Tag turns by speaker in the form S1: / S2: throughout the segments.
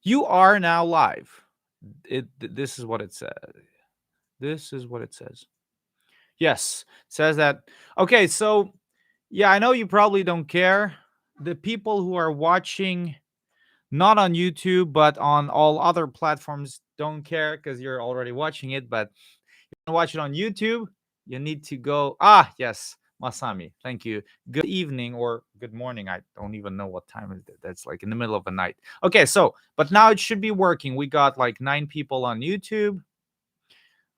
S1: You are now live. This is what it says. This is what it says. Yes, it says that. Okay, so yeah, I know you probably don't care. The people who are watching not on YouTube but on all other platforms don't care because you're already watching it. But watch it on YouTube, you need to go. Ah, yes, Masami. Thank you. Good evening or good morning. I don't even know what time it is. That's like in the middle of the night. Okay, so but now it should be working. We got like 9 people on YouTube.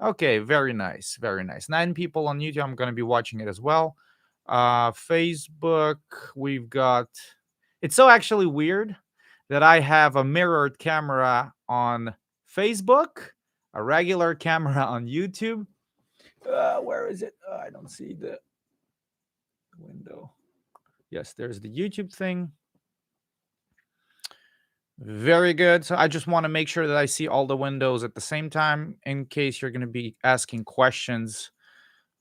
S1: Okay, very nice, very nice. 9 people on YouTube. I'm gonna be watching it as well. Facebook, we've got. It's so actually weird that I have a mirrored camera on Facebook, a regular camera on YouTube. Where is it? I don't see the window. Yes, there's the YouTube thing. Very good. So I just want to make sure that I see all the windows at the same time in case you're going to be asking questions.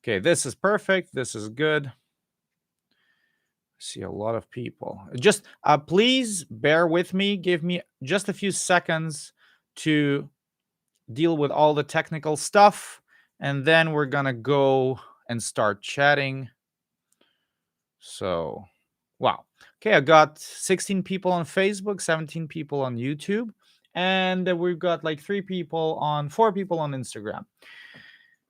S1: Okay, this is perfect. This is good. I see a lot of people. Just please bear with me. Give me just a few seconds to deal with all the technical stuff, and then we're going to go and start chatting. So, wow. Okay, I got 16 people on Facebook, 17 people on YouTube, and we've got like 4 people on Instagram.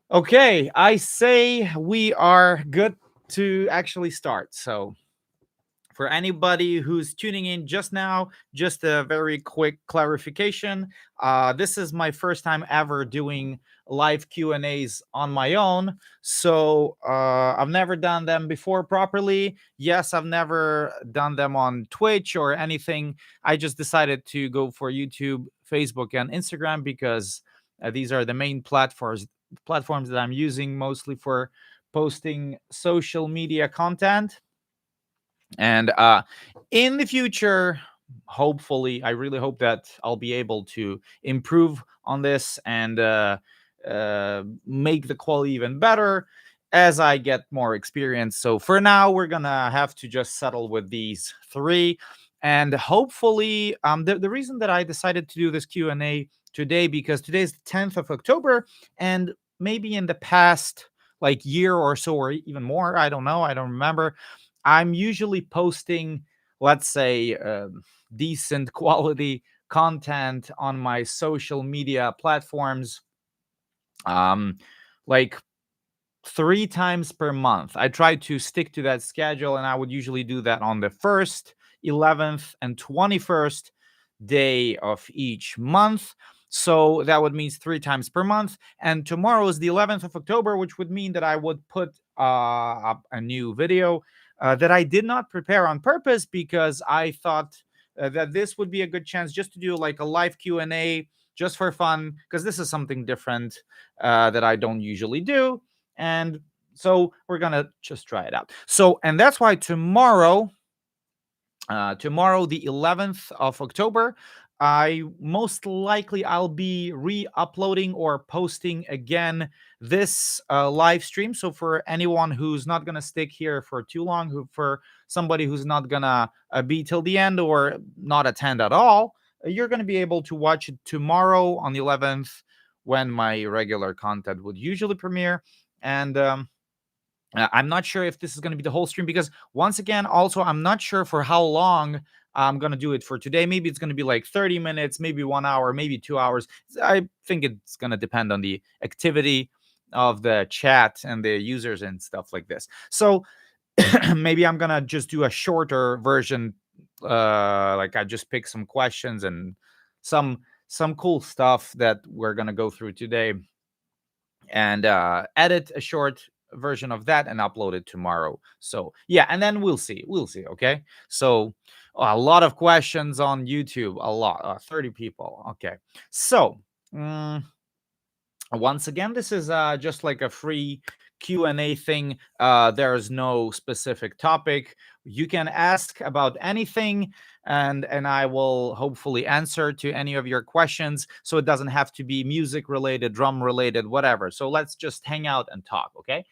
S1: Okay, I say we are good to actually start. So, for anybody who's tuning in just now, just a very quick clarification. This is my first time ever doing live Q&As on my own. So I've never done them before properly. Yes, I've never done them on Twitch or anything. I just decided to go for YouTube, Facebook, and Instagram because these are the main platforms that I'm using mostly for posting social media content. And in the future, hopefully, I really hope that I'll be able to improve on this and make the quality even better as I get more experience. So for now, we're gonna have to just settle with these 3. And hopefully, the reason that I decided to do this Q&A today, because today is the 10th of October, and maybe in the past like year or so, or even more, I don't know, I don't remember, I'm usually posting, let's say, decent quality content on my social media platforms, like 3 times per month. I try to stick to that schedule, and I would usually do that on the 1st, 11th, and 21st day of each month. So that would mean 3 times per month. And tomorrow is the 11th of October, which would mean that I would put up a new video that I did not prepare on purpose because I thought that this would be a good chance just to do like a live Q&A just for fun, because this is something different that I don't usually do. And so we're going to just try it out. So, and that's why tomorrow, the 11th of October, I most likely I'll be re-uploading or posting again this live stream. So for anyone who's not gonna stick here for too long, for somebody who's not gonna be till the end or not attend at all, you're gonna be able to watch it tomorrow on the 11th when my regular content would usually premiere. And I'm not sure if this is going to be the whole stream because, once again, also, I'm not sure for how long I'm going to do it for today. Maybe it's going to be like 30 minutes, maybe 1 hour, maybe 2 hours. I think it's going to depend on the activity of the chat and the users and stuff like this. So maybe I'm going to just do a shorter version. Like I just pick some questions and some cool stuff that we're going to go through today, and edit a short version of that and upload it tomorrow. So yeah, and then we'll see. Okay, so a lot of questions on YouTube, a lot, 30 people. Okay, so once again, this is just like a free Q&A thing. There's no specific topic. You can ask about anything, and I will hopefully answer to any of your questions. So it doesn't have to be music related, drum related, whatever. So let's just hang out and talk. Okay,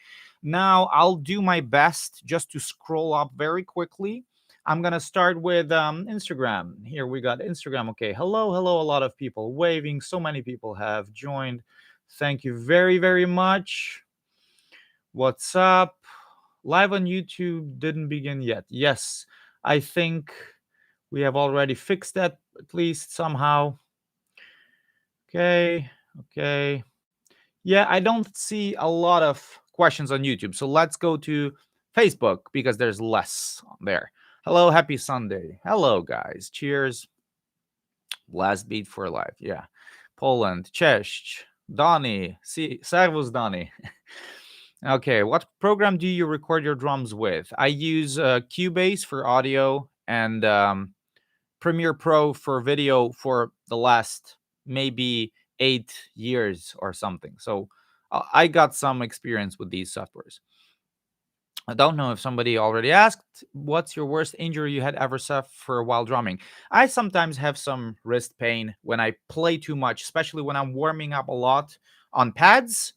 S1: now I'll do my best just to scroll up very quickly. I'm gonna start with Instagram. Here we got Instagram. Okay, hello, hello. A lot of people waving. So many people have joined. Thank you very, very much. What's up? Live on YouTube didn't begin yet. Yes, I think we have already fixed that at least somehow. Okay, okay. Yeah, I don't see a lot of questions on YouTube. So let's go to Facebook because there's less on there. Hello, happy Sunday. Hello, guys. Cheers. Last beat for life. Yeah. Poland, Cześć, Donny. See, servus, Donny. Okay, what program do you record your drums with? I use Cubase for audio and Premiere Pro for video for the last maybe 8 years or something. So I got some experience with these softwares. I don't know if somebody already asked, what's your worst injury you had ever suffered while drumming? I sometimes have some wrist pain when I play too much, especially when I'm warming up a lot on pads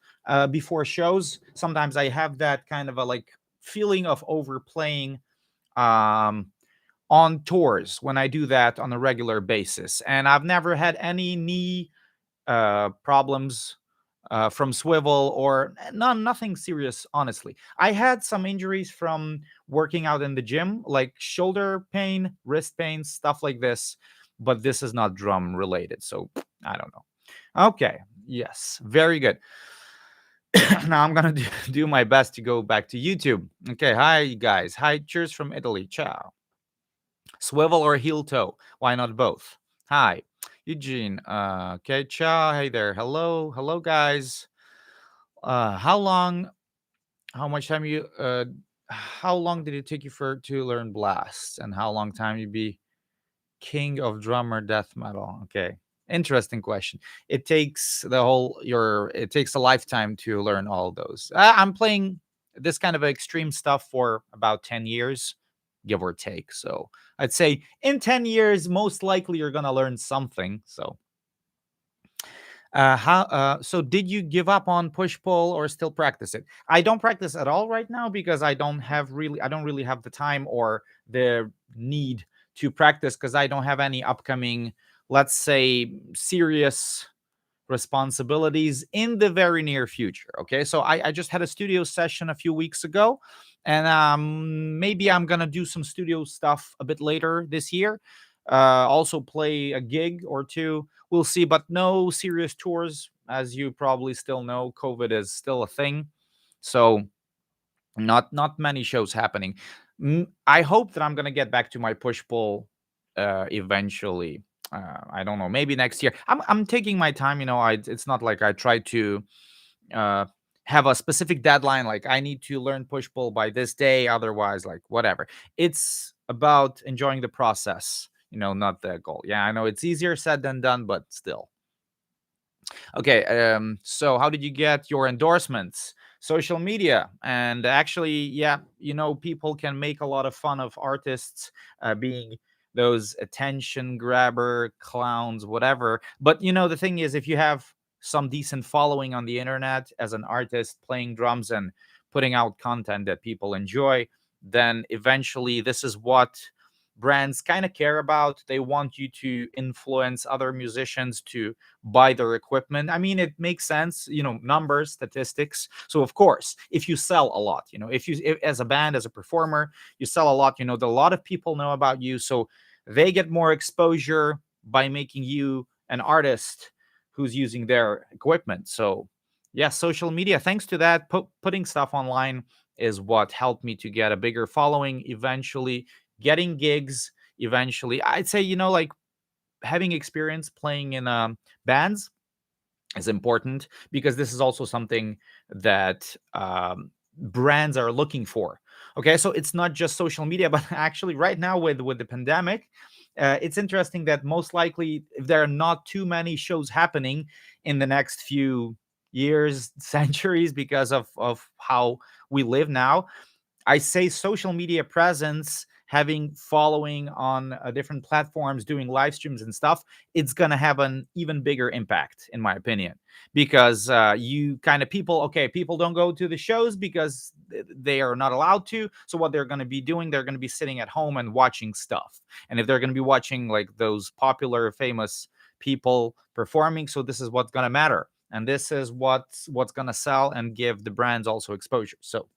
S1: before shows. Sometimes I have that kind of a like feeling of overplaying um, on tours when I do that on a regular basis. And I've never had any knee problems from Swivel or nothing serious, honestly. I had some injuries from working out in the gym, like shoulder pain, wrist pain, stuff like this, but this is not drum related. So I don't know. Okay. Yes. Very good. Now I'm going to do my best to go back to YouTube. Okay. Hi, guys. Hi. Cheers from Italy. Ciao. Swivel or heel toe? Why not both? Hi, Eugene. Okay, ciao. Hey there. Hello, hello, guys. How long? How much time you? How long did it take you for to learn blast? And how long time you be king of drummer death metal? Okay, interesting question. It takes the whole your. It takes a lifetime to learn all those. I'm playing this kind of extreme stuff for about 10 years, give or take. So I'd say in 10 years, most likely you're gonna learn something. So how so did you give up on push pull or still practice it? I don't practice at all right now because I don't really have the time or the need to practice because I don't have any upcoming, let's say, serious responsibilities in the very near future. Okay, so I just had a studio session a few weeks ago, and maybe I'm gonna do some studio stuff a bit later this year. Also play a gig or two. We'll see, but no serious tours. As you probably still know, COVID is still a thing, so not many shows happening. I hope that I'm gonna get back to my push pull eventually. I don't know, maybe next year. I'm taking my time. You know, it's not like I try to uh, have a specific deadline. Like I need to learn push pull by this day, otherwise, like whatever. It's about enjoying the process. You know, not the goal. Yeah, I know it's easier said than done, but still. Okay, so how did you get your endorsements? Social media. And actually, yeah, you know, people can make a lot of fun of artists being those attention grabber clowns, whatever. But, you know, the thing is, if you have some decent following on the internet as an artist playing drums and putting out content that people enjoy, then eventually this is what brands kind of care about. They want you to influence other musicians to buy their equipment. I mean, it makes sense, you know, numbers, statistics. So of course, if you sell a lot, you know, if, as a band, as a performer, you sell a lot, you know, a lot of people know about you, so they get more exposure by making you an artist who's using their equipment. So yeah, social media, thanks to that, putting stuff online is what helped me to get a bigger following, eventually getting gigs. Eventually, I'd say, you know, like having experience playing in bands is important because this is also something that brands are looking for. Okay, so it's not just social media, but actually, right now with the pandemic, it's interesting that most likely, if there are not too many shows happening in the next few years, centuries, because of how we live now, I say social media presence having following on different platforms, doing live streams and stuff, it's gonna have an even bigger impact, in my opinion, because you kind of people don't go to the shows because they are not allowed to. So what they're going to be doing, they're going to be sitting at home and watching stuff. And if they're going to be watching like those popular, famous people performing, so this is what's going to matter, and this is what's going to sell and give the brands also exposure. So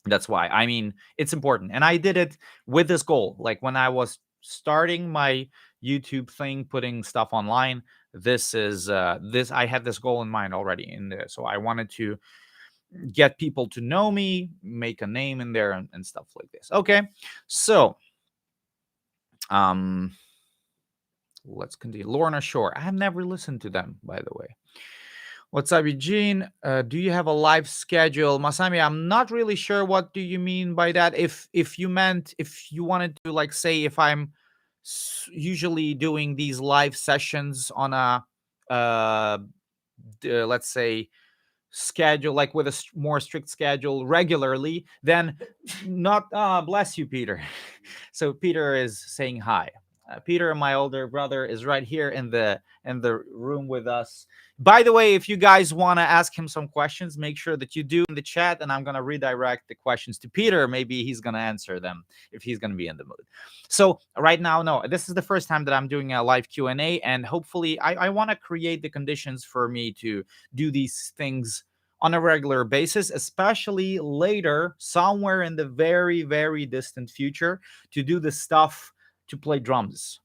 S1: that's why, I mean, it's important. And I did it with this goal. Like when I was starting my YouTube thing, putting stuff online, this is this I had this goal in mind already in there. So I wanted to get people to know me, make a name in there, and stuff like this. Okay, so let's continue. Lorna Shore, I have never listened to them, by the way. What's up, Eugene? Do you have a live schedule? Masami, I'm not really sure what do you mean by that. If you meant, if you wanted to like say if I'm usually doing these live sessions on a let's say schedule, like with a more strict schedule regularly, then not bless you, Peter. So Peter is saying hi. Peter, my older brother, is right here in the room with us. By the way, if you guys want to ask him some questions, make sure that you do in the chat, and I'm going to redirect the questions to Peter. Maybe he's going to answer them if he's going to be in the mood. So right now, no, this is the first time that I'm doing a live Q&A, and hopefully I want to create the conditions for me to do these things on a regular basis, especially later, somewhere in the very, very distant future, to do the stuff to play drums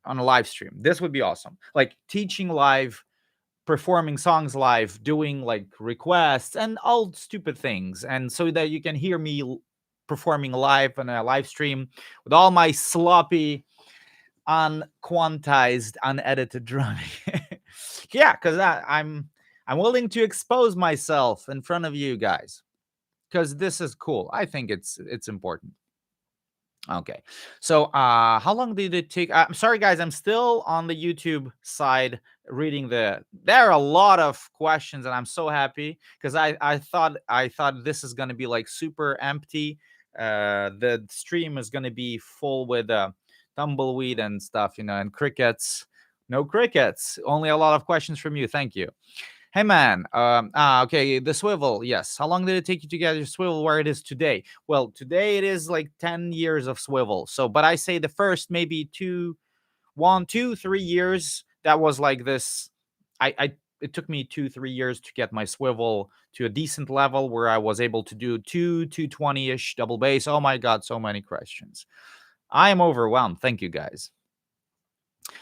S1: on a live stream. This would be awesome. Like teaching live, performing songs live, doing like requests and all stupid things. And so that you can hear me performing live on a live stream with all my sloppy, unquantized, unedited drumming. Yeah, because I'm willing to expose myself in front of you guys because this is cool. I think it's important. Okay, so how long did it take? I'm sorry, guys. I'm still on the YouTube side reading there are a lot of questions, and I'm so happy because I thought this is gonna be like super empty. The stream is gonna be full with tumbleweed and stuff, and crickets. No crickets. Only a lot of questions from you. Thank you. Hey man, okay, the Swivel, yes. How long did it take you to get your Swivel where it is today? Well, today it is like 10 years of Swivel. So, but I say the first maybe 1, 2, 3 years, that was like this. It took me 2, 3 years to get my Swivel to a decent level where I was able to do 220-ish double bass. Oh my God, so many questions. I am overwhelmed. Thank you guys.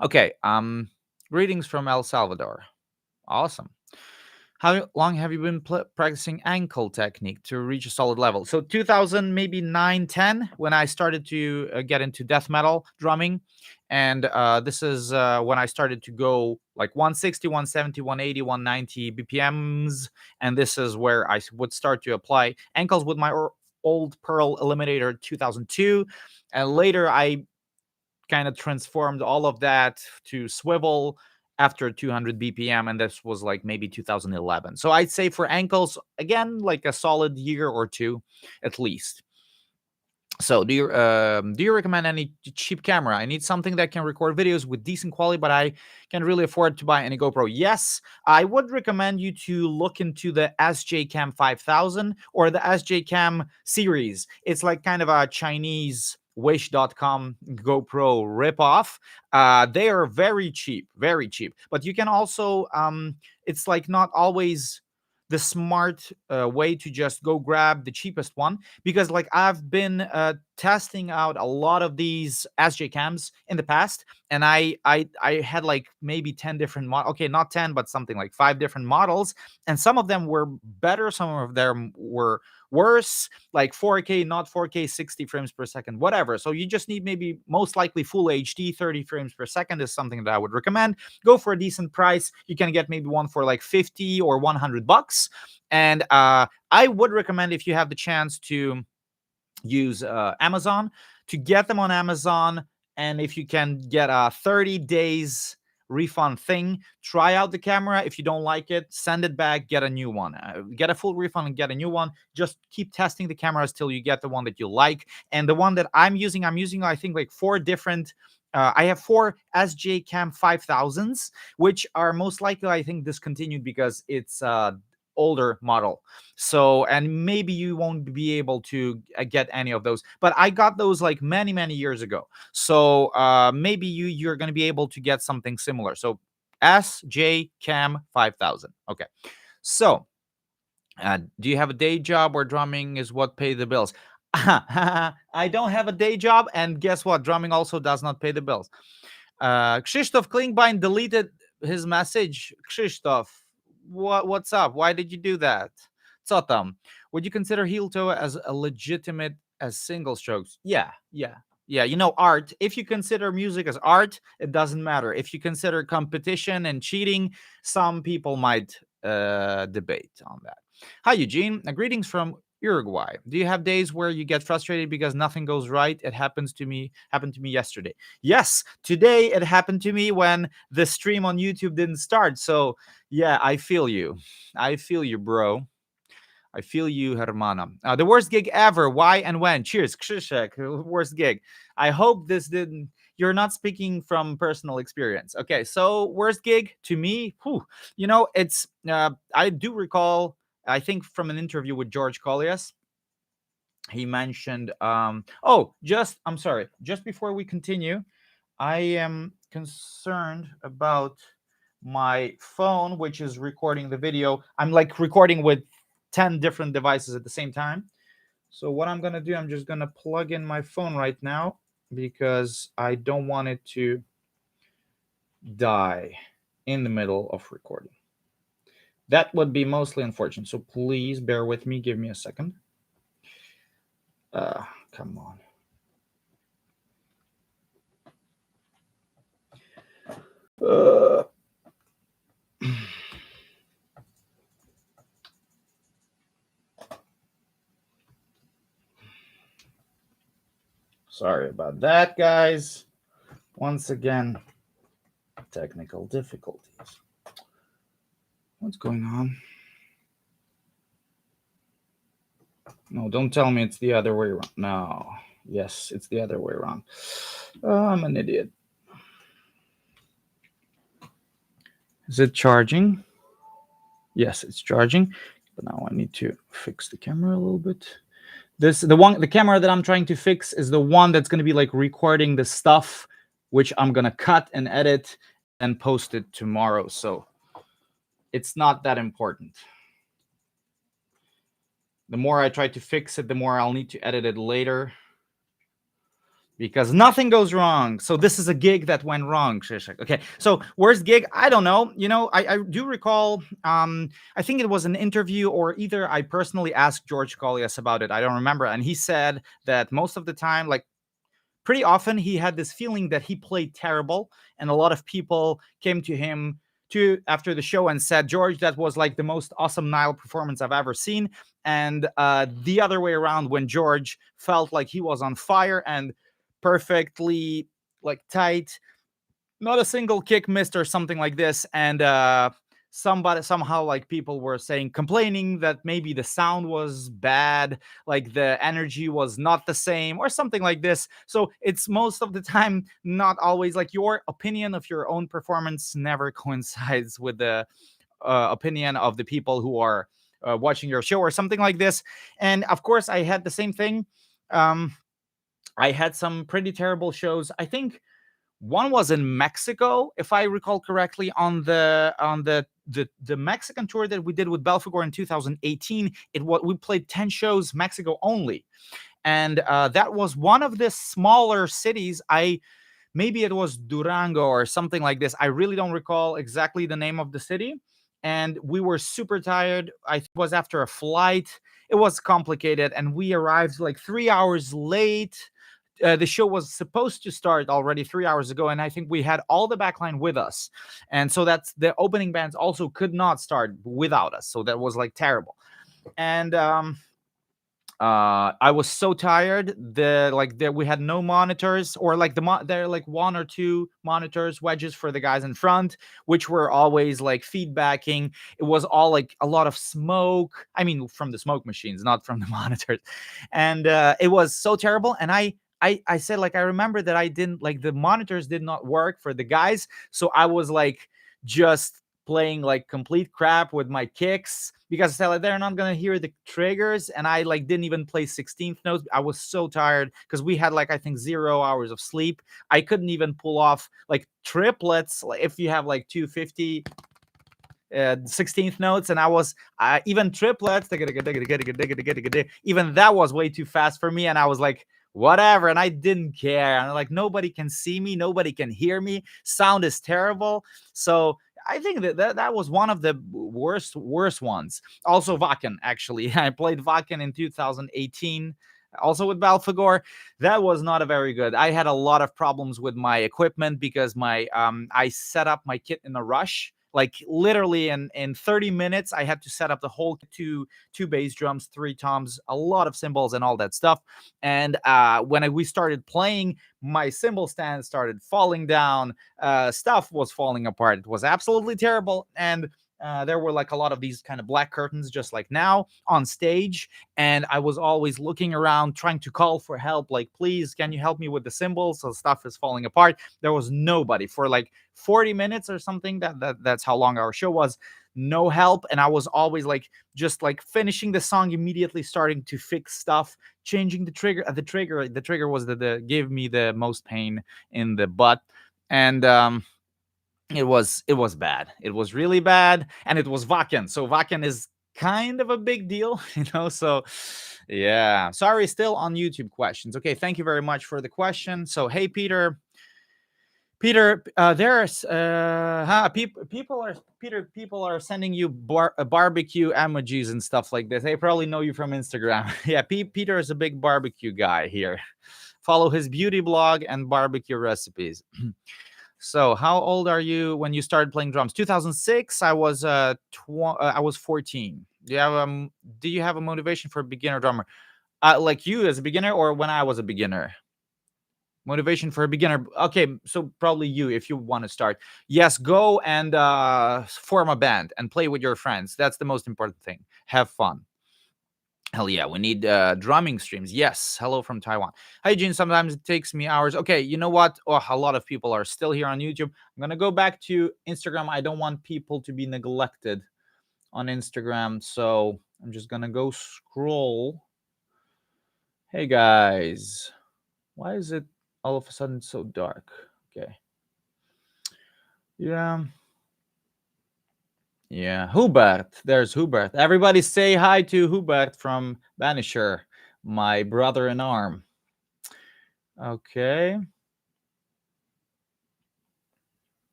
S1: Okay, greetings from El Salvador. Awesome. How long have you been practicing ankle technique to reach a solid level? So 2000, maybe 9, 10, when I started to get into death metal drumming. And this is when I started to go like 160, 170, 180, 190 BPMs. And this is where I would start to apply ankles with my old Pearl Eliminator 2002. And later I kind of transformed all of that to Swivel after 200 BPM, and this was like maybe 2011. So I'd say for ankles, again, like a solid year or two at least. So do you recommend any cheap camera? I need something that can record videos with decent quality, but I can't really afford to buy any GoPro. Yes, I would recommend you to look into the SJ Cam 5000 or the SJ Cam series. It's like kind of a Chinese Wish.com GoPro ripoff. They are very cheap, but you can also it's like not always the smart way to just go grab the cheapest one, because like I've been testing out a lot of these SJ cams in the past, and I had like maybe 10 different models. Okay, not 10, but something like 5 different models, and some of them were better, some of them were worse, like 4K, not 4K, 60 frames per second, whatever. So you just need maybe most likely full HD, 30 frames per second is something that I would recommend. Go for a decent price. You can get maybe one for like 50 or 100 bucks. And I would recommend, if you have the chance to use Amazon, to get them on Amazon. And if you can get 30 days refund thing. Try out the camera. If you don't like it, send it back, get a new one. Get a full refund and get a new one. Just keep testing the cameras till you get the one that you like. And the one that I'm using, I think like 4 different. I have 4 SJ Cam 5000s, which are most likely, I think, discontinued because it's older model. So, and maybe you won't be able to get any of those, but I got those like many years ago. So maybe you're going to be able to get something similar. So SJ Cam 5000. Okay. So do you have a day job where drumming is what pay the bills? I don't have a day job, and guess what? Drumming also does not pay the bills. Krzysztof Klingbein deleted his message. Krzysztof, what's up? Why did you do that? Co tam? Would you consider heel toe as a legitimate as single strokes? Yeah. You know, art. If you consider music as art, it doesn't matter. If you consider competition and cheating, some people might debate on that. Hi, Eugene. Greetings from Uruguay. Do you have days where you get frustrated because nothing goes right? It happened to me yesterday. Yes, today it happened to me when the stream on YouTube didn't start. So yeah, I feel you, bro. I feel you, Hermana. The worst gig ever. Why and when? Cheers, Krzyszek. Worst gig. I hope this didn't. You're not speaking from personal experience. Okay, so worst gig to me. You know, it's. I do recall. I think from an interview with George Collias, he mentioned. I'm sorry. Just before we continue, I am concerned about my phone, which is recording the video. I'm like recording with 10 different devices at the same time. So what I'm going to do, I'm just going to plug in my phone right now because I don't want it to die in the middle of recording. That would be mostly unfortunate. So please bear with me. Give me a second. Come on. Sorry about that, guys. Once again, technical difficulties. What's going on? No, don't tell me it's the other way around. No. Yes, it's the other way around. I'm an idiot. Is it charging? Yes, it's charging. But now I need to fix the camera a little bit. The camera that I'm trying to fix is the one that's going to be like recording the stuff, which I'm going to cut and edit and post it tomorrow. So it's not that important. The more I try to fix it, the more I'll need to edit it later, because nothing goes wrong. So this is a gig that went wrong, Krzysztof. Okay, so worst gig? I don't know. You know, I do recall, I think it was an interview, or either I personally asked George Collias about it. I don't remember. And he said that most of the time, like pretty often, he had this feeling that he played terrible. And a lot of people came to him after the show and said, George, that was like the most awesome Nile performance I've ever seen. And the other way around, when George felt like he was on fire and perfectly like tight, not a single kick missed or something like this. And somehow like people were complaining that maybe the sound was bad, like the energy was not the same or something like this. So it's most of the time not always like your opinion of your own performance never coincides with the opinion of the people who are watching your show or something like this. And of course I had the same thing. I had some pretty terrible shows. I think one was in Mexico, if I recall correctly, on the Mexican tour that we did with Belfagor in 2018. We played 10 shows Mexico only, and that was one of the smaller cities. Maybe it was Durango or something like this. I really don't recall exactly the name of the city. And we were super tired. I think it was after a flight. It was complicated, and we arrived like 3 hours late. The show was supposed to start already 3 hours ago, and I think we had all the backline with us, and so that's the opening bands also could not start without us. So that was like terrible. And I was so tired. We had no monitors, or like there are like one or two monitors wedges for the guys in front, which were always like feedbacking. It was all like a lot of smoke. I mean, from the smoke machines, not from the monitors. And it was so terrible. And I said, like, I remember that I didn't like the monitors did not work for the guys, so I was like just playing like complete crap with my kicks because I said like they're not gonna hear the triggers, and I like didn't even play 16th notes. I was so tired because we had like I think 0 hours of sleep. I couldn't even pull off like triplets, like if you have like 250 16th notes, and I was even triplets, even that was way too fast for me, and I was like, whatever, and I didn't care. And like, nobody can see me, nobody can hear me, sound is terrible. So I think that was one of the worst ones. Also Wacken, actually. I played Wacken in 2018, also with Balfagor. That was not a very good. I had a lot of problems with my equipment because my I set up my kit in a rush. Like literally in 30 minutes, I had to set up the whole two bass drums, three toms, a lot of cymbals, and all that stuff. And when we started playing, my cymbal stand started falling down. Stuff was falling apart. It was absolutely terrible. And there were like a lot of these kind of black curtains, just like now on stage. And I was always looking around, trying to call for help. Like, please, can you help me with the cymbals? So stuff is falling apart. There was nobody for like 40 minutes or something. That's how long our show was. No help. And I was always like, just like finishing the song, immediately starting to fix stuff, changing the trigger. The trigger was the gave me the most pain in the butt. And it was bad. It was really bad, and it was Wacken. So Wacken is kind of a big deal, So yeah, sorry. Still on YouTube questions. Okay, thank you very much for the question. So hey, Peter, there's people are sending you barbecue emojis and stuff like this. They probably know you from Instagram. Yeah, Peter is a big barbecue guy here. Follow his beauty blog and barbecue recipes. So, how old are you when you started playing drums? 2006. I was 14. Do you have a motivation for a beginner drummer? Like you as a beginner, or when I was a beginner? Motivation for a beginner. Okay, so probably you, if you want to start. Yes, go and form a band and play with your friends. That's the most important thing. Have fun. Hell yeah, we need drumming streams. Yes, hello from Taiwan. Hi, Gene. Sometimes it takes me hours. Okay, you know what? Oh, a lot of people are still here on YouTube. I'm going to go back to Instagram. I don't want people to be neglected on Instagram. So I'm just going to go scroll. Hey, guys. Why is it all of a sudden so dark? Okay. Yeah. Yeah. Hubert. There's Hubert. Everybody say hi to Hubert from Banisher, my brother in arm. Okay.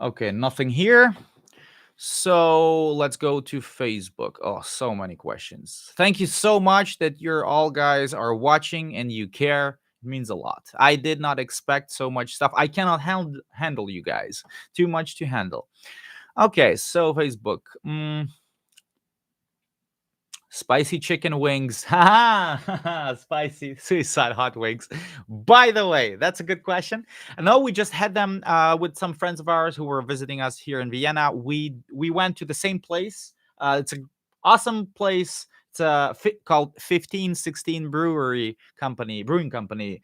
S1: Okay, nothing here. So let's go to Facebook. Oh, so many questions. Thank you so much that you're all guys are watching and you care. It means a lot. I did not expect so much stuff. I cannot handle you guys. Too much to handle. Okay, so Facebook. Spicy chicken wings. Ha! Spicy suicide hot wings. By the way, that's a good question. I know we just had them with some friends of ours who were visiting us here in Vienna. We went to the same place. It's an awesome place. It's called 1516 Brewing Company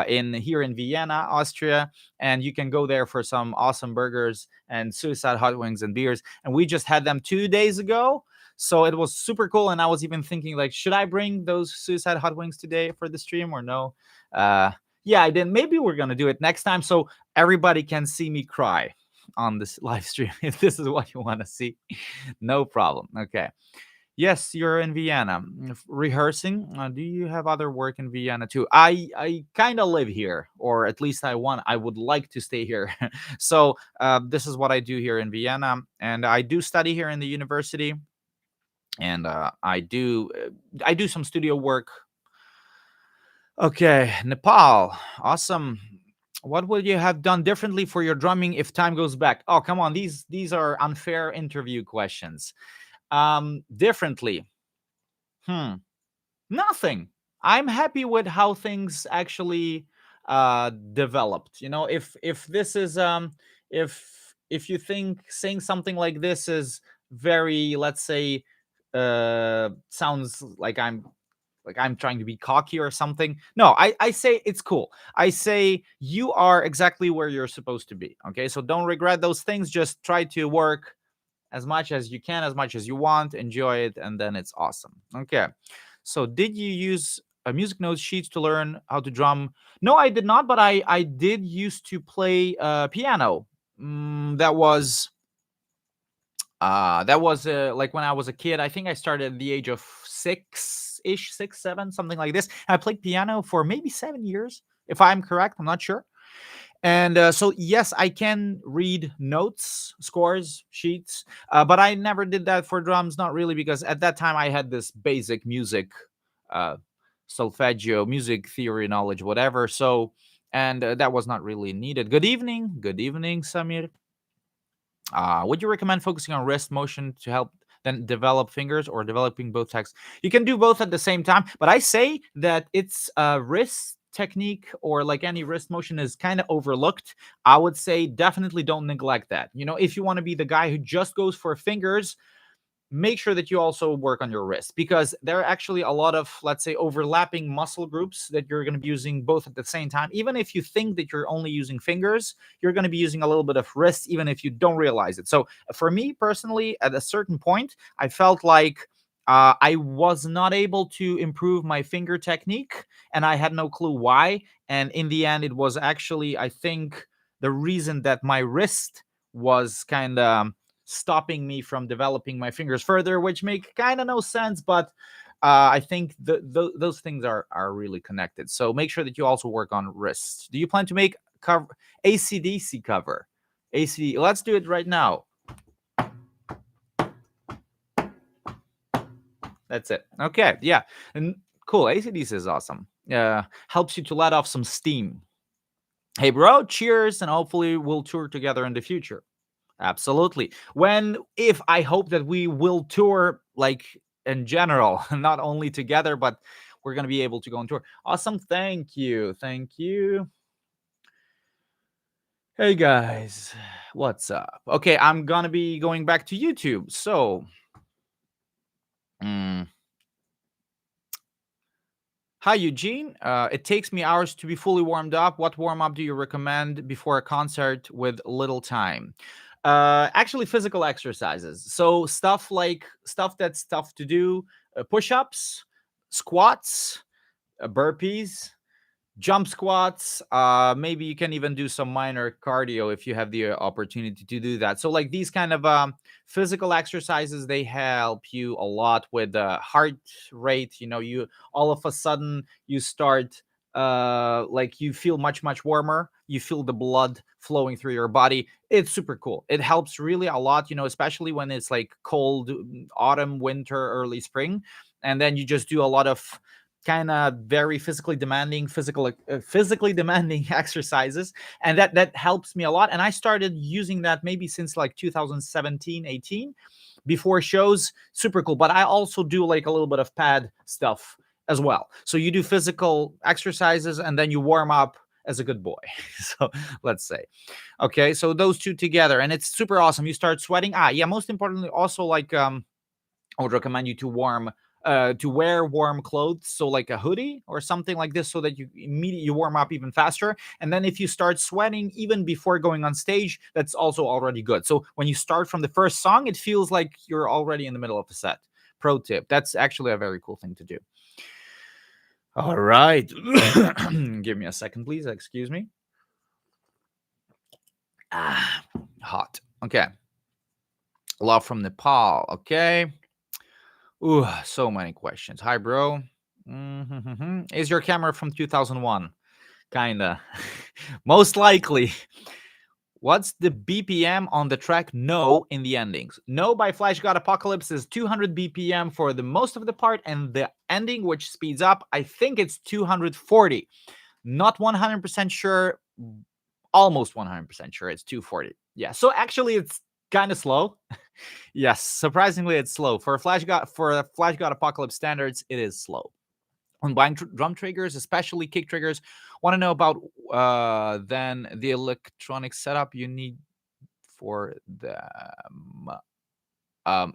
S1: in here in Vienna, Austria. And you can go there for some awesome burgers and suicide hot wings and beers. And we just had them 2 days ago. So it was super cool, and I was even thinking, like, should I bring those suicide hot wings today for the stream or no? Yeah, I didn't. Maybe we're gonna do it next time, so everybody can see me cry on this live stream if this is what you want to see. No problem. Okay. Yes, you're in Vienna rehearsing. Do you have other work in Vienna too? I kind of live here, or at least I would like to stay here. So this is what I do here in Vienna, and I do study here in the university, and I do some studio work. Okay, Nepal, awesome. What would you have done differently for your drumming if time goes back? Oh, come on, these are unfair interview questions. Differently. Nothing. I'm happy with how things actually developed. If this is if you think saying something like this is very, let's say, sounds like I'm trying to be cocky or something. No, I say it's cool. I say you are exactly where you're supposed to be. Okay, so don't regret those things. Just try to work as much as you can, as much as you want, enjoy it, and then it's awesome. Okay. So did you use a music notes sheets to learn how to drum? No, I did not, but I did used to play piano. That was like when I was a kid. I think I started at the age of 6-ish, 6, 7, something like this. I played piano for maybe 7 years, if I'm correct. I'm not sure. And so, yes, I can read notes, scores, sheets, but I never did that for drums. Not really, because at that time I had this basic music, uh, solfeggio, music theory knowledge, whatever. So, and that was not really needed. Good evening, Samir. Would you recommend focusing on wrist motion to help then develop fingers, or developing both techs? You can do both at the same time, but I say that it's wrist technique, or like any wrist motion, is kind of overlooked. I would say definitely don't neglect that. If you want to be the guy who just goes for fingers, make sure that you also work on your wrist, because there are actually a lot of, let's say, overlapping muscle groups that you're going to be using both at the same time. Even if you think that you're only using fingers, you're going to be using a little bit of wrist, even if you don't realize it. So for me personally, at a certain point, I felt like I was not able to improve my finger technique, and I had no clue why. And in the end, it was actually, I think, the reason that my wrist was kind of stopping me from developing my fingers further, which make kind of no sense, but I think those things are really connected. So make sure that you also work on wrists. Do you plan to make cover ACDC cover? AC, let's do it right now. That's it. Okay, yeah, and cool. ACDC is awesome. Helps you to let off some steam. Hey, bro, cheers, and hopefully we'll tour together in the future. Absolutely. If I hope that we will tour, like, in general, not only together, but we're going to be able to go on tour. Awesome. Thank you. Thank you. Hey guys, what's up? Okay, I'm going to be going back to YouTube. So, mm, hi, Eugene. It takes me hours to be fully warmed up. What warm up do you recommend before a concert with little time? Actually, physical exercises. So stuff that's tough to do: push-ups, squats, burpees, jump squats. Maybe you can even do some minor cardio if you have the opportunity to do that. So like these kind of physical exercises, they help you a lot with the heart rate. You all of a sudden you start like you feel much warmer. You feel the blood flowing through your body. It's super cool. It helps really a lot, especially when it's like cold autumn, winter, early spring, and then you just do a lot of kind of very physically demanding exercises, and that helps me a lot. And I started using that maybe since like 2017, 18, before shows. Super cool. But I also do like a little bit of pad stuff as well. So you do physical exercises and then you warm up as a good boy. So let's say, okay, so those two together, and it's super awesome. You start sweating. Yeah, most importantly, also, like, I would recommend you to wear warm clothes, so like a hoodie or something like this, so that you warm up even faster. And then if you start sweating even before going on stage, that's also already good. So when you start from the first song, it feels like you're already in the middle of a set. Pro tip. That's actually a very cool thing to do. All right. Give me a second, please. Excuse me. Hot. Okay. Love from Nepal. Okay. Ooh, so many questions. Hi, bro. Is your camera from 2001? Kinda. Most likely. What's the BPM on the track No in the endings? No by Flash God Apocalypse is 200 BPM for the most of the part, and the ending, which speeds up, I think it's 240. Not 100% sure, almost 100% sure it's 240. Yeah, so actually it's kind of slow. Yes, surprisingly, it's slow for a Flash God Apocalypse standards. It is slow. when buying drum triggers, especially kick triggers. Want to know about then the electronic setup you need for them. Um,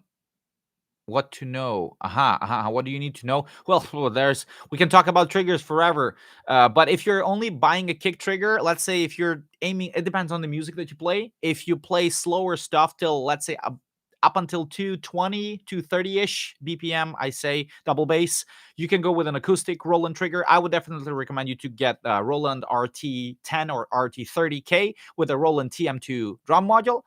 S1: what to know? What do you need to know? Well, there's we can talk about triggers forever. But if you're only buying a kick trigger, let's say if you're aiming, it depends on the music that you play. If you play slower stuff till, let's say, up until 220, 230-ish BPM, I say double bass, you can go with an acoustic Roland trigger. I would definitely recommend you to get Roland RT10 or RT30K with a Roland TM2 drum module.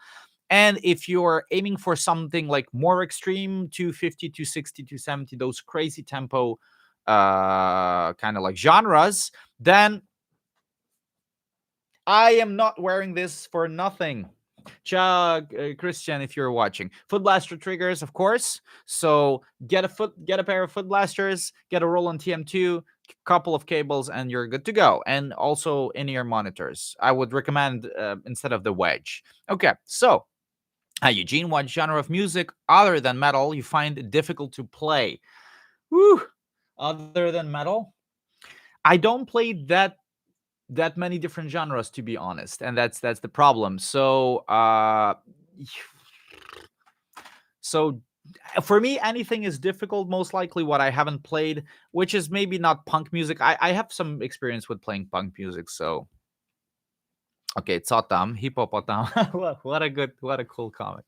S1: And if you're aiming for something like more extreme, 250, 260, 270, those crazy tempo kind of like genres, then I am not wearing this for nothing. Chug, Christian, if you're watching, foot blaster triggers, of course. So get a pair of foot blasters, get a Roland TM2, couple of cables, and you're good to go. And also in-ear monitors, I would recommend instead of the wedge. Okay, so Eugene, what genre of music other than metal you find it difficult to play? Woo! Other than metal, I don't play that many different genres, to be honest, and that's the problem. So for me, anything is difficult. Most likely, what I haven't played, which is maybe not punk music. I have some experience with playing punk music, so okay, Tsotam, hippopotam. What a cool comment.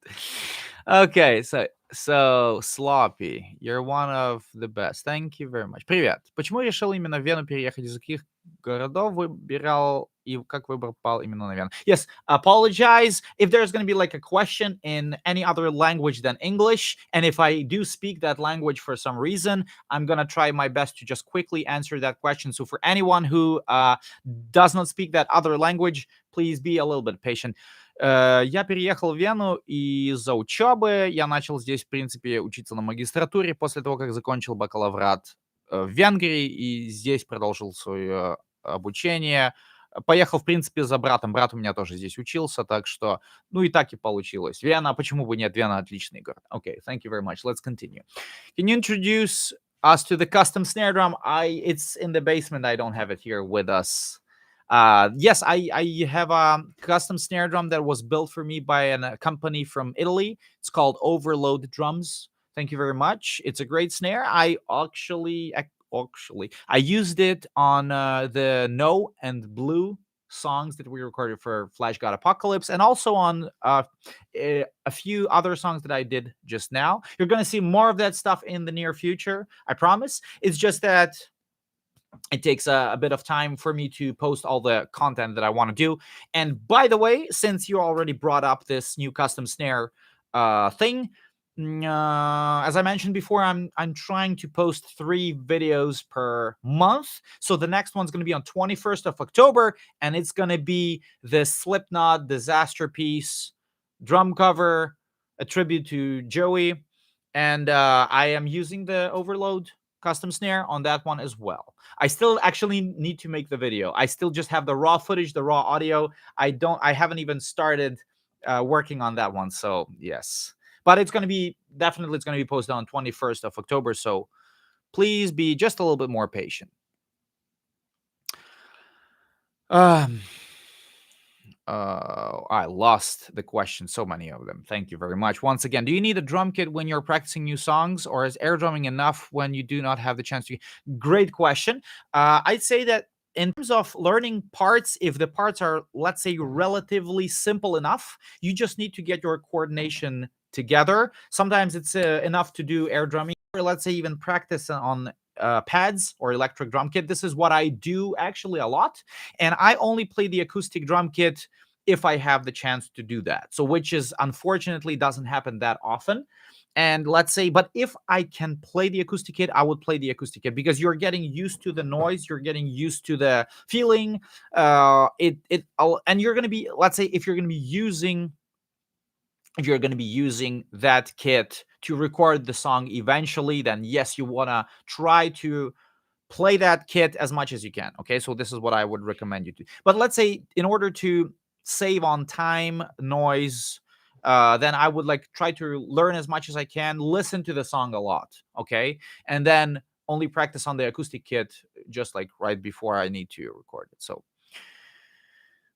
S1: Okay, so Sloppy, you're one of the best. Thank you very much. Привет. Почему решил именно в Вену переехать? Из каких городов выбирал и как выбор пал именно на Вену? Yes, apologize if there's going to be like a question in any other language than English, and if I do speak that language for some reason, I'm going to try my best to just quickly answer that question. So for anyone who does not speak that other language, please be a little bit patient. Я переехал в Вену из-за учебы. Я начал здесь, в принципе, учиться на магистратуре после того, как закончил бакалаврат в Венгрии, и здесь продолжил свое обучение. Поехал, в принципе, за братом. Брат у меня тоже здесь учился, так что, ну и так и получилось. Вена, почему бы нет? Вена отличный город. Okay, thank you very much. Let's continue. Can you introduce us to the custom snare drum? It's in the basement. I don't have it here with us. Yes, I have a custom snare drum that was built for me by a company from Italy. It's called Overload Drums. Thank you very much. It's a great snare. I used it on the No and Blue songs that we recorded for Flash God Apocalypse, and also on a few other songs that I did just now. You're going to see more of that stuff in the near future, I promise. It's just that it takes a bit of time for me to post all the content that I want to do. And by the way, since you already brought up this new custom snare thing, as I mentioned before, I'm trying to post 3 videos per month. So the next one's going to be on 21st of October, and it's going to be the Slipknot Disaster Piece drum cover, a tribute to Joey. And I am using the Overload custom snare on that one as well. I still actually need to make the video. I still just have the raw footage, the raw audio. I haven't even started working on that one. So yes, but it's going to be posted on 21st of October. So please be just a little bit more patient. I lost the question. So many of them. Thank you very much. Once again, do you need a drum kit when you're practicing new songs, or is air drumming enough when you do not have the chance to? Great question. I'd say that in terms of learning parts, if the parts are, let's say, relatively simple enough, you just need to get your coordination together. Sometimes it's enough to do air drumming, or let's say even practice on pads or electric drum kit. This is what I do actually a lot, and I only play the acoustic drum kit if I have the chance to do that. So which is unfortunately doesn't happen that often. And let's say, but if I can play the acoustic kit, I would play the acoustic kit, because you're getting used to the noise, you're getting used to the feeling. And you're going to be, let's say, if you're going to be using that kit to record the song eventually, then yes, you want to try to play that kit as much as you can. Okay, so this is what I would recommend you to. But let's say in order to save on time, noise, then I would try to learn as much as I can, listen to the song a lot. Okay, and then only practice on the acoustic kit just like right before I need to record it. So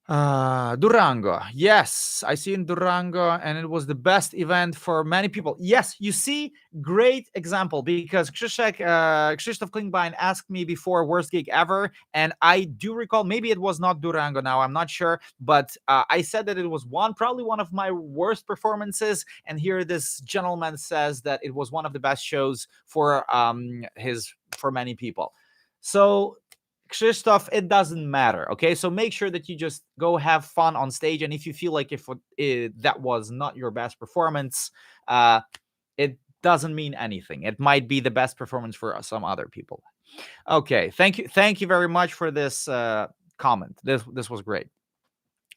S1: Durango. Yes, I see in Durango, and it was the best event for many people. Yes, you see, great example because Krzysztof Klingbein asked me before worst gig ever, and I do recall maybe it was not Durango. Now I'm not sure, but I said that it was probably one of my worst performances, and here this gentleman says that it was one of the best shows for many people. So Krzysztof, it doesn't matter. Okay, so make sure that you just go have fun on stage, and if you feel like if that was not your best performance, it doesn't mean anything. It might be the best performance for some other people. Okay, thank you very much for this comment. This was great.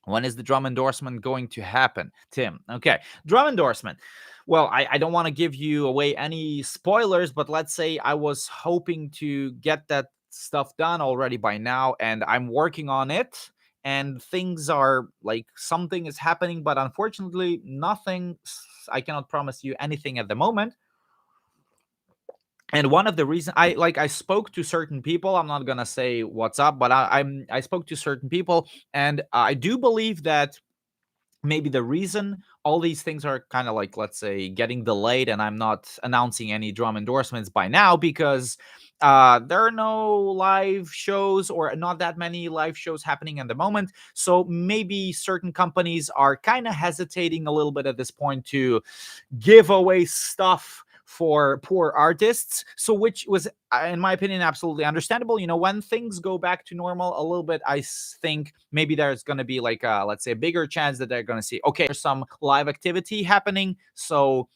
S1: When is the drum endorsement going to happen, Tim? Okay, drum endorsement. Well, I don't want to give you away any spoilers, but let's say I was hoping to get that stuff done already by now, and I'm working on it. And things are like something is happening, but unfortunately, nothing. I cannot promise you anything at the moment. And one of the reasons I spoke to certain people, I'm not gonna say what's up, but I spoke to certain people, and I do believe that maybe the reason all these things are kind of like, let's say, getting delayed, and I'm not announcing any drum endorsements by now because there are no live shows or not that many live shows happening at the moment. So maybe certain companies are kind of hesitating a little bit at this point to give away stuff for poor artists. So which was, in my opinion, absolutely understandable. When things go back to normal a little bit, I think maybe there's going to be like let's say a bigger chance that they're going to see, okay, there's some live activity happening, so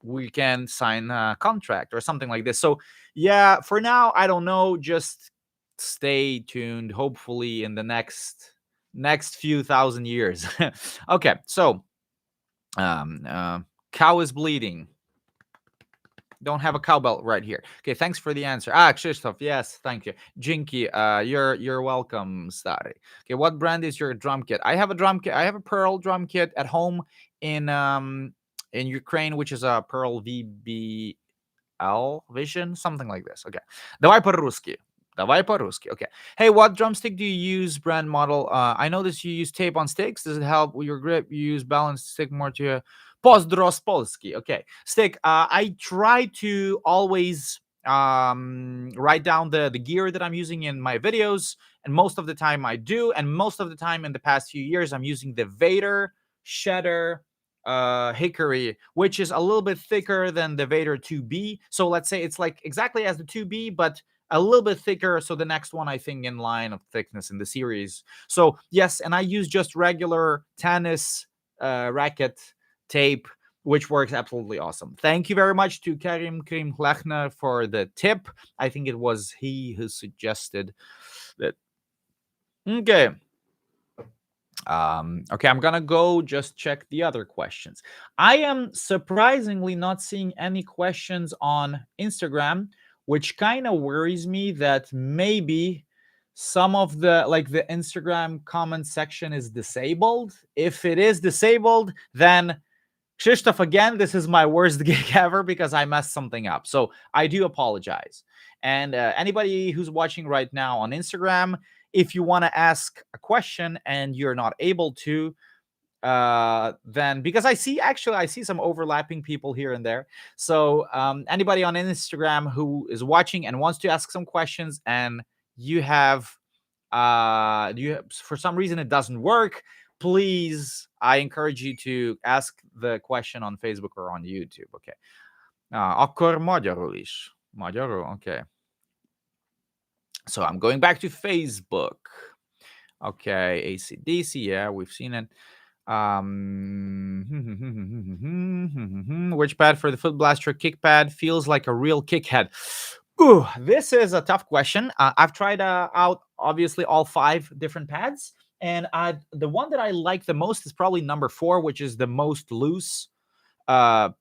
S1: we can sign a contract or something like this. So yeah, for now, I don't know, just stay tuned. Hopefully in the next few thousand years. Okay, so cow is bleeding. Don't have a cowbell right here. Okay, thanks for the answer. Krzysztof, yes, thank you. Jinky, you're welcome, Stary. Okay, what brand is your drum kit? I have a drum kit. I have a Pearl drum kit at home in Ukraine, which is a Pearl VBL Vision, something like this. Okay, давай по-русски. Давай по-русски. Okay. Hey, what drumstick do you use? Brand model? I noticed you use tape on sticks. Does it help with your grip? You use balanced stick more to Pozdro z Polski. Okay. Stick. I try to always write down the gear that I'm using in my videos, and most of the time I do, and most of the time in the past few years I'm using the Vader Shedder Hickory, which is a little bit thicker than the Vader 2B. So let's say it's like exactly as the 2B, but a little bit thicker. So the next one, I think, in line of thickness in the series. So yes, and I use just regular tennis racket tape, which works absolutely awesome. Thank you very much to Karim Lechner for the tip. I think it was he who suggested that. Okay. Okay, I'm gonna go just check the other questions. I am surprisingly not seeing any questions on Instagram, which kind of worries me that maybe some of the Instagram comment section is disabled. If it is disabled, then Krzysztof, again, this is my worst gig ever because I messed something up. So I do apologize. And anybody who's watching right now on Instagram, if you want to ask a question and you're not able to, then because I see some overlapping people here and there. So anybody on Instagram who is watching and wants to ask some questions, and you for some reason it doesn't work, please, I encourage you to ask the question on Facebook or on YouTube. Okay. Akkor magyarul is. Magyarul, okay. So I'm going back to Facebook. Okay, AC/DC, yeah, we've seen it. Which pad for the Foot Blaster kick pad feels like a real kick head? Ooh, this is a tough question. I've tried out obviously all 5 different pads, and the one that I like the most is probably number 4, which is the most loose pad.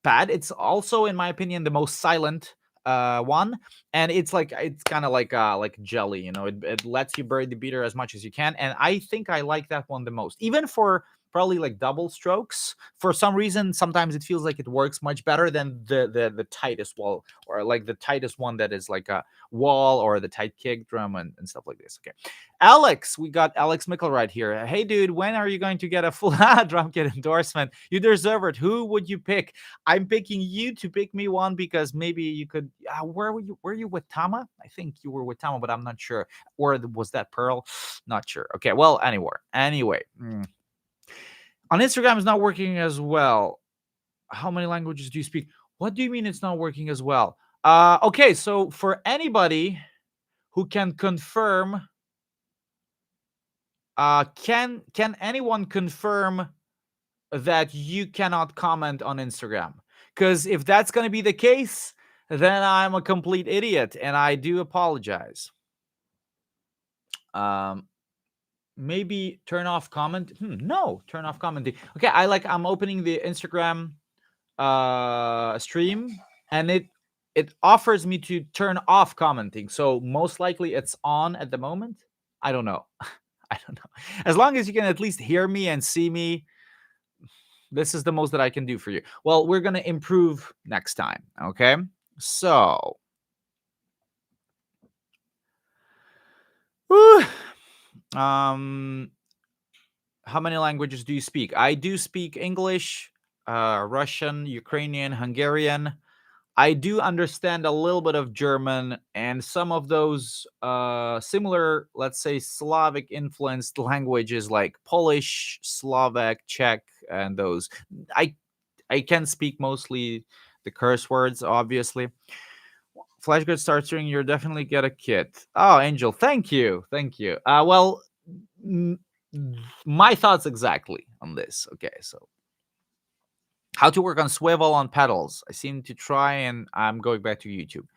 S1: It's also, in my opinion, the most silent one, and it's kind of like jelly. It lets you bury the beater as much as you can, and I think I like that one the most. Even for probably like double strokes. For some reason, sometimes it feels like it works much better than the tightest wall, or like the tightest one that is like a wall, or the tight kick drum and stuff like this. Okay. Alex, we got Alex Mickle right here. Hey, dude, when are you going to get a full drum kit endorsement? You deserve it. Who would you pick? I'm picking you to pick me one, because maybe you could. Where were you? Were you with Tama? I think you were with Tama, but I'm not sure. Or was that Pearl? Not sure. Okay. Well, anyway. On Instagram, it's not working as well. How many languages do you speak? What do you mean it's not working as well? Okay. So for anybody who can confirm, can anyone confirm that you cannot comment on Instagram? Because if that's going to be the case, then I'm a complete idiot, and I do apologize. Maybe turn off comment. No, turn off commenting. Okay, I'm opening the Instagram stream, and it offers me to turn off commenting. So most likely it's on at the moment. I don't know. I don't know. As long as you can at least hear me and see me, this is the most that I can do for you. Well, we're going to improve next time. Okay. So, how many languages do you speak? I do speak English, Russian, Ukrainian, Hungarian. I do understand a little bit of German and some of those similar, let's say, Slavic influenced languages like Polish, Slovak, Czech, and those. I can speak mostly the curse words, obviously. Flash Good starts ring, you're definitely get a kit. Oh, Angel, thank you. Well, my thoughts exactly on this. Okay, so how to work on Swivel on pedals. I seem to try, and I'm going back to YouTube.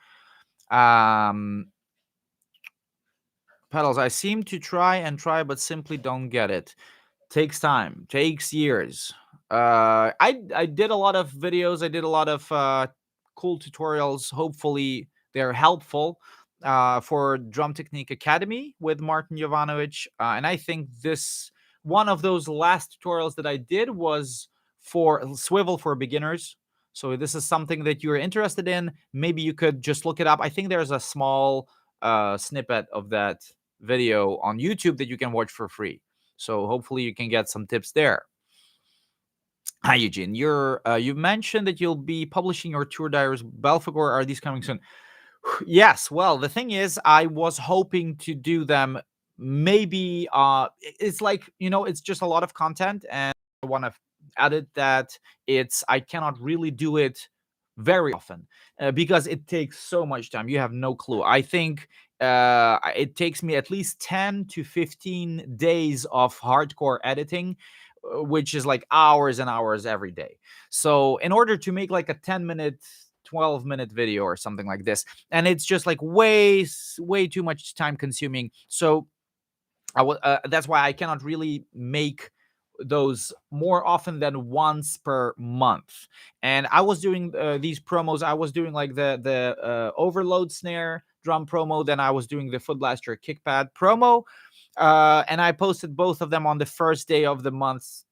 S1: Pedals, I seem to try, but simply don't get it. Takes time, takes years. I did a lot of videos. I did a lot of cool tutorials. Hopefully, they're helpful for Drum Technique Academy with Martin Jovanovic. And I think this one of those last tutorials that I did was for Swivel for beginners. So this is something that you're interested in. Maybe you could just look it up. I think there's a small snippet of that video on YouTube that you can watch for free. So hopefully you can get some tips there. Hi, Eugene. You mentioned that you'll be publishing your tour diaries. Belfagor, are these coming soon? Yes. Well, the thing is, I was hoping to do them. Maybe it's like, it's just a lot of content, and I want to add that I cannot really do it very often because it takes so much time. You have no clue. I think it takes me at least 10 to 15 days of hardcore editing, which is like hours and hours every day. So in order to make like a 10-minute 12-minute video or something like this, and it's just like way too much time consuming. So that's why I cannot really make those more often than once per month. And I was doing these promos. I was doing like the overload snare drum promo, then I was doing the Foot Blaster kickpad promo, and I posted both of them on the first day of the month,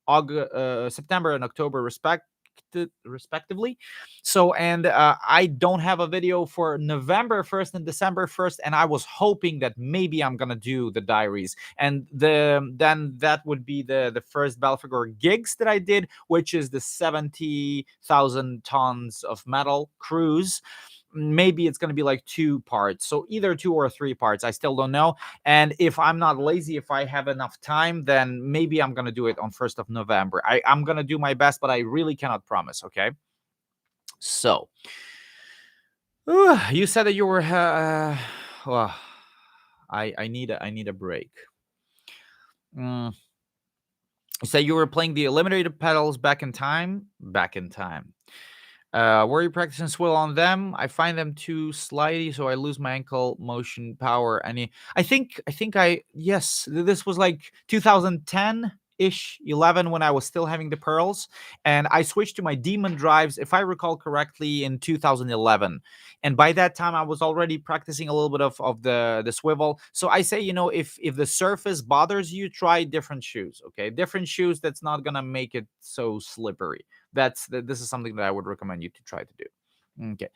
S1: September and October respectively. So, and I don't have a video for November 1st and December 1st, and I was hoping that maybe I'm gonna do the diaries, and then that would be the first Belfagor gigs that I did, which is the 70,000 tons of metal cruise. Maybe it's going to be like 2 parts, so either 2 or 3 parts, I still don't know. And if I'm not lazy, if I have enough time, then maybe I'm going to do it on 1st of November. I'm going to do my best, but I really cannot promise. Okay, so you said that you were well, I need a break. You said you were playing the eliminated pedals back in time. Were you practicing Swivel on them? I find them too slidey, so I lose my ankle motion power. I think yes, this was like 2010 ish 11 when I was still having the pearls, and I switched to my demon drives, if I recall correctly, in 2011. And by that time I was already practicing a little bit of the swivel. So I say, if the surface bothers you, try different shoes. Okay, different shoes that's not gonna make it so slippery. This is something that I would recommend you to try to do. Okay,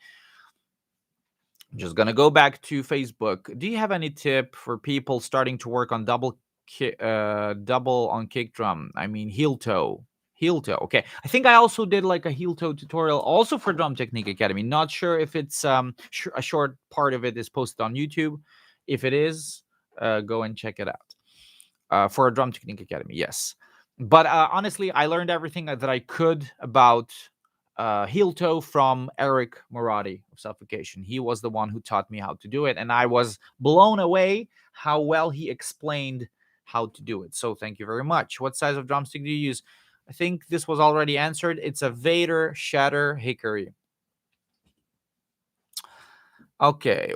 S1: I'm just gonna go back to Facebook. Do you have any tip for people starting to work on double on kick drum? I mean, heel toe. Okay, I think I also did like a heel toe tutorial also for Drum Technique Academy. Not sure if it's a short part of it is posted on YouTube. If it is, go and check it out. For a Drum Technique Academy, yes. But honestly, I learned everything that I could about heel toe from Eric Morati of Suffocation. He was the one who taught me how to do it, and I was blown away how well he explained how to do it. So thank you very much. What size of drumstick do you use? I think this was already answered. It's a Vader Shatter Hickory. Okay.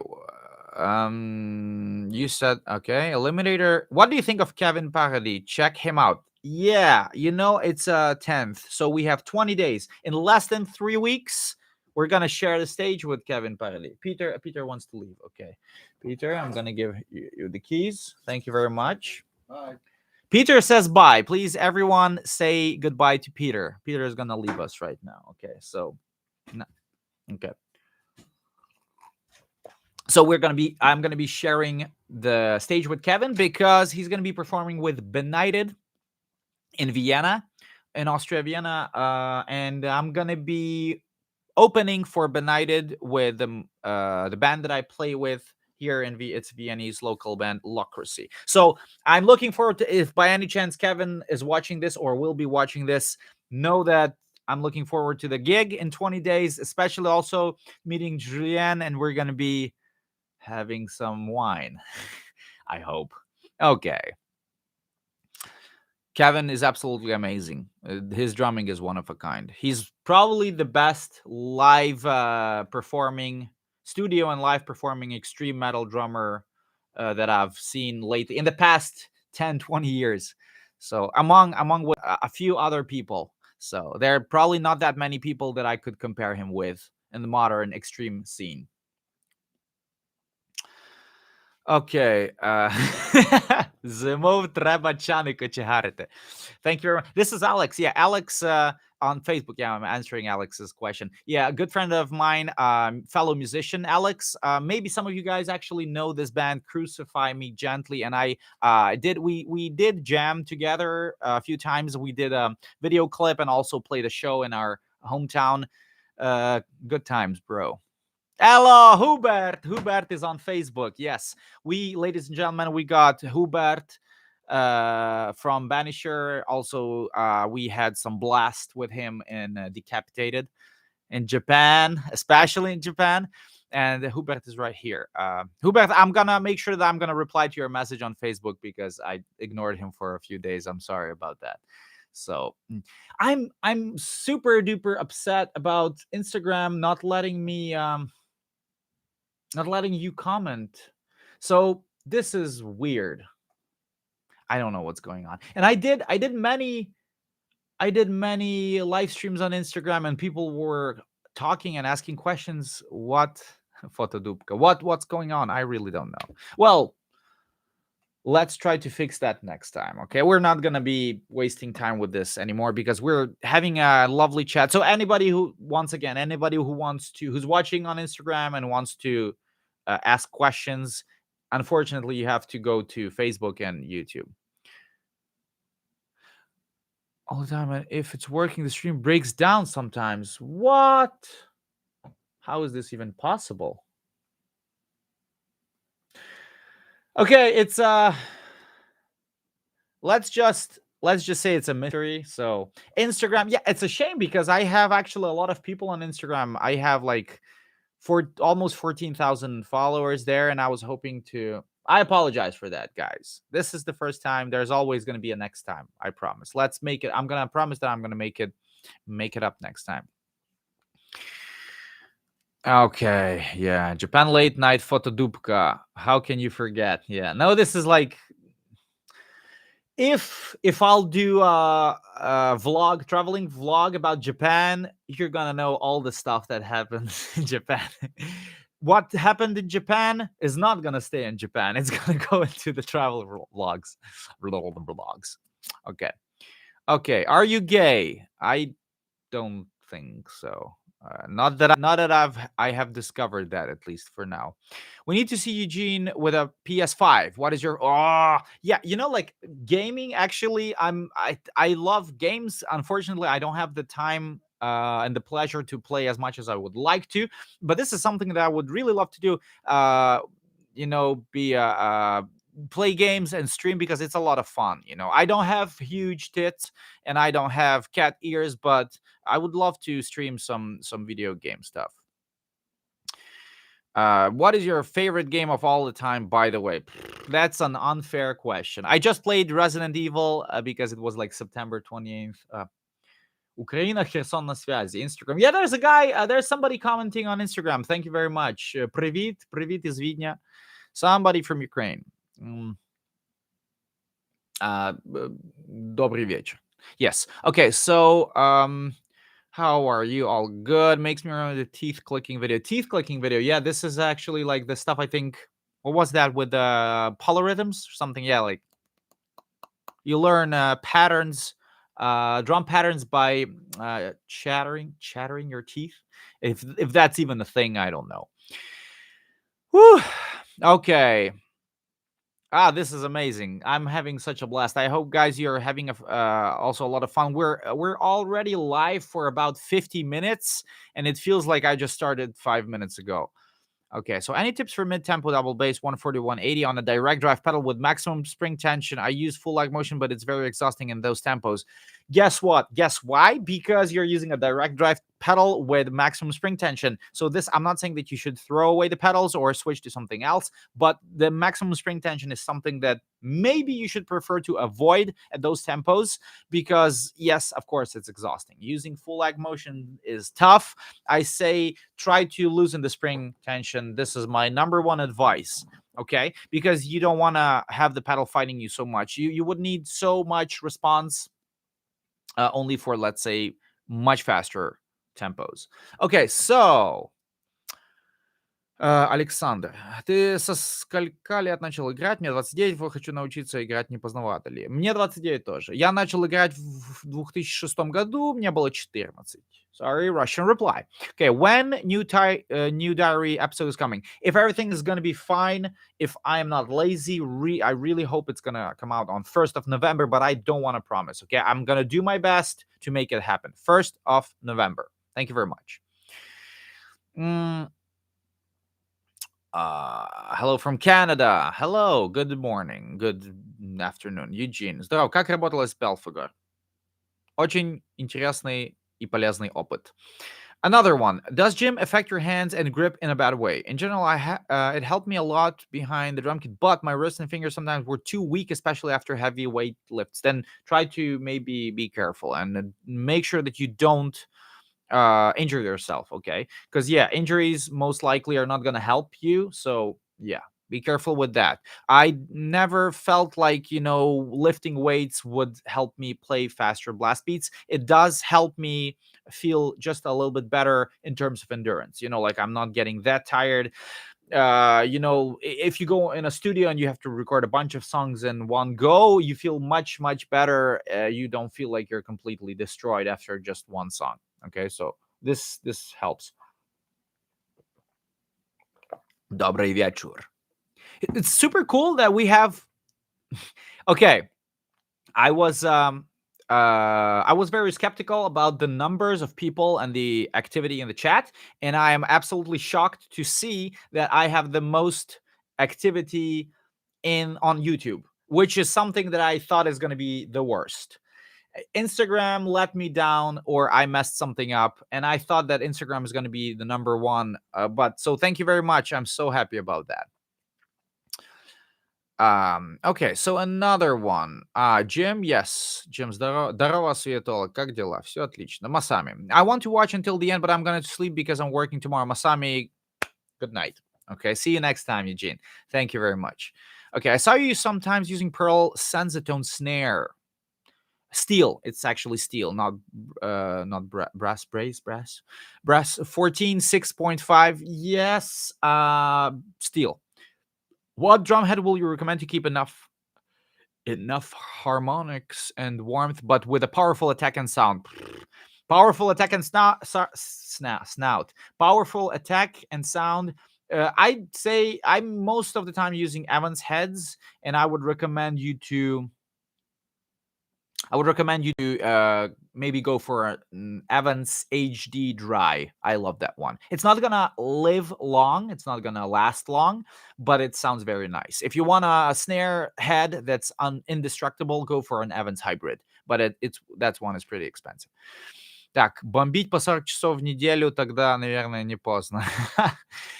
S1: You said, okay, Eliminator. What do you think of Kevin Paradis? Check him out. Yeah, it's 10th, so we have 20 days. In less than 3 weeks, we're gonna share the stage with Kevin Paradis. Peter wants to leave. Okay, Peter, I'm gonna give you the keys. Thank you very much.
S2: Bye.
S1: Peter says bye. Please, everyone, say goodbye to Peter. Peter is gonna leave us right now. Okay, so, no. Okay. So I'm gonna be sharing the stage with Kevin because he's gonna be performing with Benighted in Vienna, in Austria, Vienna, and I'm gonna be opening for Benighted with the band that I play with here in it's Viennese local band Locracy. So I'm looking forward to, if by any chance Kevin is watching this or will be watching this, know that I'm looking forward to the gig in 20 days, especially also meeting Julien, and we're gonna be having some wine. I hope. Okay. Kevin is absolutely amazing. His drumming is one of a kind. He's probably the best live performing, studio and live performing extreme metal drummer that I've seen lately in the past 10, 20 years. So among a few other people. So there are probably not that many people that I could compare him with in the modern extreme scene. Okay. Зимов треба чани кочегарити. Thank you very much. This is Alex. Yeah, Alex on Facebook. Yeah, I'm answering Alex's question. Yeah, a good friend of mine, fellow musician, Alex. Maybe some of you guys actually know this band, Crucify Me Gently. And we did jam together a few times. We did a video clip and also played a show in our hometown. Good times, bro. Hello, Hubert. Hubert is on Facebook. Yes, ladies and gentlemen, we got Hubert from Banisher. Also, we had some blast with him in Decapitated in Japan, especially in Japan. And Hubert is right here. Hubert, I'm gonna make sure that I'm gonna reply to your message on Facebook because I ignored him for a few days. I'm sorry about that. So I'm super duper upset about Instagram not letting me not letting you comment. So this is weird. I don't know what's going on. And I did many live streams on Instagram and people were talking and asking questions. What Photodupka? What's going on? I really don't know. Well, let's try to fix that next time. Okay, we're not gonna be wasting time with this anymore because we're having a lovely chat. So anybody who's watching on Instagram and wants to ask questions, unfortunately you have to go to Facebook and YouTube all the time. And if it's working, the stream breaks down sometimes. What? How is this even possible? Okay, it's let's just say it's a mystery. So Instagram, yeah, it's a shame because I have actually a lot of people on Instagram. I have like almost 14,000 followers there, and I was hoping to. I apologize for that, guys. This is the first time. There's always going to be a next time. I promise. Let's make it. I'm gonna promise that I'm gonna make it up next time. Okay, yeah, Japan late night Photodupka. How can you forget? Yeah, no, this is like If I'll do a vlog, traveling vlog about Japan, you're gonna know all the stuff that happens in Japan. What happened in Japan is not gonna stay in Japan. It's gonna go into the travel vlogs. Vlogs. Okay. Okay. Are you gay? I don't think so. Not that I have discovered that, at least for now. We need to see Eugene with a PS5. What is your yeah, like gaming actually I love games. Unfortunately, I don't have the time and the pleasure to play as much as I would like to, but this is something that I would really love to do. Be play games and stream because it's a lot of fun. I don't have huge tits and I don't have cat ears, but I would love to stream some video game stuff. What is your favorite game of all the time, by the way? That's an unfair question. I just played Resident Evil because it was like September 28th. Ukraina, Херсон на связи. Instagram. Yeah, there's a guy, there's somebody commenting on Instagram. Thank you very much. Привіт, привіт із Відня. Somebody from Ukraine. Добрый вечер. Yes. Okay, so how are you? All good. Makes me remember the teeth clicking video. Teeth clicking video. Yeah, this is actually like the stuff I think. What was that with the polyrhythms or something? Yeah, like you learn patterns, drum patterns by chattering your teeth. If that's even a thing, I don't know. Whew. Okay. This is amazing. I'm having such a blast. I hope, guys, you're having also a lot of fun. We're already live for about 50 minutes, and it feels like I just started 5 minutes ago. Okay, so any tips for mid-tempo double bass 140, 180 on a direct drive pedal with maximum spring tension? I use full lag motion, but it's very exhausting in those tempos. Guess what? Guess why? Because you're using a direct drive pedal with maximum spring tension. So this, I'm not saying that you should throw away the pedals or switch to something else, but the maximum spring tension is something that maybe you should prefer to avoid at those tempos because, yes, of course, it's exhausting. Using full lag motion is tough. I say try to loosen the spring tension. This is my number one advice. Okay, because you don't want to have the pedal fighting you so much. You would need so much response only for, let's say, much faster tempos. Okay, so Александр, ты со сколька лет начал играть? Мне 29, вот хочу научиться играть, не поздновато ли? Мне 29 тоже. Я начал играть в 2006 году, мне было 14. Sorry, Russian reply. Okay, when new diary episode is coming? If everything is going to be fine, if I am not lazy, I really hope it's going to come out on 1st of November, but I don't want to promise, okay? I'm going to do my best to make it happen. 1st of November. Thank you very much. Hello from Canada. Hello. Good morning. Good afternoon. Eugene. Здорово. Как работалось с Belfagor? Очень интересный и полезный опыт. Another one. Does gym affect your hands and grip in a bad way? In general, it helped me a lot behind the drum kit, but my wrists and fingers sometimes were too weak, especially after heavy weight lifts. Then try to maybe be careful and make sure that you don't injure yourself, okay? Because yeah, injuries most likely are not going to help you, so yeah, be careful with that. I never felt like lifting weights would help me play faster blast beats. It does help me feel just a little bit better in terms of endurance, like I'm not getting that tired. If you go in a studio and you have to record a bunch of songs in one go, you feel much better. You don't feel like you're completely destroyed after just one song. Okay, so this helps. Добрый вечер. It's super cool that we have. Okay, I was very skeptical about the numbers of people and the activity in the chat, and I am absolutely shocked to see that I have the most activity on YouTube, which is something that I thought is going to be the worst. Instagram let me down, or I messed something up, and I thought that Instagram is going to be the number one. But so thank you very much. I'm so happy about that. Okay, so another one. Jim, yes. Jim, здорово, Светола. Как дела? Все отлично. Masami. I want to watch until the end, but I'm going to sleep because I'm working tomorrow. Masami, good night. Okay, see you next time, Eugene. Thank you very much. Okay, I saw you sometimes using Pearl Sensitone snare. Steel. It's actually steel, not brass 14 6.5. Yes, steel. What drum head will you recommend to keep enough harmonics and warmth, but with a powerful attack and sound? Powerful attack and snout. Powerful attack and sound. I'd say I'm most of the time using Evans heads, and I would recommend you to maybe go for an Evans HD Dry. I love that one. It's not gonna live long. It's not gonna last long, but it sounds very nice. If you want a snare head that's indestructible, go for an Evans Hybrid. But that one is pretty expensive. Так, бомбить по 40 часов в неделю, тогда, наверное, не поздно.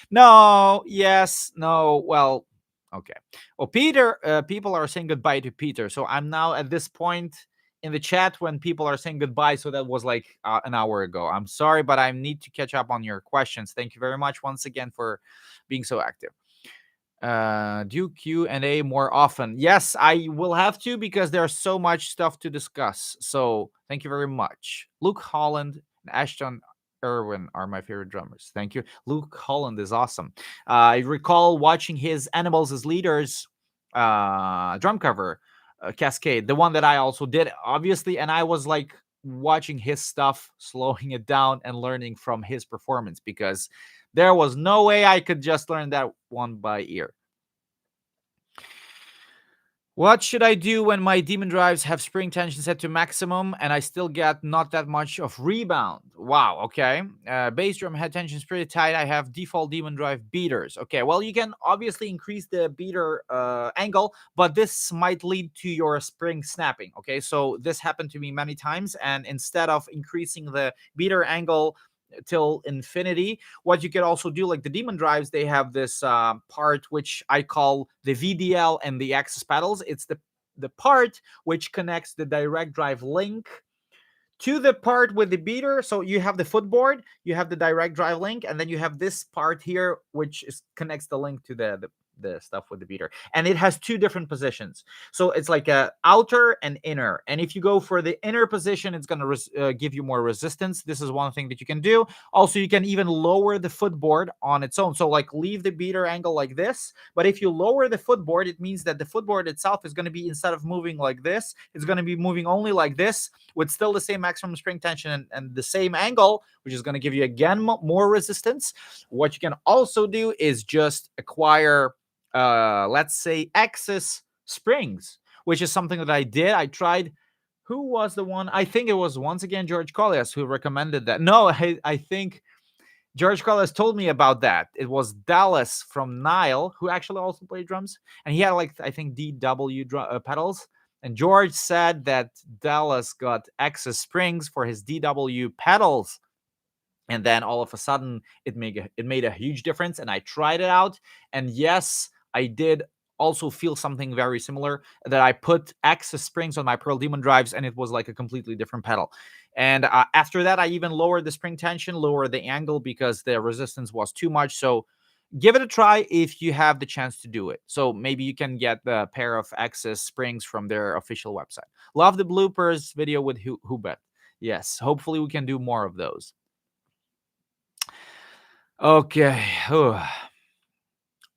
S1: No, yes, no, well, okay. Well, Peter, people are saying goodbye to Peter. So I'm now at this point in the chat when people are saying goodbye. So that was like an hour ago. I'm sorry, but I need to catch up on your questions. Thank you very much once again for being so active. Do Q&A more often? Yes, I will have to, because there's so much stuff to discuss. So thank you very much. Luke Holland and Ashton Irwin are my favorite drummers. Thank you. Luke Holland is awesome. I recall watching his Animals as Leaders drum cover, Cascade, the one that I also did, obviously, and I was like watching his stuff, slowing it down and learning from his performance, because there was no way I could just learn that one by ear. What should I do when my demon drives have spring tension set to maximum and I still get not that much of rebound? Wow, okay. Bass drum head tension is pretty tight. I have default demon drive beaters. Okay, well, you can obviously increase the beater angle, but this might lead to your spring snapping. Okay, so this happened to me many times, and instead of increasing the beater angle till infinity, what you can also do, like the demon drives, they have this part which I call the VDL and the axis pedals. It's the part which connects the direct drive link to the part with the beater. So you have the footboard, you have the direct drive link, and then you have this part here which connects the link to the stuff with the beater, and it has two different positions. So it's like a outer and inner, and if you go for the inner position, it's going to give you more resistance. This is one thing that you can do. Also, you can even lower the footboard on its own, so like leave the beater angle like this, but if you lower the footboard, it means that the footboard itself is going to be, instead of moving like this, it's going to be moving only like this, with still the same maximum spring tension and the same angle, which is going to give you again more resistance. What you can also do is just acquire let's say axis springs, which is something that I did. I tried. Who was the one? I think it was once again George Collias who recommended that. No, I think George Collias told me about that. It was Dallas from Nile who actually also played drums, and he had like, I think, DW pedals. And George said that Dallas got axis springs for his DW pedals, and then all of a sudden it made a huge difference. And I tried it out, and yes, I did also feel something very similar, that I put axis springs on my Pearl Demon drives and it was like a completely different pedal. And after that, I even lowered the spring tension, lowered the angle, because the resistance was too much. So give it a try if you have the chance to do it. So maybe you can get the pair of axis springs from their official website. Love the bloopers video with Hubert. Yes, hopefully we can do more of those. Okay.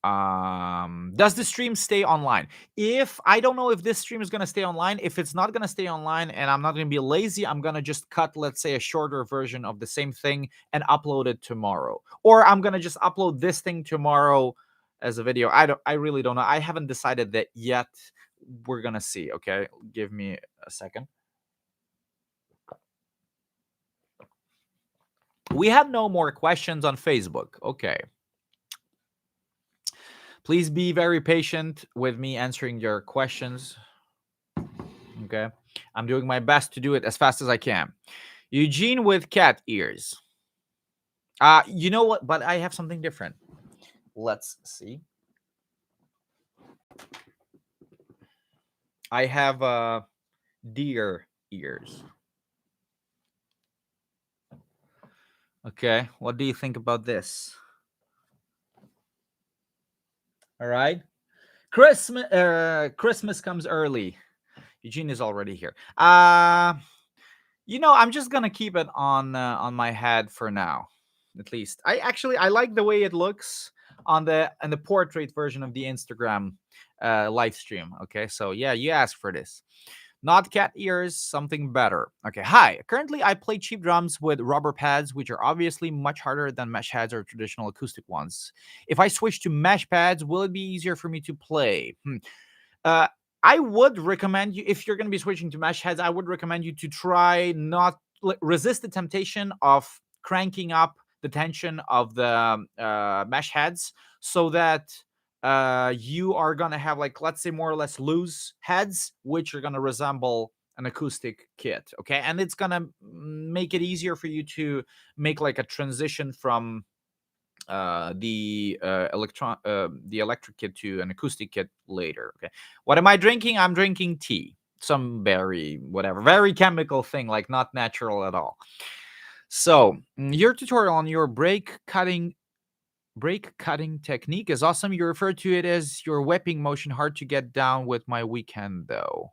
S1: Does the stream stay online? If I don't know if this stream is gonna stay online, if it's not gonna stay online and I'm not gonna be lazy, I'm gonna just cut, let's say, a shorter version of the same thing and upload it tomorrow. Or I'm gonna just upload this thing tomorrow as a video. I really don't know. I haven't decided that yet. We're gonna see. Okay, give me a second. We have no more questions on Facebook. Okay. Please be very patient with me answering your questions. Okay. I'm doing my best to do it as fast as I can. Eugene with cat ears. You know what? But I have something different. Let's see. I have deer ears. Okay. What do you think about this? All right. Christmas comes early. Eugene is already here. I'm just gonna keep it on my head for now. At least I like the way it looks on the portrait version of the Instagram live stream. Okay, so yeah, you asked for this. Not cat ears, something better. Okay, hi. Currently, I play cheap drums with rubber pads, which are obviously much harder than mesh heads or traditional acoustic ones. If I switch to mesh pads, will it be easier for me to play? Uh, I would recommend you, if you're going to be switching to mesh heads, I would recommend you to try not resist the temptation of cranking up the tension of the mesh heads so that you are going to have, like, let's say, more or less loose heads, which are going to resemble an acoustic kit. Okay. And it's going to make it easier for you to make like a transition from the electric kit to an acoustic kit later. Okay, what am I drinking? I'm drinking tea, some berry, whatever, very chemical thing, like not natural at all. So your tutorial on your brake cutting technique is awesome. You refer to it as your whipping motion. Hard to get down with my weekend though.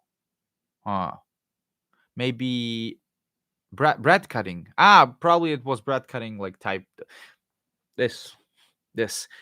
S1: Maybe bread cutting. Probably it was bread cutting, like type this.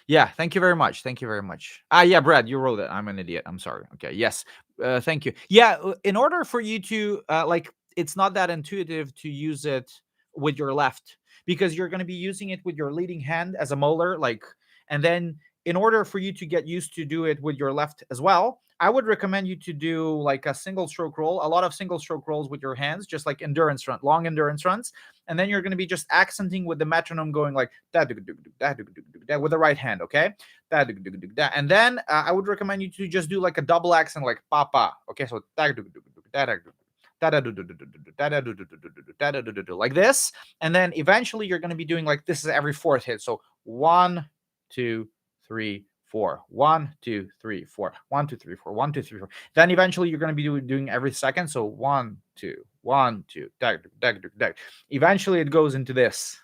S1: Yeah, thank you very much. Thank you very much. Yeah, Brad, you wrote it. I'm an idiot. I'm sorry. Okay, yes. Thank you. Yeah, in order for you to like, it's not that intuitive to use it with your left, because you're going to be using it with your leading hand as a molar, like, and then in order for you to get used to do it with your left as well, I would recommend you to do like a single stroke roll, a lot of single stroke rolls with your hands, just like endurance run, long endurance runs, and then you're going to be just accenting with the metronome, going like that with the right hand, okay? That, and then I would recommend you to just do like a double accent, like papa. Okay, so like this, and then eventually you're going to be doing like this is every fourth hit. So 1, 2, 3, 4, 1, 2, 3, 4, 1, 2, 3, 4, 1, 2, 3, 4. Then eventually you're going to be doing every second. So 1, 2, 1, 2, eventually it goes into this,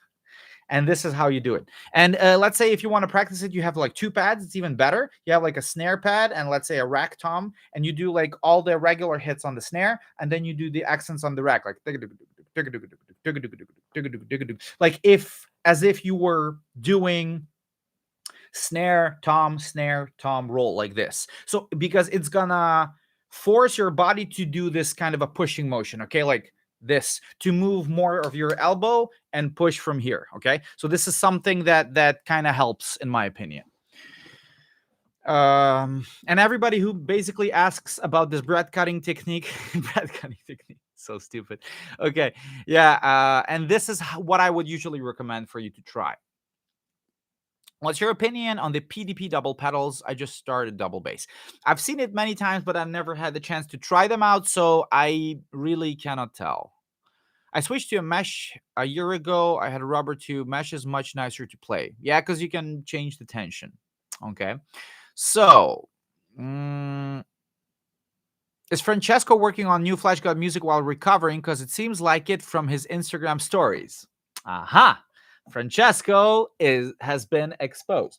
S1: and this is how you do it. And let's say if you want to practice it, you have like two pads. It's even better. You have like a snare pad and let's say a rack tom, and you do like all the regular hits on the snare, and then you do the accents on the rack, like like if as if you were doing snare tom roll like this. So because it's gonna force your body to do this kind of a pushing motion, okay, like this, to move more of your elbow and push from here. Okay, so this is something that kind of helps, in my opinion. And everybody who basically asks about this bread cutting technique, bread cutting technique, so stupid. Okay, yeah, and this is what I would usually recommend for you to try. What's your opinion on the PDP double pedals? I just started double bass. I've seen it many times, but I've never had the chance to try them out, so I really cannot tell. I switched to a mesh a year ago. I had a rubber tube. Mesh is much nicer to play. Yeah, because you can change the tension. Okay. So, is Francesco working on new Flash God music while recovering? Because it seems like it from his Instagram stories. Aha. Francesco has been exposed.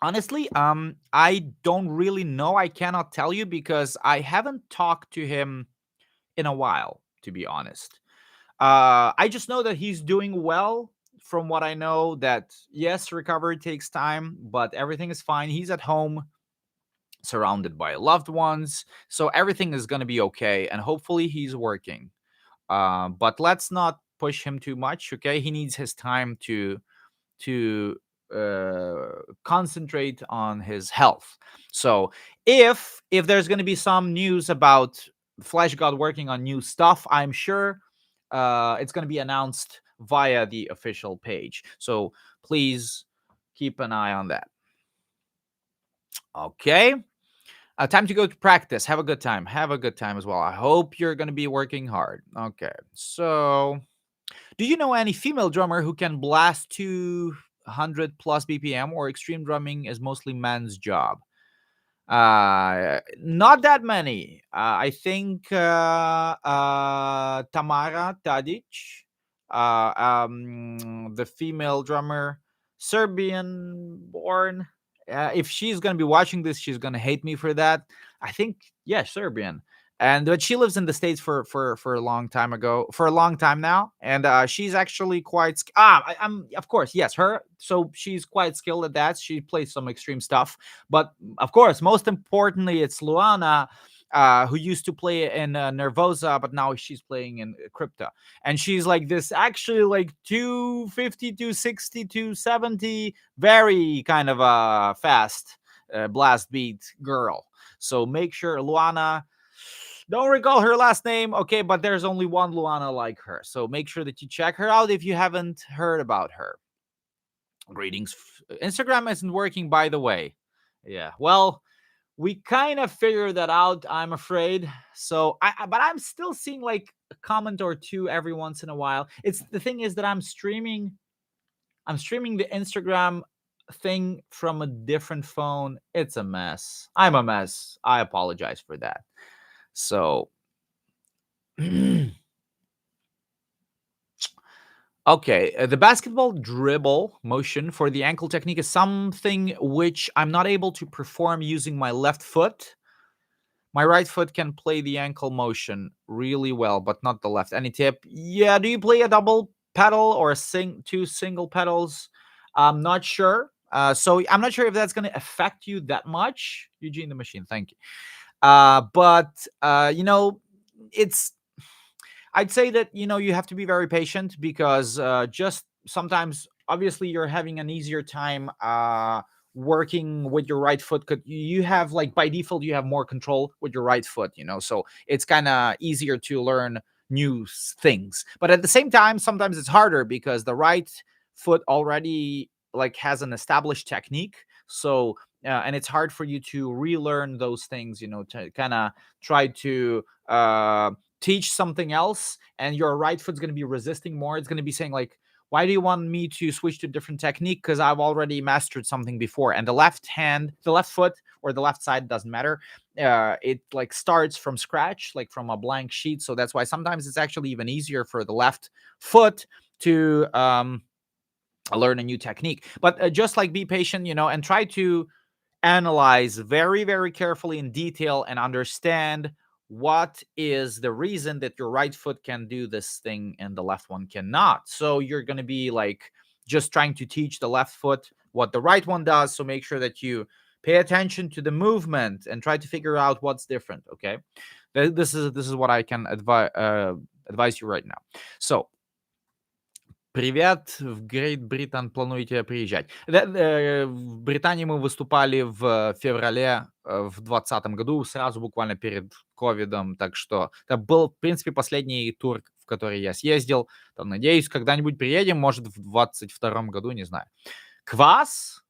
S1: Honestly, I don't really know. I cannot tell you because I haven't talked to him in a while, to be honest. I just know that he's doing well. From what I know, that yes, recovery takes time, but everything is fine. He's at home, surrounded by loved ones, so everything is gonna be okay, and hopefully he's working. But let's not push him too much. Okay, he needs his time to concentrate on his health. So if there's going to be some news about Flash God working on new stuff, I'm sure it's going to be announced via the official page. So please keep an eye on that. Okay. Time to go to practice. Have a good time. Have a good time as well. I hope you're going to be working hard. Okay. So, do you know any female drummer who can blast 200 plus BPM, or extreme drumming is mostly man's job? Not that many. I think Tamara Tadic, the female drummer, Serbian born, If she's gonna be watching this, she's gonna hate me for that. I think, yeah, Serbian. And but she lives in the States for a long time ago, for a long time now, and she's actually quite I'm of course, yes, her. So she's quite skilled at that. She plays some extreme stuff, but of course, most importantly, it's Luana, who used to play in Nervosa, but now she's playing in Crypta, and she's like this actually like 250, 260, 270, very kind of a fast blast beat girl. So make sure Luana, don't recall her last name, okay, but there's only one Luana like her. So make sure that you check her out if you haven't heard about her. Greetings. Instagram isn't working, by the way. Yeah, well, we kind of figured that out, I'm afraid. So but I'm still seeing like a comment or two every once in a while. It's the thing is that I'm streaming the Instagram thing from a different phone. It's a mess. I'm a mess. I apologize for that. So okay, the basketball dribble motion for the ankle technique is something which I'm not able to perform using my left foot. My right foot can play the ankle motion really well, but not the left. Any tip? Yeah, do you play a double pedal or two single pedals? I'm not sure. So I'm not sure if that's going to affect you that much. Eugene the Machine, thank you. But it's I'd say that you have to be very patient because just sometimes, obviously, you're having an easier time working with your right foot. Cause you have like by default you have more control with your right foot, so it's kind of easier to learn new things. But at the same time, sometimes it's harder because the right foot already like has an established technique. So and it's hard for you to relearn those things, to kind of try to teach something else, and your right foot's going to be resisting more. It's going to be saying like, why do you want me to switch to a different technique? Because I've already mastered something before. And the left foot or the left side, doesn't matter, it like starts from scratch, like from a blank sheet. So that's why sometimes it's actually even easier for the left foot to learn a new technique. But just like be patient, and try to analyze very, very carefully in detail and understand what is the reason that your right foot can do this thing and the left one cannot. So you're going to be like just trying to teach the left foot what the right one does. So make sure that you pay attention to the movement and try to figure out what's different. Okay, this is what I can advise you right now. So привет, в Great Britain плануете приезжать? В Британии мы выступали в феврале в 2020 году, сразу буквально перед ковидом, так что это был, в принципе, последний тур, в который я съездил. Там, надеюсь, когда-нибудь приедем, может, в 22 году, не знаю. Квас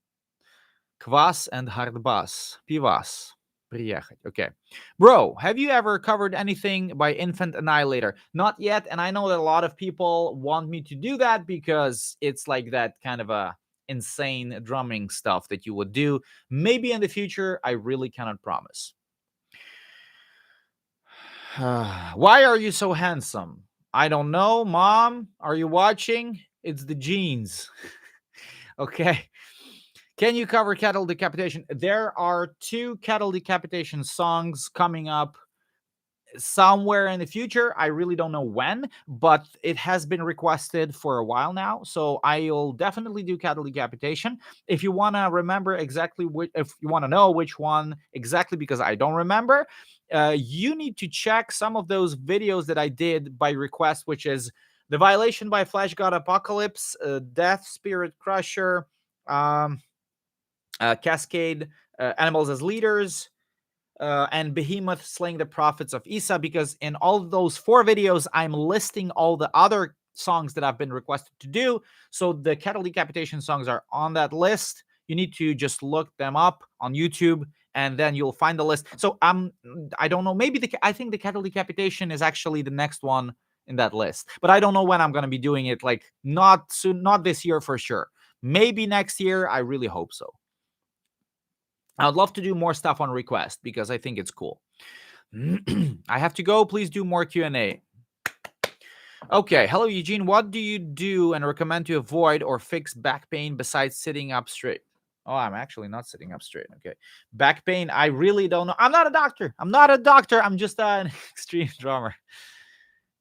S1: and hardbass, пивас. Приехать. Okay. Bro, have you ever covered anything by Infant Annihilator? Not yet, and I know that a lot of people want me to do that because it's like that kind of a insane drumming stuff that you would do. Maybe in the future, I really cannot promise. Why are you so handsome? I don't know, Mom. Are you watching? It's the genes. Okay. Can you cover cattle decapitation? There are 2 cattle decapitation songs coming up somewhere in the future. I really don't know when, but it has been requested for a while now. So I'll definitely do cattle decapitation. If you want to remember exactly if you want to know which one exactly, because I don't remember, you need to check some of those videos that I did by request, which is The Violation by Flash God Apocalypse, Death Spirit Crusher, Cascade, Animals as Leaders, and Behemoth Slaying the Prophets of Isa, because in all of those 4 videos, I'm listing all the other songs that I've been requested to do. So the cattle decapitation songs are on that list. You need to just look them up on YouTube, and then you'll find the list. So I don't know. Maybe I think the cattle decapitation is actually the next one in that list, but I don't know when I'm going to be doing it. Like not soon, not this year for sure. Maybe next year. I really hope so. I would love to do more stuff on request because I think it's cool. I have to go. Please do more Q&A. Okay. Hello, Eugene. What do you do and recommend to avoid or fix back pain besides sitting up straight? Oh, I'm actually not sitting up straight. Okay. Back pain, I really don't know. I'm not a doctor. I'm not a doctor. I'm just an extreme drummer.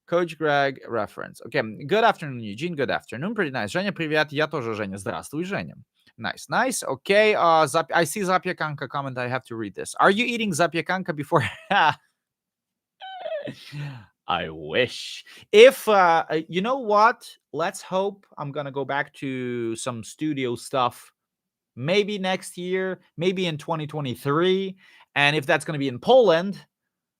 S1: Coach Greg reference. Okay. Good afternoon, Eugene. Good afternoon. Pretty nice. Женя, привет. Я тоже Женя. Здравствуй, Женя. Nice, nice. Okay. I see Zapiekanka comment. I have to read this. Are you eating Zapiekanka before? I wish. If you know what? Let's hope I'm gonna go back to some studio stuff. Maybe next year, maybe in 2023. And if that's gonna be in Poland,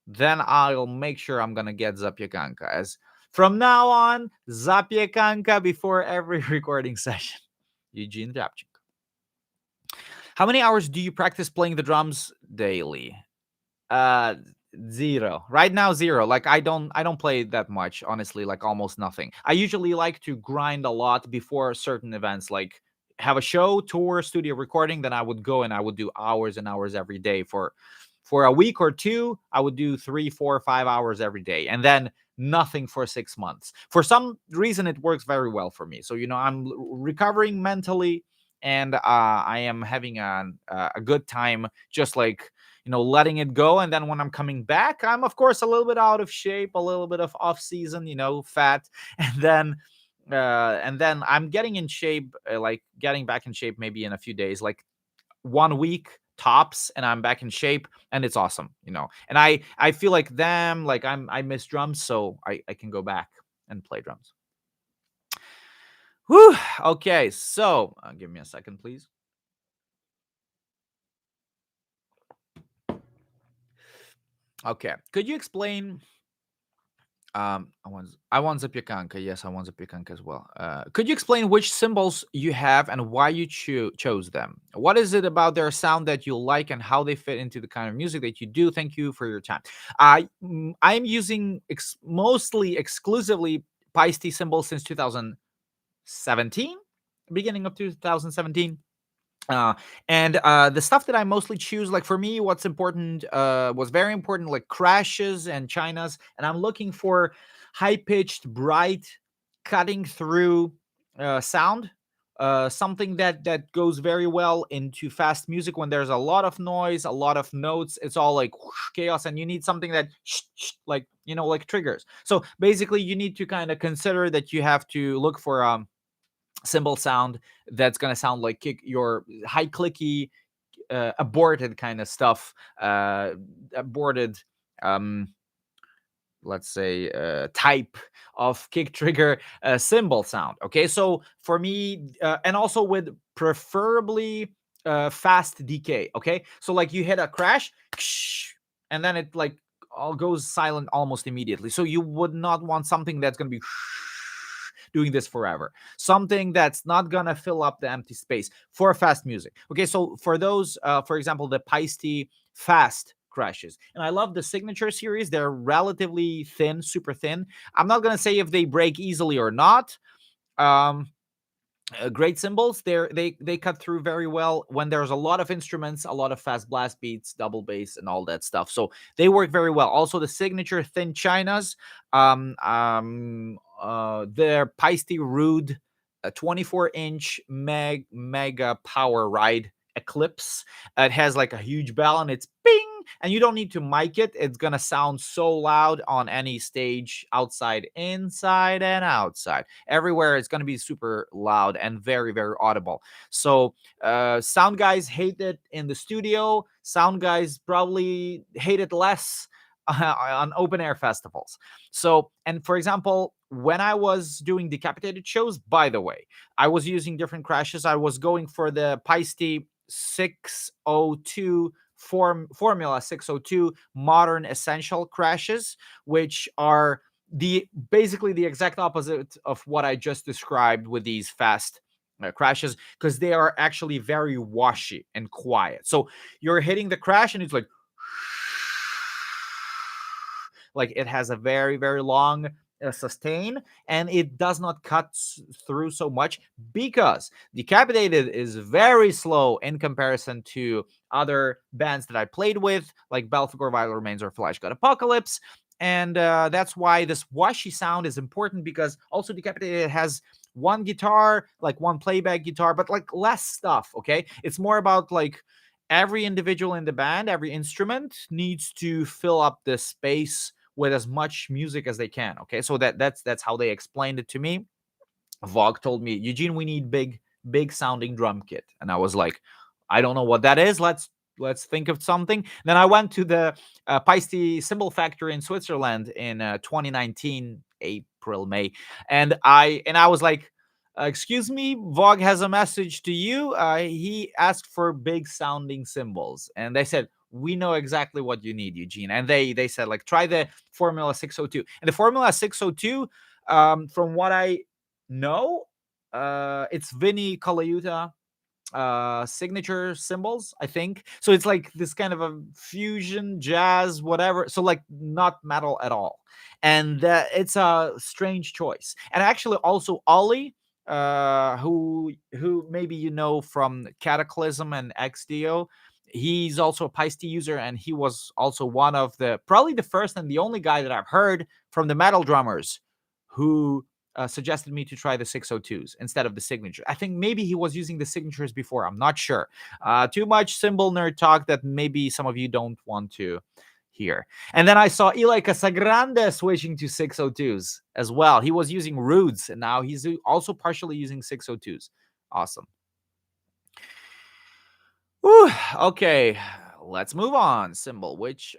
S1: then I'll make sure I'm gonna get Zapiekanka. As from now on, Zapiekanka before every recording session. Eugene Ryabchenko. How many hours do you practice playing the drums daily? Uh, zero. Right now, zero. Like I don't play that much, honestly. Like almost nothing. I usually like to grind a lot before certain events, like have a show, tour, studio recording. Then I would go and I would do hours and hours every day for a week or two. I would do 3, 4, 5 hours every day, and then nothing for 6 months. For some reason, it works very well for me. So I'm recovering mentally, and I am having a good time, just like letting it go. And then when I'm coming back, I'm of course a little bit out of shape, a little bit of off season, fat, and then I'm getting in shape, like getting back in shape maybe in a few days, like 1 week tops, and I'm back in shape, and it's awesome. And I feel like I miss drums, so I can go back and play drums. Whew. Okay, so give me a second, please. Okay, could you explain? I want Zapiekanka. Yes, I want Zapiekanka as well. Could you explain which cymbals you have and why you chose them? What is it about their sound that you like and how they fit into the kind of music that you do? Thank you for your time. I'm using mostly exclusively Paiste cymbals since 2017, beginning of 2017. uh and the stuff that I mostly choose, like for me, what's important was very important, like crashes and chinas, and I'm looking for high pitched, bright, cutting through sound, something that goes very well into fast music when there's a lot of noise, a lot of notes. It's all like whoosh, chaos, and you need something that like like triggers. So basically you need to kind of consider that you have to look for cymbal sound that's going to sound like your high clicky, aborted kind of stuff, aborted, um let's say, type of kick trigger cymbal sound. Okay, so for me, and also with preferably fast decay. Okay, so like you hit a crash and then it like all goes silent almost immediately. So you would not want something that's going to be doing this forever, something that's not gonna fill up the empty space for fast music. Okay, so for those, for example, the Paiste fast crashes, and I love the signature series. They're relatively thin, super thin. I'm not gonna say if they break easily or not. um Great cymbals. They cut through very well when there's a lot of instruments, a lot of fast blast beats, double bass, and all that stuff. So they work very well. Also, the signature thin chinas, their Paiste Rude 24-inch mega power ride Eclipse. It has like a huge bell, and it's bing, and you don't need to mic it. It's gonna sound so loud on any stage, outside, inside, and outside. Everywhere it's gonna be super loud and very, very audible. So sound guys hate it in the studio. Sound guys probably hate it less on open air festivals. So, and for example, when I was doing decapitated shows, by the way, I was using different crashes. I was going for the Paiste 602 Formula 602 modern essential crashes, which are basically the exact opposite of what I just described with these fast crashes, because they are actually very washy and quiet. So you're hitting the crash and it's like it has a very, very long sustain, and it does not cut through so much because Decapitated is very slow in comparison to other bands that I played with, like Belphegor, Vital Remains, or Flash God Apocalypse. And that's why this washy sound is important, because also Decapitated has one guitar, like one playback guitar, but like less stuff. Okay, it's more about like every individual in the band, every instrument needs to fill up the space with as much music as they can. Okay, so that's how they explained it to me. Vogue told me, Eugene, we need big sounding drum kit, and I was like, I don't know what that is. Let's think of something. Then I went to the Paisti Cymbal factory in Switzerland in 2019 April May, and I was like, excuse me, Vogue has a message to you. He asked for big sounding cymbals, and they said, we know exactly what you need, Eugene. And they said, like, try the Formula 602. And the Formula 602, from what I know, it's Vinny Colaiuta signature cymbals, I think. So it's like this kind of a fusion jazz, whatever. So like not metal at all. And it's a strange choice. And actually also Ollie, who maybe you know from Cataclysm and XDO. He's also a Paisti user, and he was also one of the probably the first and the only guy that I've heard from the metal drummers who suggested me to try the 602s instead of the signature. I think maybe he was using the signatures before. I'm not sure. Too much cymbal nerd talk that maybe some of you don't want to hear. And then I saw Eli Casagrande switching to 602s as well. He was using Roods, and now he's also partially using 602s. Awesome. Whew, okay, let's move on. Cymbal, which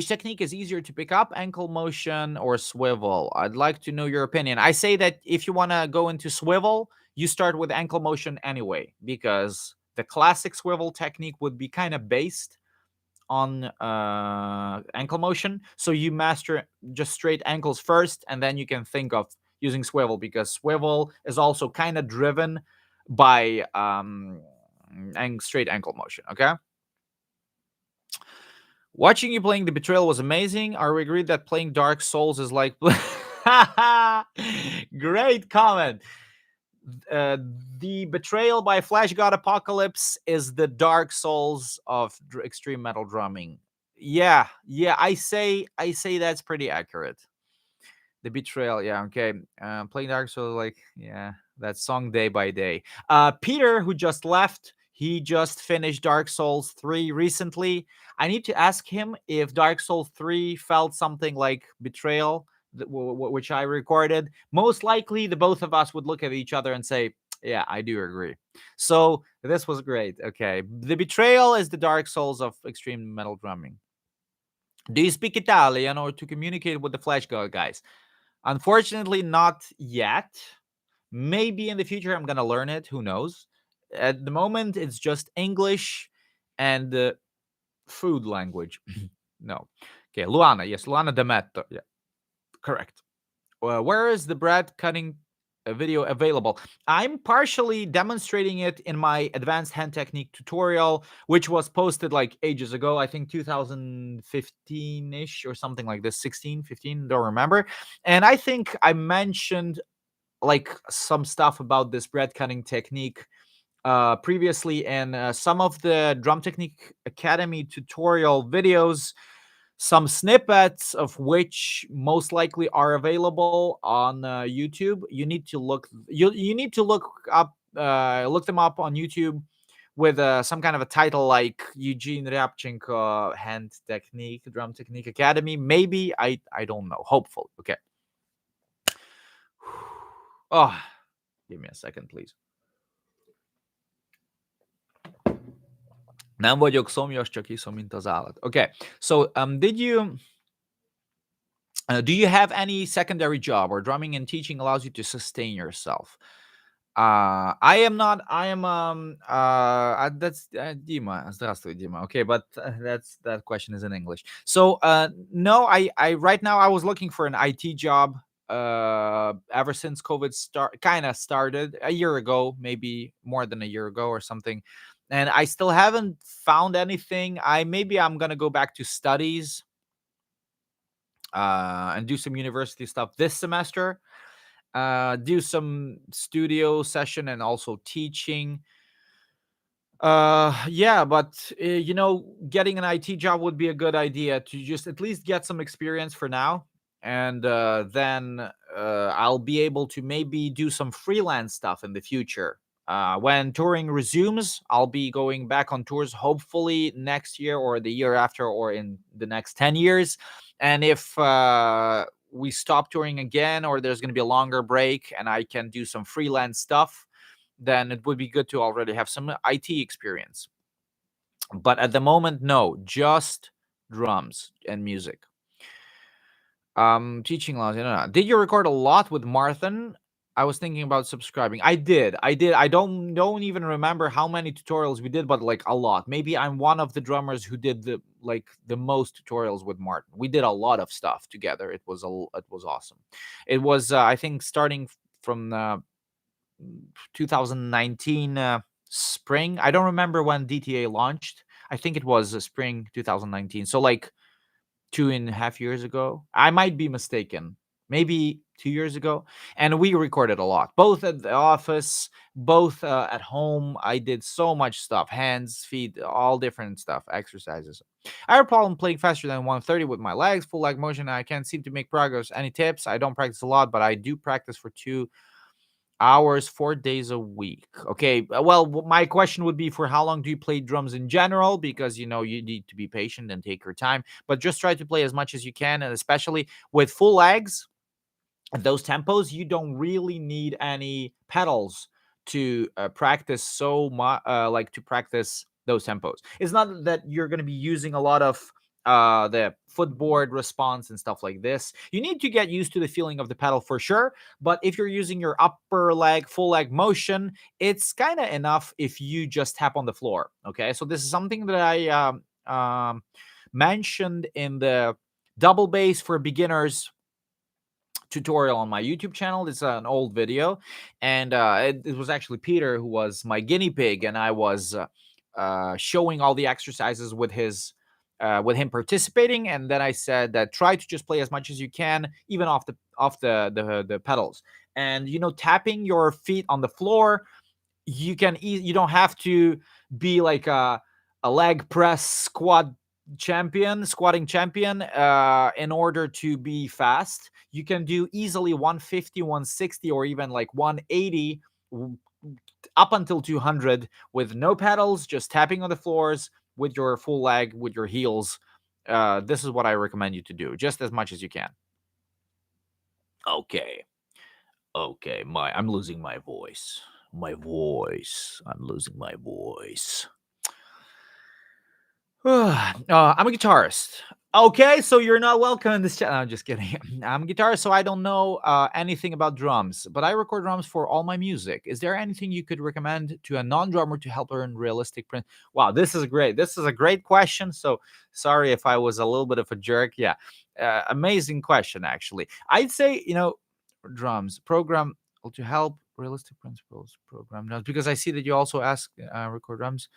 S1: technique is easier to pick up, ankle motion or swivel? I'd like to know your opinion. I say that if you want to go into swivel, you start with ankle motion anyway, because the classic swivel technique would be kind of based on ankle motion. So you master just straight ankles first, and then you can think of using swivel, because swivel is also kind of driven by straight ankle motion. Okay. Watching you playing the Betrayal was amazing. Are we agreed that playing Dark Souls is like... Great comment. Uh, the Betrayal by Flash God Apocalypse is the Dark Souls of extreme metal drumming. Yeah, I say that's pretty accurate. The Betrayal, yeah, okay. Playing Dark Souls, like, yeah, that song Day by Day. Peter, who just left, he just finished Dark Souls 3 recently. I need to ask him if Dark Souls 3 felt something like Betrayal, which I recorded. Most likely, the both of us would look at each other and say, yeah, I do agree. So this was great. Okay. The Betrayal is the Dark Souls of extreme metal drumming. Do you speak Italian or to communicate with the Flash God guys? Unfortunately, not yet. Maybe in the future I'm gonna learn it. Who knows? At the moment, it's just English and food language. No. Okay, Luana. Yes, Luana D'Ametto. Yeah, correct. Where is the bread cutting video available? I'm partially demonstrating it in my advanced hand technique tutorial, which was posted like ages ago. I think 2015-ish or something like this, 16, 15, don't remember. And I think I mentioned like some stuff about this bread cutting technique previously in some of the Drum Technique Academy tutorial videos, some snippets of which most likely are available on YouTube. You need to you need to look them up on YouTube with some kind of a title like Eugene Ryabchenko Hand Technique Drum Technique Academy. Maybe I don't know. Hopeful. Okay. Oh, give me a second, please. Nem vagyok szomjas, csak iszom, mint az állat. Okay, so do you have any secondary job, or drumming and teaching allows you to sustain yourself? I am not. I am. That's Dima. Здравствуй, Dima. Okay, but that question is in English. So, no. I right now I was looking for an IT job. Ever since COVID started a year ago, maybe more than a year ago or something, and I still haven't found anything. I'm gonna go back to studies and do some university stuff this semester, do some studio session and also teaching. Yeah, but getting an IT job would be a good idea to just at least get some experience for now, and then I'll be able to maybe do some freelance stuff in the future. When touring resumes, I'll be going back on tours hopefully next year or the year after or in the next 10 years. And if we stop touring again or there's going to be a longer break and I can do some freelance stuff, then it would be good to already have some IT experience. But at the moment, no, just drums and music. Teaching laws. Did you record a lot with Marthin? I was thinking about subscribing. I did. I don't even remember how many tutorials we did, but like a lot. Maybe I'm one of the drummers who did the most tutorials with Martin. We did a lot of stuff together. It was awesome. It was I think starting from 2019 spring. I don't remember when DTA launched. I think it was spring 2019. So like 2.5 years ago. I might be mistaken. Maybe 2 years ago. And we recorded a lot, both at the office, both at home. I did so much stuff, hands, feet, all different stuff, exercises. I have a problem playing faster than 130 with my legs, full leg motion. I can't seem to make progress. Any tips? I don't practice a lot, but I do practice for 2 hours 4 days a week. Okay, well, my question would be, for how long do you play drums in general? Because you need to be patient and take your time, but just try to play as much as you can. And especially with full legs at those tempos, you don't really need any pedals to practice so much, like to practice those tempos. It's not that you're going to be using a lot of the footboard response and stuff like this. You need to get used to the feeling of the pedal for sure, but if you're using your upper leg full leg motion, it's kind of enough if you just tap on the floor. Okay, so this is something that I mentioned in the double bass for beginners tutorial on my YouTube channel. It's an old video, and it was actually Peter who was my guinea pig, and I was showing all the exercises with him participating. And then I said that try to just play as much as you can, even off the pedals, and tapping your feet on the floor. You don't have to be like a leg press squatting champion in order to be fast. You can do easily 150, 160, or even like 180 up until 200 with no pedals, just tapping on the floors with your full leg, with your heels. This is what I recommend you to do, just as much as you can. Okay. I'm losing my voice. I'm losing my voice. I'm a guitarist. Okay, so you're not welcome in this channel. I'm just kidding. I'm a guitarist, so I don't know anything about drums, but I record drums for all my music. Is there anything you could recommend to a non-drummer to help learn realistic print? Wow, this is great. This is a great question. So sorry if I was a little bit of a jerk. Yeah, amazing question, actually. I'd say, drums program to help realistic principles program drums, because I see that you also ask record drums.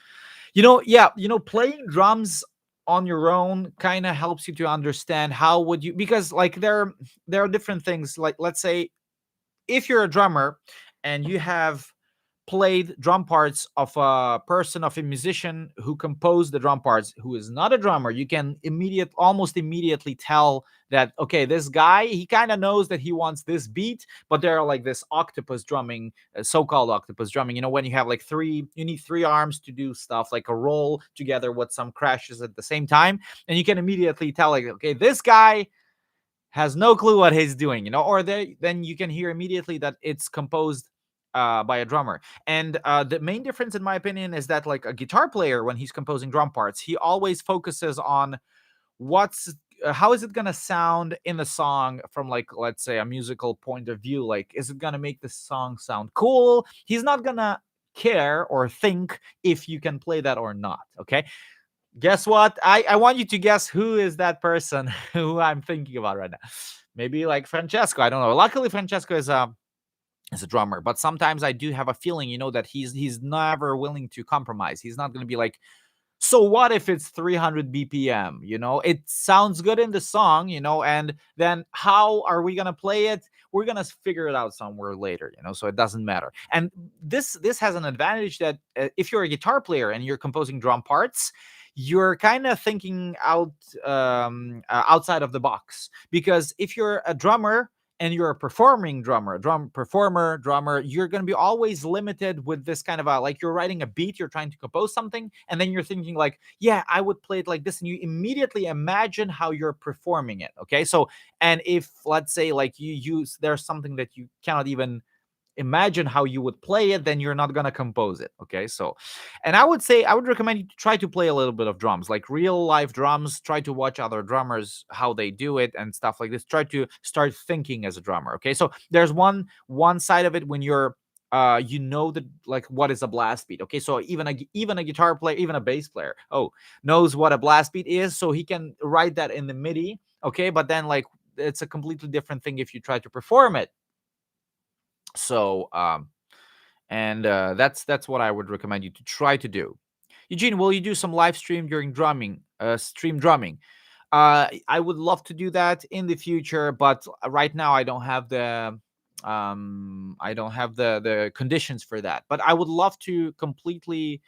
S1: Yeah, playing drums on your own kind of helps you to understand how would you, because like there are different things. Like, let's say if you're a drummer and you have played drum parts of a musician who composed the drum parts, who is not a drummer, you can almost immediately tell that, okay, this guy, he kind of knows that he wants this beat, but there are like this octopus drumming, so-called octopus drumming, when you have like you need three arms to do stuff like a roll together with some crashes at the same time, and you can immediately tell, like, okay, this guy has no clue what he's doing, or then you can hear immediately that it's composed by a drummer. And the main difference, in my opinion, is that like a guitar player, when he's composing drum parts, he always focuses on how is it gonna sound in the song from, like, let's say, a musical point of view. Like, is it gonna make the song sound cool? He's not gonna care or think if you can play that or not. Okay, guess what? I want you to guess who is that person who I'm thinking about right now. Maybe like Francesco. I don't know. Luckily, Francesco is a drummer, but sometimes I do have a feeling, that he's never willing to compromise. He's not going to be like, So what if it's 300 BPM? It sounds good in the song, and then how are we gonna play it? We're gonna figure it out somewhere later, so it doesn't matter. And this has an advantage that if you're a guitar player and you're composing drum parts, you're kind of thinking outside of the box. Because if you're a drummer and you're a performing drummer, drummer, you're going to be always limited with this kind of like you're writing a beat, you're trying to compose something, and then you're thinking like, yeah, I would play it like this, and you immediately imagine how you're performing it. Okay, so and if let's say like there's something that you cannot even imagine how you would play it, then you're not going to compose it. Okay, so and I would recommend you to try to play a little bit of drums, like real life drums. Try to watch other drummers how they do it and stuff like this. Try to start thinking as a drummer. Okay, so there's one side of it when you're that like what is a blast beat. Okay, so even a guitar player, even a bass player, knows what a blast beat is, so he can write that in the MIDI. Okay, but then like it's a completely different thing if you try to perform it. So and that's what I would recommend you to try to do. Eugene, will you do some live stream during stream drumming? I would love to do that in the future, but right now I don't have the conditions for that. But I would love to completely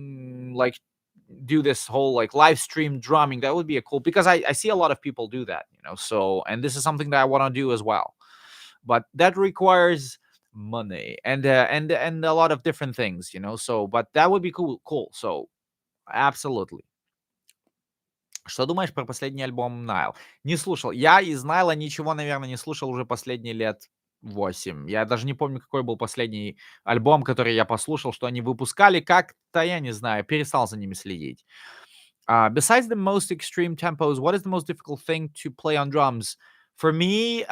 S1: like do this whole like live stream drumming. That would be a cool, because I see a lot of people do that, so, and this is something that I want to do as well, but that requires money and a lot of different things, so but that would be cool, so absolutely. Что думаешь про последний альбом Nile? Не слушал. Я из Найла ничего, наверное, не слушал уже последние лет 8. Я даже не помню, какой был последний альбом, который я послушал, что они выпускали. Как-то, я не знаю, перестал за ними следить. Besides the most extreme tempos, what is the most difficult thing to play on drums? For me,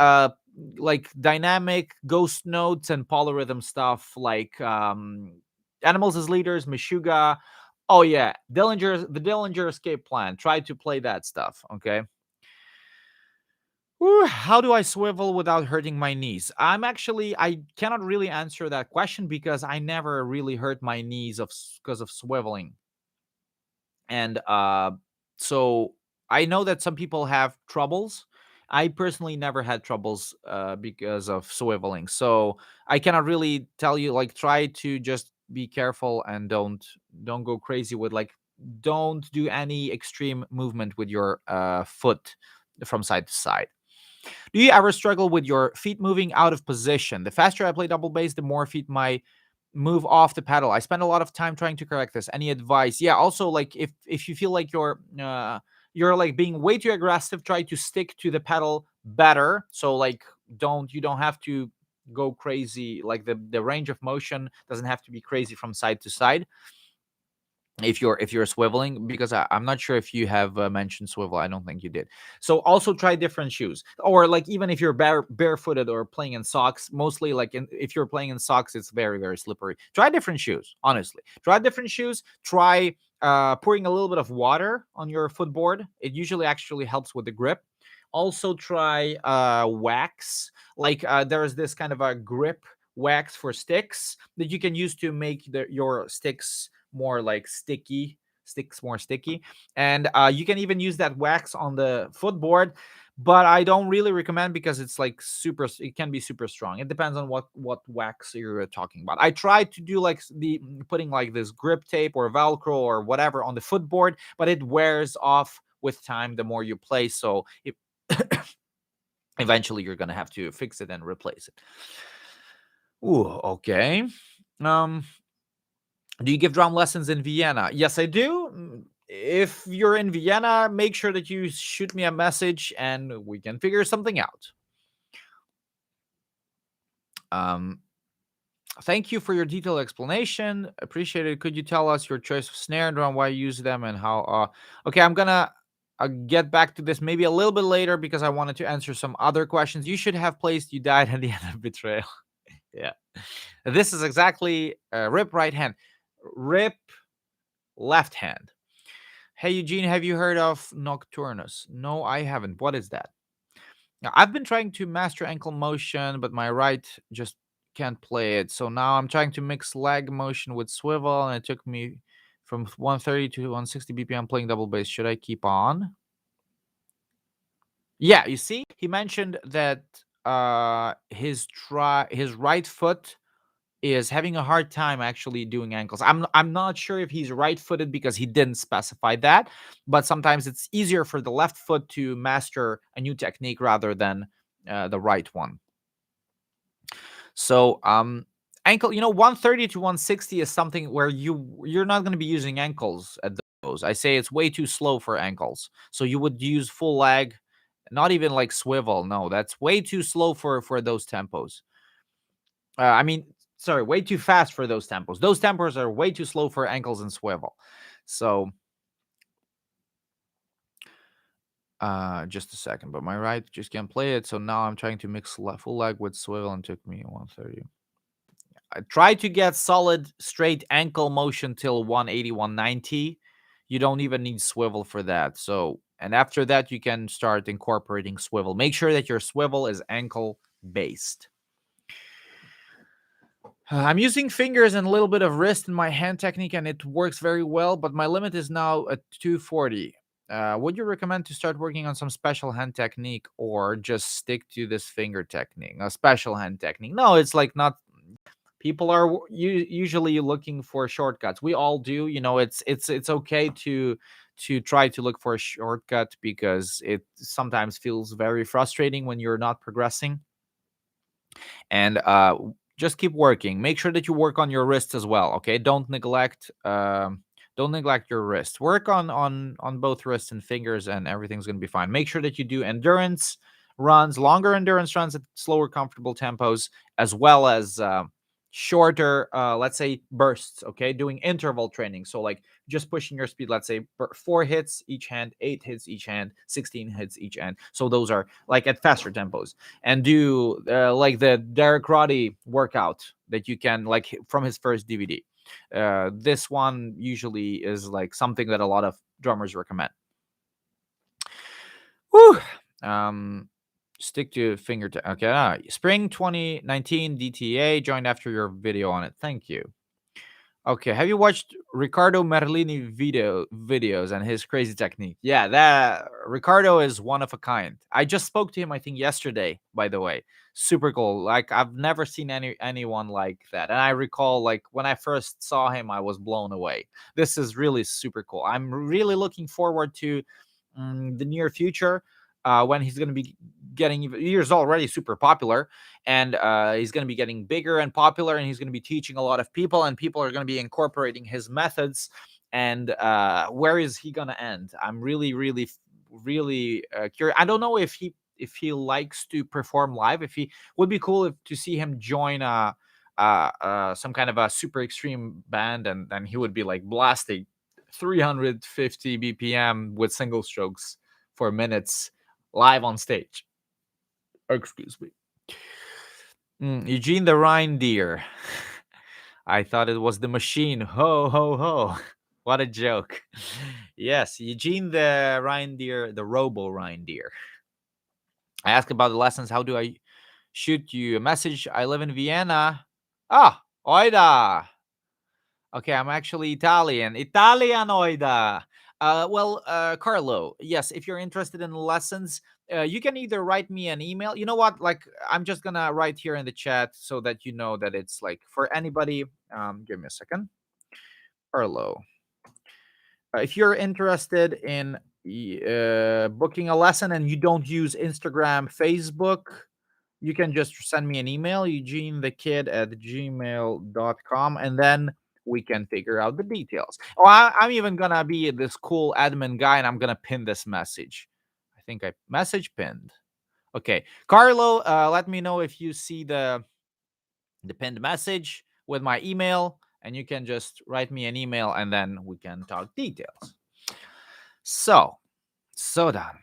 S1: like dynamic ghost notes and polyrhythm stuff, like Animals as Leaders, Meshuggah. Oh yeah, the Dillinger Escape Plan. Try to play that stuff. Okay. Whew, how do I swivel without hurting my knees? I cannot really answer that question because I never really hurt my knees because of swiveling. And so I know that some people have troubles. I personally never had troubles because of swiveling, so I cannot really tell you. Like, try to just be careful and don't go crazy with like, don't do any extreme movement with your foot from side to side. Do you ever struggle with your feet moving out of position? The faster I play double bass, the more feet my move off the pedal. I spend a lot of time trying to correct this. Any advice? Yeah, also like if you feel like you're like being way too aggressive, try to stick to the pedal better. So like you don't have to go crazy, like the range of motion doesn't have to be crazy from side to side if you're swiveling, because I'm not sure if you have mentioned swivel. I don't think you did. So also try different shoes, or like even if you're barefooted or playing in socks, mostly like if you're playing in socks, it's very very slippery. Try different shoes, honestly. Try different shoes. Try pouring a little bit of water on your footboard. It usually actually helps with the grip. Also try wax. Like there's this kind of a grip wax for sticks that you can use to make your sticks more like sticks more sticky. And you can even use that wax on the footboard, but I don't really recommend because it's like it can be super strong. It depends on what wax you're talking about. I tried to do like the putting like this grip tape or velcro or whatever on the footboard, but it wears off with time the more you play, so eventually you're gonna have to fix it and replace it. Ooh, okay. um Do you give drum lessons in Vienna? Yes, I do. If you're in Vienna, make sure that you shoot me a message and we can figure something out. Um, Thank you for your detailed explanation. Appreciate it. Could you tell us your choice of snare and drum, why you use them, and how? Okay, I'm gonna get back to this maybe a little bit later because I wanted to answer some other questions. You should have placed "You Died" at the end of Betrayal. Yeah, this is exactly rip right hand, rip left hand. Hey, Eugene, have you heard of Nocturnus? No, I haven't. What is that? Now, I've been trying to master ankle motion, but my right just can't play it. So now I'm trying to mix leg motion with swivel, and it took me From 130 to 160 BPM playing double bass. Should I keep on? Yeah, you see, he mentioned that his right foot is having a hard time actually doing ankles. I'm not sure if he's right-footed because he didn't specify that, but sometimes it's easier for the left foot to master a new technique rather than the right one. So ankle, 130 to 160 is something where you're not going to be using ankles at those. I say it's way too slow for ankles. So you would use full leg, not even like swivel. No, that's way too slow for those tempos. I mean, sorry, way too fast for those tempos. Those tempos are way too slow for ankles and swivel. So just a second, but my right just can't play it. So now I'm trying to mix full leg with swivel and took me 130. I try to get solid straight ankle motion till 180, 190. You don't even need swivel for that. So, and after that, you can start incorporating swivel. Make sure that your swivel is ankle based. I'm using fingers and a little bit of wrist in my hand technique, and it works very well, but my limit is now at 240. Would you recommend to start working on some special hand technique or just stick to this finger technique? A special hand technique. No, it's like not. People are usually looking for shortcuts. We all do. It's okay to try to look for a shortcut because it sometimes feels very frustrating when you're not progressing. And just keep working. Make sure that you work on your wrists as well. Okay, don't neglect your wrist. Work on both wrists and fingers, and everything's gonna be fine. Make sure that you do endurance runs, longer endurance runs at slower, comfortable tempos, as well as shorter, let's say bursts. Okay, doing interval training. So like just pushing your speed. Let's say 4 hits each hand, 8 hits each hand, 16 hits each hand. So those are like at faster tempos. And do like the Derek Roddy workout that you can like from his first DVD. This one usually is like something that a lot of drummers recommend. Woo! Stick to finger. Okay. Spring 2019 DTA joined after your video on it. Thank you. Okay, have you watched Riccardo Merlini videos and his crazy technique? Yeah, that Riccardo is one of a kind. I just spoke to him, I think, yesterday, by the way. Super cool. Like I've never seen anyone like that. And I recall like when I first saw him, I was blown away. This is really super cool. I'm really looking forward to the near future when he's going to be getting he's already super popular, and he's going to be getting bigger and popular, and he's going to be teaching a lot of people, and people are going to be incorporating his methods. And where is he going to end? I'm really curious. I don't know if he likes to perform live. If he would be cool to see him join some kind of a super extreme band, and then he would be like blasting 350 BPM with single strokes for minutes live on stage. Excuse me. Eugene the reindeer. I thought it was the machine. Ho, ho, ho. What a joke. Yes, Eugene the reindeer, the robo reindeer. I asked about the lessons. How do I shoot you a message? I live in Vienna. Ah, oida. Okay, I'm actually Italian. Italianoida. Carlo, yes, if you're interested in lessons, you can either write me an email. You know what? Like, I'm just gonna write here in the chat so that you know that it's like for anybody. Give me a second. Carlo, if you're interested in booking a lesson and you don't use Instagram, Facebook, you can just send me an email, eugenethekid@gmail.com, and then we can figure out the details. Oh, I'm even gonna be this cool admin guy, and I'm gonna pin this message. I think I message pinned. Okay, Carlo, let me know if you see the pinned message with my email, and you can just write me an email, and then we can talk details. So done.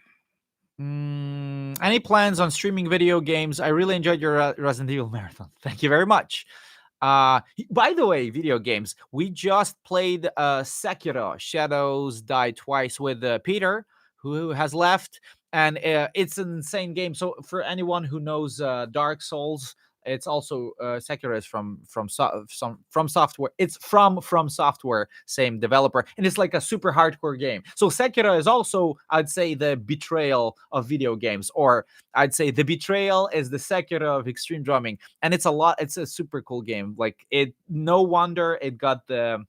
S1: Any plans on streaming video games? I really enjoyed your Resident Evil marathon. Thank you very much. By the way, video games. We just played Sekiro: Shadows Die Twice with Peter, who has left, and it's an insane game. So for anyone who knows Dark Souls, It's also Sekiro is from software. It's from software, same developer, and it's like a super hardcore game. So Sekiro is also, I'd say, the betrayal of video games, or I'd say the betrayal is the Sekiro of extreme drumming, and it's a super cool game. Like, it, no wonder it got the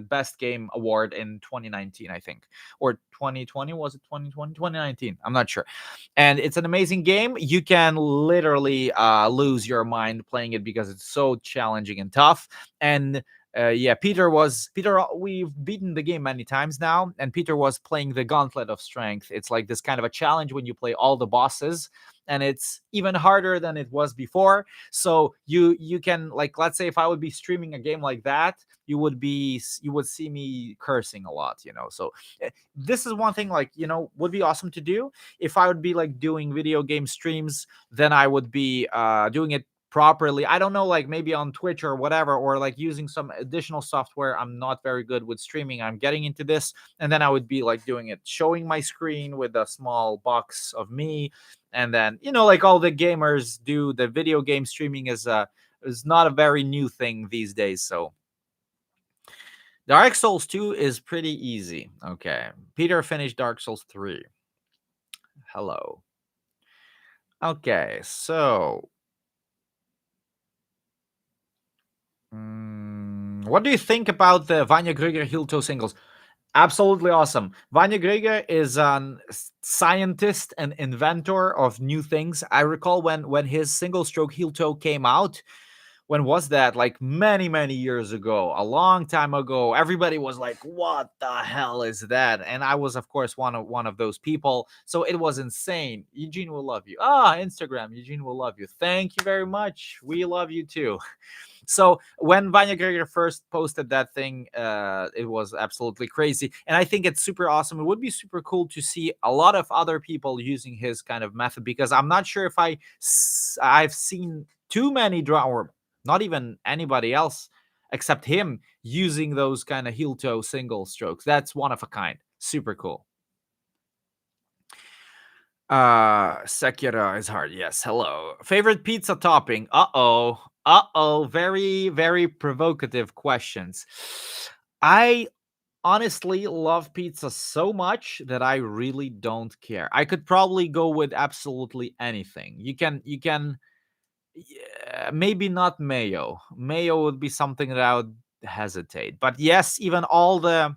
S1: best game award in 2019, I think, or 2020. Was it 2020? 2019, I'm not sure. And it's an amazing game. You can literally lose your mind playing it because it's so challenging and tough. And yeah, Peter. We've beaten the game many times now, and Peter was playing the Gauntlet of Strength. It's like this kind of a challenge when you play all the bosses, and it's even harder than it was before. So you can, like, let's say if I would be streaming a game like that, you would see me cursing a lot, you know. So this is one thing, like, you know, would be awesome to do. If I would be like doing video game streams, then I would be doing it properly. I don't know, like maybe on Twitch or whatever, or like using some additional software. I'm not very good with streaming. I'm getting into this, and then I would be like doing it, showing my screen with a small box of me, and then, you know, like all the gamers do. The video game streaming is not a very new thing these days. So Dark Souls 2 is pretty easy. Okay. Peter finished Dark Souls 3. Hello. Okay, so what do you think about the Vanya Grieger heel toe singles? Absolutely awesome. Vanya Grieger is a scientist and inventor of new things. I recall when his single stroke heel toe came out. When was that? Like many years ago, a long time ago. Everybody was like, what the hell is that? And I was, of course, one of those people. So it was insane. Eugene will love you. Instagram, Eugene will love you. Thank you very much. We love you too. So when Vanya Greger first posted that thing, it was absolutely crazy, and I think it's super awesome. It would be super cool to see a lot of other people using his kind of method, because I'm not sure if I've seen too many or not even anybody else except him using those kind of heel toe single strokes. That's one of a kind. Super cool. Sekiro is hard. Yes. Hello. Favorite pizza topping? Very provocative questions. I honestly love pizza so much that I really don't care. I could probably go with absolutely anything. You can yeah, maybe not mayo. Mayo would be something that I would hesitate. But yes, even all the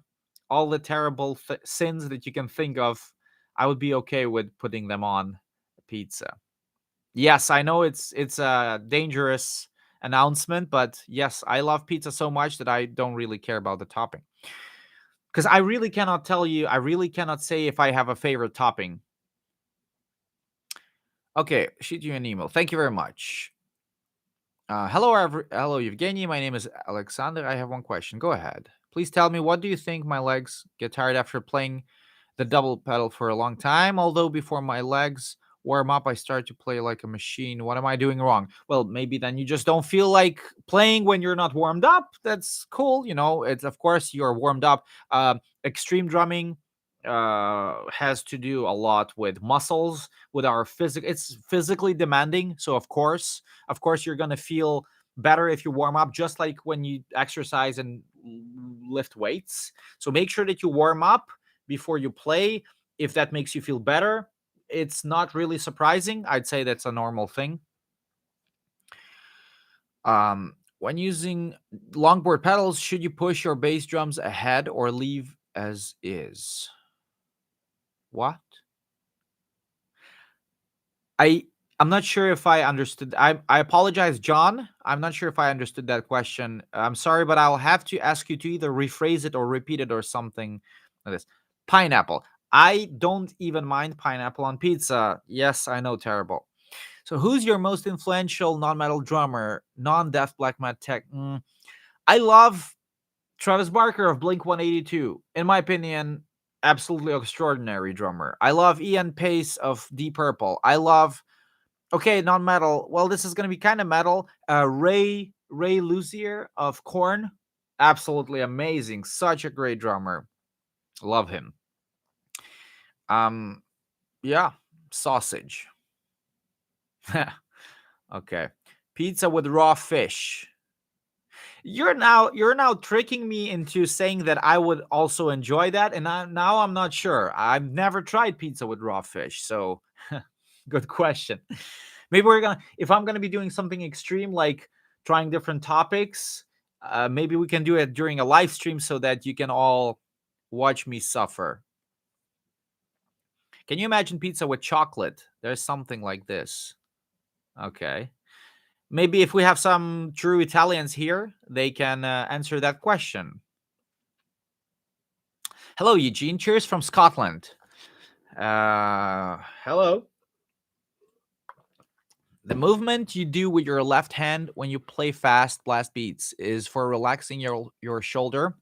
S1: terrible sins that you can think of, I would be okay with putting them on pizza. Yes, I know it's a dangerous announcement, but yes, I love pizza so much that I don't really care about the topping. Because I really cannot tell you, I really cannot say if I have a favorite topping. Okay, shoot you an email. Thank you very much. Hello, Evgeny. My name is Alexander. I have one question. Go ahead. Please tell me, what do you think my legs get tired after playing the double pedal for a long time? Although before my legs warm up, I start to play like a machine. What am I doing wrong? Well, maybe then you just don't feel like playing when you're not warmed up. That's cool. You know, it's, of course, you're warmed up. Extreme drumming has to do a lot with muscles, with our physical. It's physically demanding. So of course you're going to feel better if you warm up, just like when you exercise and lift weights. So make sure that you warm up before you play. If that makes you feel better, it's not really surprising. I'd say that's a normal thing. When using longboard pedals, should you push your bass drums ahead or leave as is? What? I I'm not sure if I understood. I apologize, John. I'm not sure if I understood that question. I'm sorry, but I'll have to ask you to either rephrase it or repeat it or something like this. Pineapple. I don't even mind pineapple on pizza. Yes, I know, terrible. So, who's your most influential non-metal drummer, non-death black metal tech? I love Travis Barker of Blink 182. In my opinion, absolutely extraordinary drummer. I love Ian Pace of Deep Purple. I love, okay, non-metal. Well, this is going to be kind of metal. Ray Luzier of Korn, absolutely amazing. Such a great drummer. Love him. Um, yeah, sausage. Okay. Pizza with raw fish. You're now tricking me into saying that I would also enjoy that, and now I'm not sure. I've never tried pizza with raw fish, so good question. Maybe we're gonna if I'm gonna be doing something extreme like trying different topics, maybe we can do it during a live stream so that you can all watch me suffer. Can you imagine pizza with chocolate? There's something like this. Okay. Maybe if we have some true Italians here, they can answer that question. Hello, Eugene. Cheers from Scotland. Hello. The movement you do with your left hand when you play fast blast beats is for relaxing your shoulder.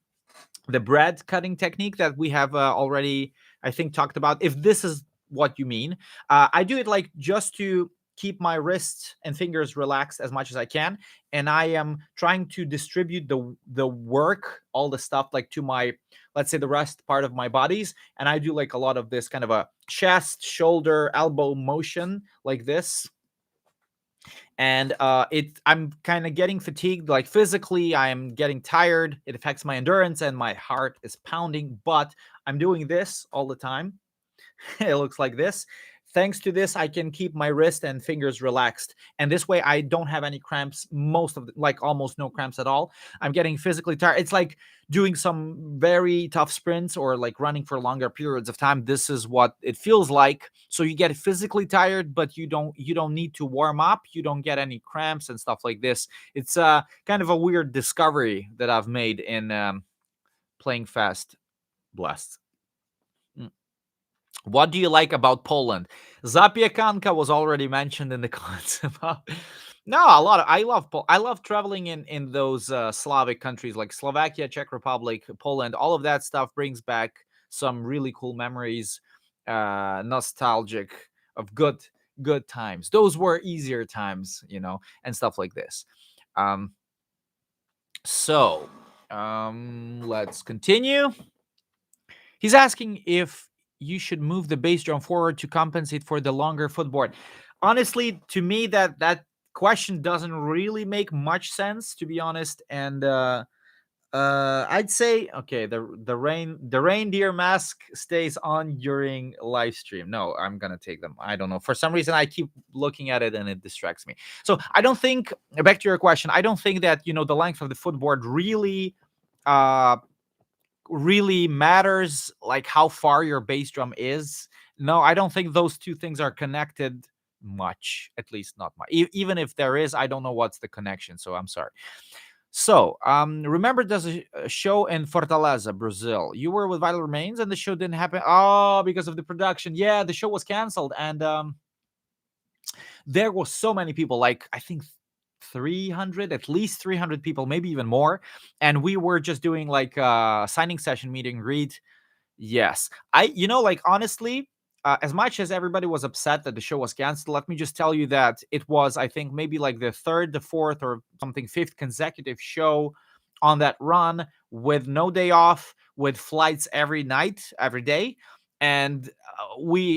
S1: The bread cutting technique that we have already, I think, talked about. If this is what you mean, I do it like just to keep my wrists and fingers relaxed as much as I can, and I am trying to distribute the work, all the stuff, like to my, let's say, the rest part of my bodies, and I do like a lot of this kind of a chest, shoulder, elbow motion like this, and I'm kind of getting fatigued, like physically I'm getting tired. It affects my endurance and my heart is pounding, but I'm doing this all the time. It looks like this. Thanks to this, I can keep my wrist and fingers relaxed, and this way I don't have any cramps, like almost no cramps at all. I'm getting physically tired. It's like doing some very tough sprints or like running for longer periods of time. This is what it feels like. So you get physically tired, but you don't need to warm up. You don't get any cramps and stuff like this. It's kind of a weird discovery that I've made in playing fast blasts. Mm. What do you like about Poland? Zapiekanka was already mentioned in the comments about. No, a lot of I love traveling in those Slavic countries like Slovakia, Czech Republic, Poland. All of that stuff brings back some really cool memories, nostalgic of good times. Those were easier times, and stuff like this. Um, so let's continue. He's asking if you should move the bass drum forward to compensate for the longer footboard. Honestly, to me, that question doesn't really make much sense, to be honest. And I'd say, okay, the reindeer mask stays on during live stream. No, I'm gonna take them. I don't know. For some reason, I keep looking at it and it distracts me. So I don't think. Back to your question, I don't think that the length of the footboard uh really matters, like how far your bass drum is. No, I don't think those two things are connected much, at least not much. Even if there is, I don't know what's the connection, so I'm sorry. So remember there's a show in Fortaleza, Brazil. You were with Vital Remains and the show didn't happen. Oh, because of the production. Yeah, the show was canceled, and there was so many people, like I think 300, at least 300 people, maybe even more, and we were just doing like a signing session, meet and greet. Yes, like honestly, as much as everybody was upset that the show was canceled, let me just tell you that it was, I think, maybe like the third, the fourth, or something, fifth consecutive show on that run with no day off, with flights every night, every day, and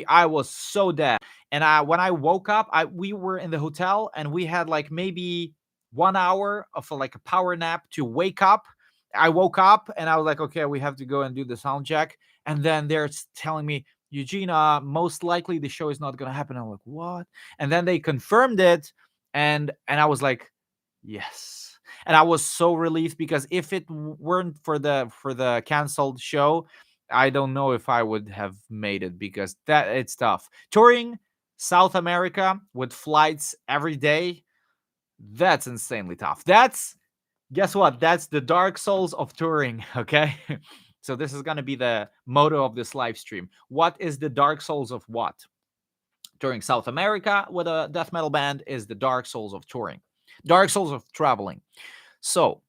S1: I was so dead. And when I woke up, we were in the hotel and we had like maybe 1 hour of like a power nap to wake up. I woke up and I was like, okay, we have to go and do the sound check. And then they're telling me, Eugene, most likely the show is not going to happen. I'm like, what? And then they confirmed it, and I was like, yes. And I was so relieved, because if it weren't for the canceled show, I don't know if I would have made it, because that it's tough. Touring South America with flights every day, that's insanely tough. That's Guess what? That's the Dark Souls of touring, okay? So this is going to be the motto of this live stream. What is the Dark Souls of what? Touring South America with a death metal band is the Dark Souls of touring. Dark Souls of traveling. So,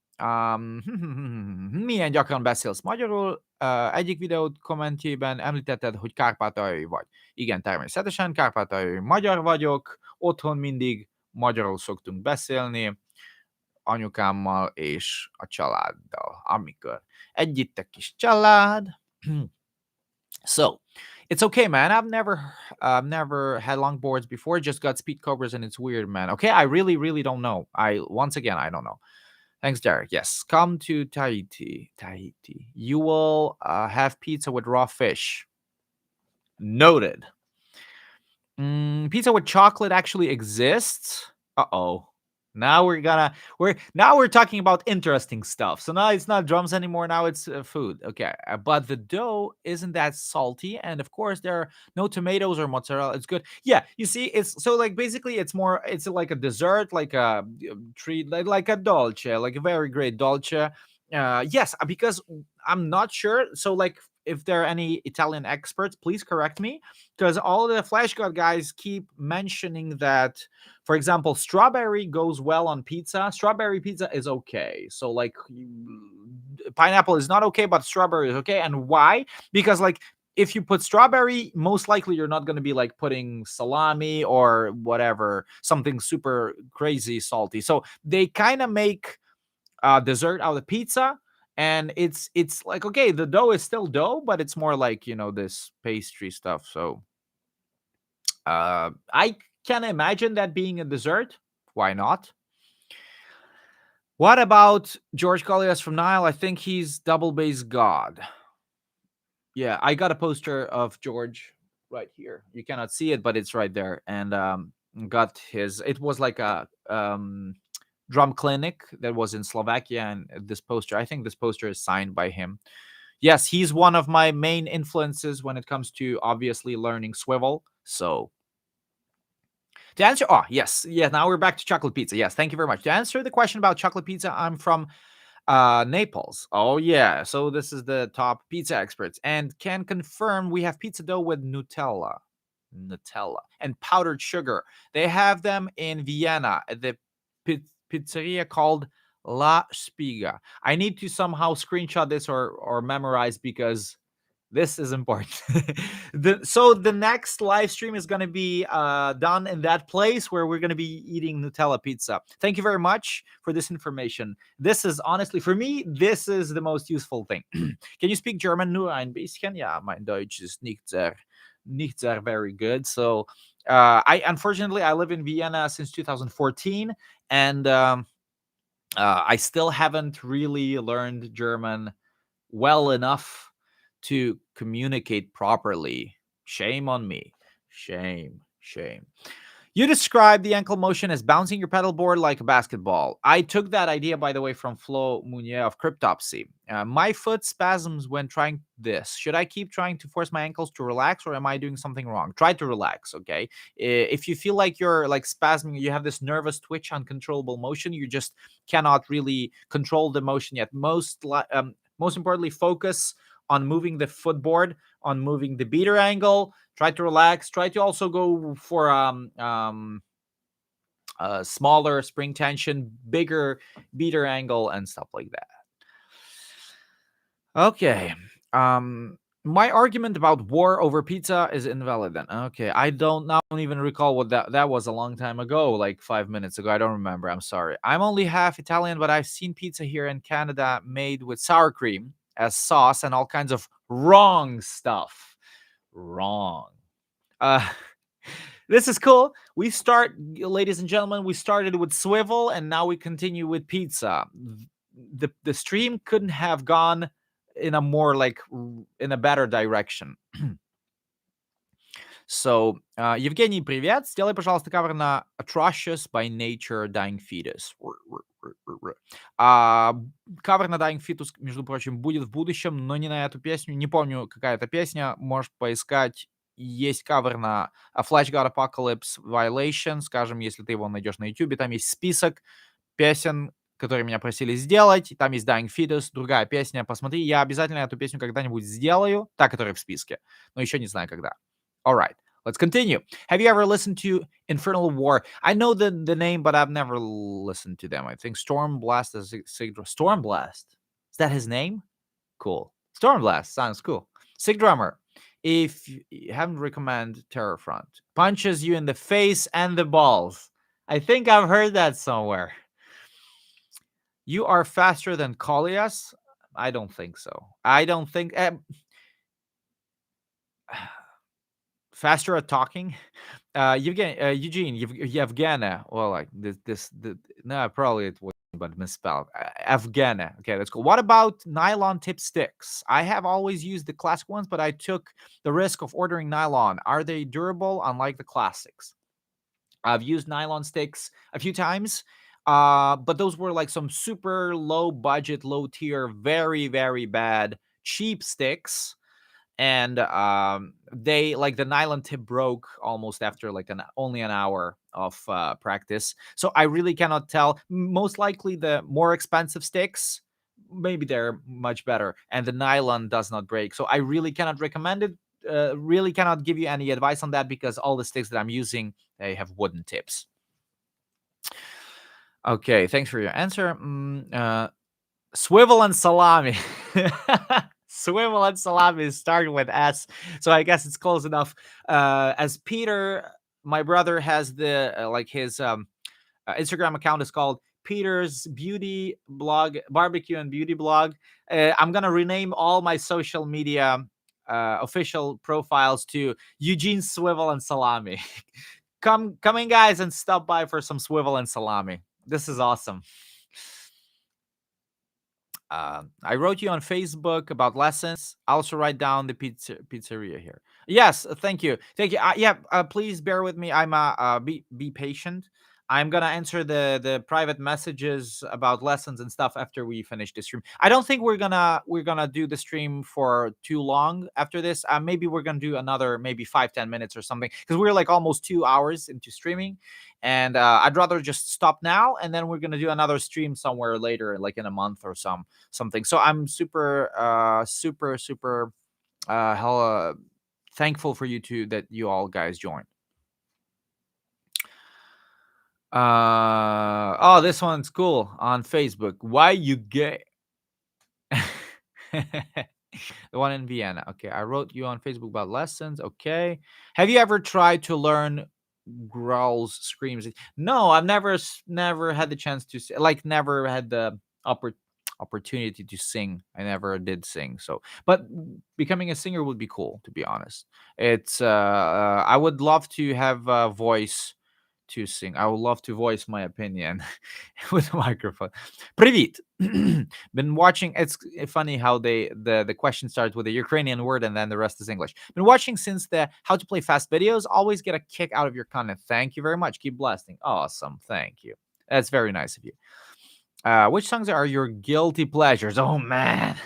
S1: milyen gyakran beszélsz magyarul? Egyik videót kommentjében említetted, hogy kárpátaljai vagy. Igen, természetesen kárpátaljai magyar vagyok, otthon mindig magyarul szoktunk beszélni, anyukámmal és a családdal, amikor együtt a kis család. So, It's okay, man. I've never had longboards before. Just got speed cobras, and it's weird, man. Okay, I really, really don't know. Once again, I don't know. Thanks, Derek. Yes, come to Tahiti. Tahiti. You will have pizza with raw fish. Noted. Pizza with chocolate actually exists. Uh-oh. Now we're talking about interesting stuff. So now it's not drums anymore. Now it's food. Okay, but the dough isn't that salty, and of course there are no tomatoes or mozzarella. It's good. Yeah, you see, it's so like basically it's like a dessert, like a treat, like a dolce, like a very great dolce. Yes, because I'm not sure. So like, if there are any Italian experts, please correct me, because all the Flash God guys keep mentioning that, for example, strawberry goes well on pizza. Strawberry pizza is okay. So like, pineapple is not okay, but strawberry is okay. And why? Because like, if you put strawberry, most likely you're not going to be like putting salami or whatever, something super crazy salty. So they kind of make dessert out of pizza, and it's like, okay, the dough is still dough, but it's more like, this pastry stuff. So I can imagine that being a dessert. Why not? What about George Collias from Nile? I think he's double bass god. Yeah, I got a poster of George right here. You cannot see it, but it's right there. And got his. It was like a drum clinic that was in Slovakia, and this poster. I think this poster is signed by him. Yes, he's one of my main influences when it comes to obviously learning swivel. So to answer, yes, now we're back to chocolate pizza. Yes, thank you very much. To answer the question about chocolate pizza, I'm from Naples. Oh yeah, so this is the top pizza experts, and can confirm we have pizza dough with Nutella and powdered sugar. They have them in Vienna at the pizzeria called La Spiga. I need to somehow screenshot this or memorize, because this is important. So the next live stream is going to be done in that place where we're going to be eating Nutella pizza. Thank you very much for this information. This is honestly, for me, this is the most useful thing. Can you speak German? Nur ein bisschen? Ja, mein Deutsch ist nicht sehr very good. So I unfortunately I live in Vienna since 2014, and I still haven't really learned German well enough to communicate properly. Shame on me. Shame. You described the ankle motion as bouncing your pedal board like a basketball. I took that idea, by the way, from Flo Munier of Cryptopsy. My foot spasms when trying this. Should I keep trying to force my ankles to relax, or am I doing something wrong? Try to relax, okay? If you feel like you're like spasming, you have this nervous twitch, uncontrollable motion, you just cannot really control the motion yet. Most importantly, focus on moving the footboard, on moving the beater angle. Try to relax. Try to also go for smaller spring tension, bigger beater angle, and stuff like that. Okay. My argument about war over pizza is invalid then. Okay. I don't even recall what that was a long time ago, like 5 minutes ago. I don't remember. I'm sorry. I'm only half Italian, but I've seen pizza here in Canada made with sour cream as sauce and all kinds of wrong stuff. Wrong. Uh this is cool. Ladies and gentlemen, we started with Swivel, and now we continue with pizza. The stream couldn't have gone in a more in a better direction. So, Евгений, привет. Сделай, пожалуйста, кавер на Atrocious by Nature Dying Fetus. Кавер на Dying Fetus, между прочим, будет в будущем, но не на эту песню. Не помню, какая это песня. Можешь поискать. Есть кавер на Flash God Apocalypse Violation. Скажем, если ты его найдешь на YouTube, там есть список песен, которые меня просили сделать. Там есть Dying Fetus, другая песня. Посмотри, я обязательно эту песню когда-нибудь сделаю. Та, которая в списке. Но еще не знаю, когда. All right, let's continue. Have you ever listened to Infernal War? I know the name, but I've never listened to them. I think Stormblast is Stormblast. Is that his name? Cool. Stormblast sounds cool. Sick drummer. If you haven't recommend Terrorfront, punches you in the face and the balls. I think I've heard that somewhere. You are faster than Collias? I don't think so. I don't think. faster at talking. Yevgenia. Well, like no, probably it was, but misspelled. Evgenia. Okay, that's cool. What about nylon tip sticks? I have always used the classic ones, but I took the risk of ordering nylon. Are they durable, unlike the classics? I've used nylon sticks a few times, but those were like some super low budget, low tier, very, very bad, cheap sticks. And they like the nylon tip broke almost after like only an hour of practice. So I really cannot tell. Most likely the more expensive sticks, maybe they're much better, and the nylon does not break. So I really cannot recommend it. Really cannot give you any advice on that because all the sticks that I'm using, they have wooden tips. Okay, thanks for your answer. Swivel and salami. Swivel and salami start with S, so I guess it's close enough. As Peter, my brother, has the like his Instagram account is called Peter's Beauty Blog, Barbecue and Beauty Blog. I'm gonna rename all my social media official profiles to Eugene Swivel and Salami. Come in, guys, and stop by for some swivel and salami. This is awesome. I wrote you on Facebook about lessons. I also write down the pizzeria here. Yes, thank you, thank you. Yeah, please bear with me. I'm be patient. I'm gonna answer the private messages about lessons and stuff after we finish the stream. I don't think we're gonna do the stream for too long after this. Maybe we're gonna do another maybe 5-10 minutes or something because we're like almost 2 hours into streaming, and I'd rather just stop now and then we're gonna do another stream somewhere later, like in a month or something. So I'm super hella thankful for you two that you all guys joined. Oh, this one's cool on Facebook. Why you gay? The one in Vienna. Okay, I wrote you on Facebook about lessons. Okay, have you ever tried to learn growls, screams? No, I've never had the chance to like never had the opportunity to sing. I never did sing. So, but becoming a singer would be cool, to be honest. It's I would love to have a voice to sing. I would love to voice my opinion with a microphone. Привет. Been watching. It's funny how the question starts with a Ukrainian word and then the rest is English. Been watching since the how to play fast videos. Always get a kick out of your content. Thank you very much. Keep blasting. Awesome. Thank you. That's very nice of you. Which songs are your guilty pleasures? Oh man,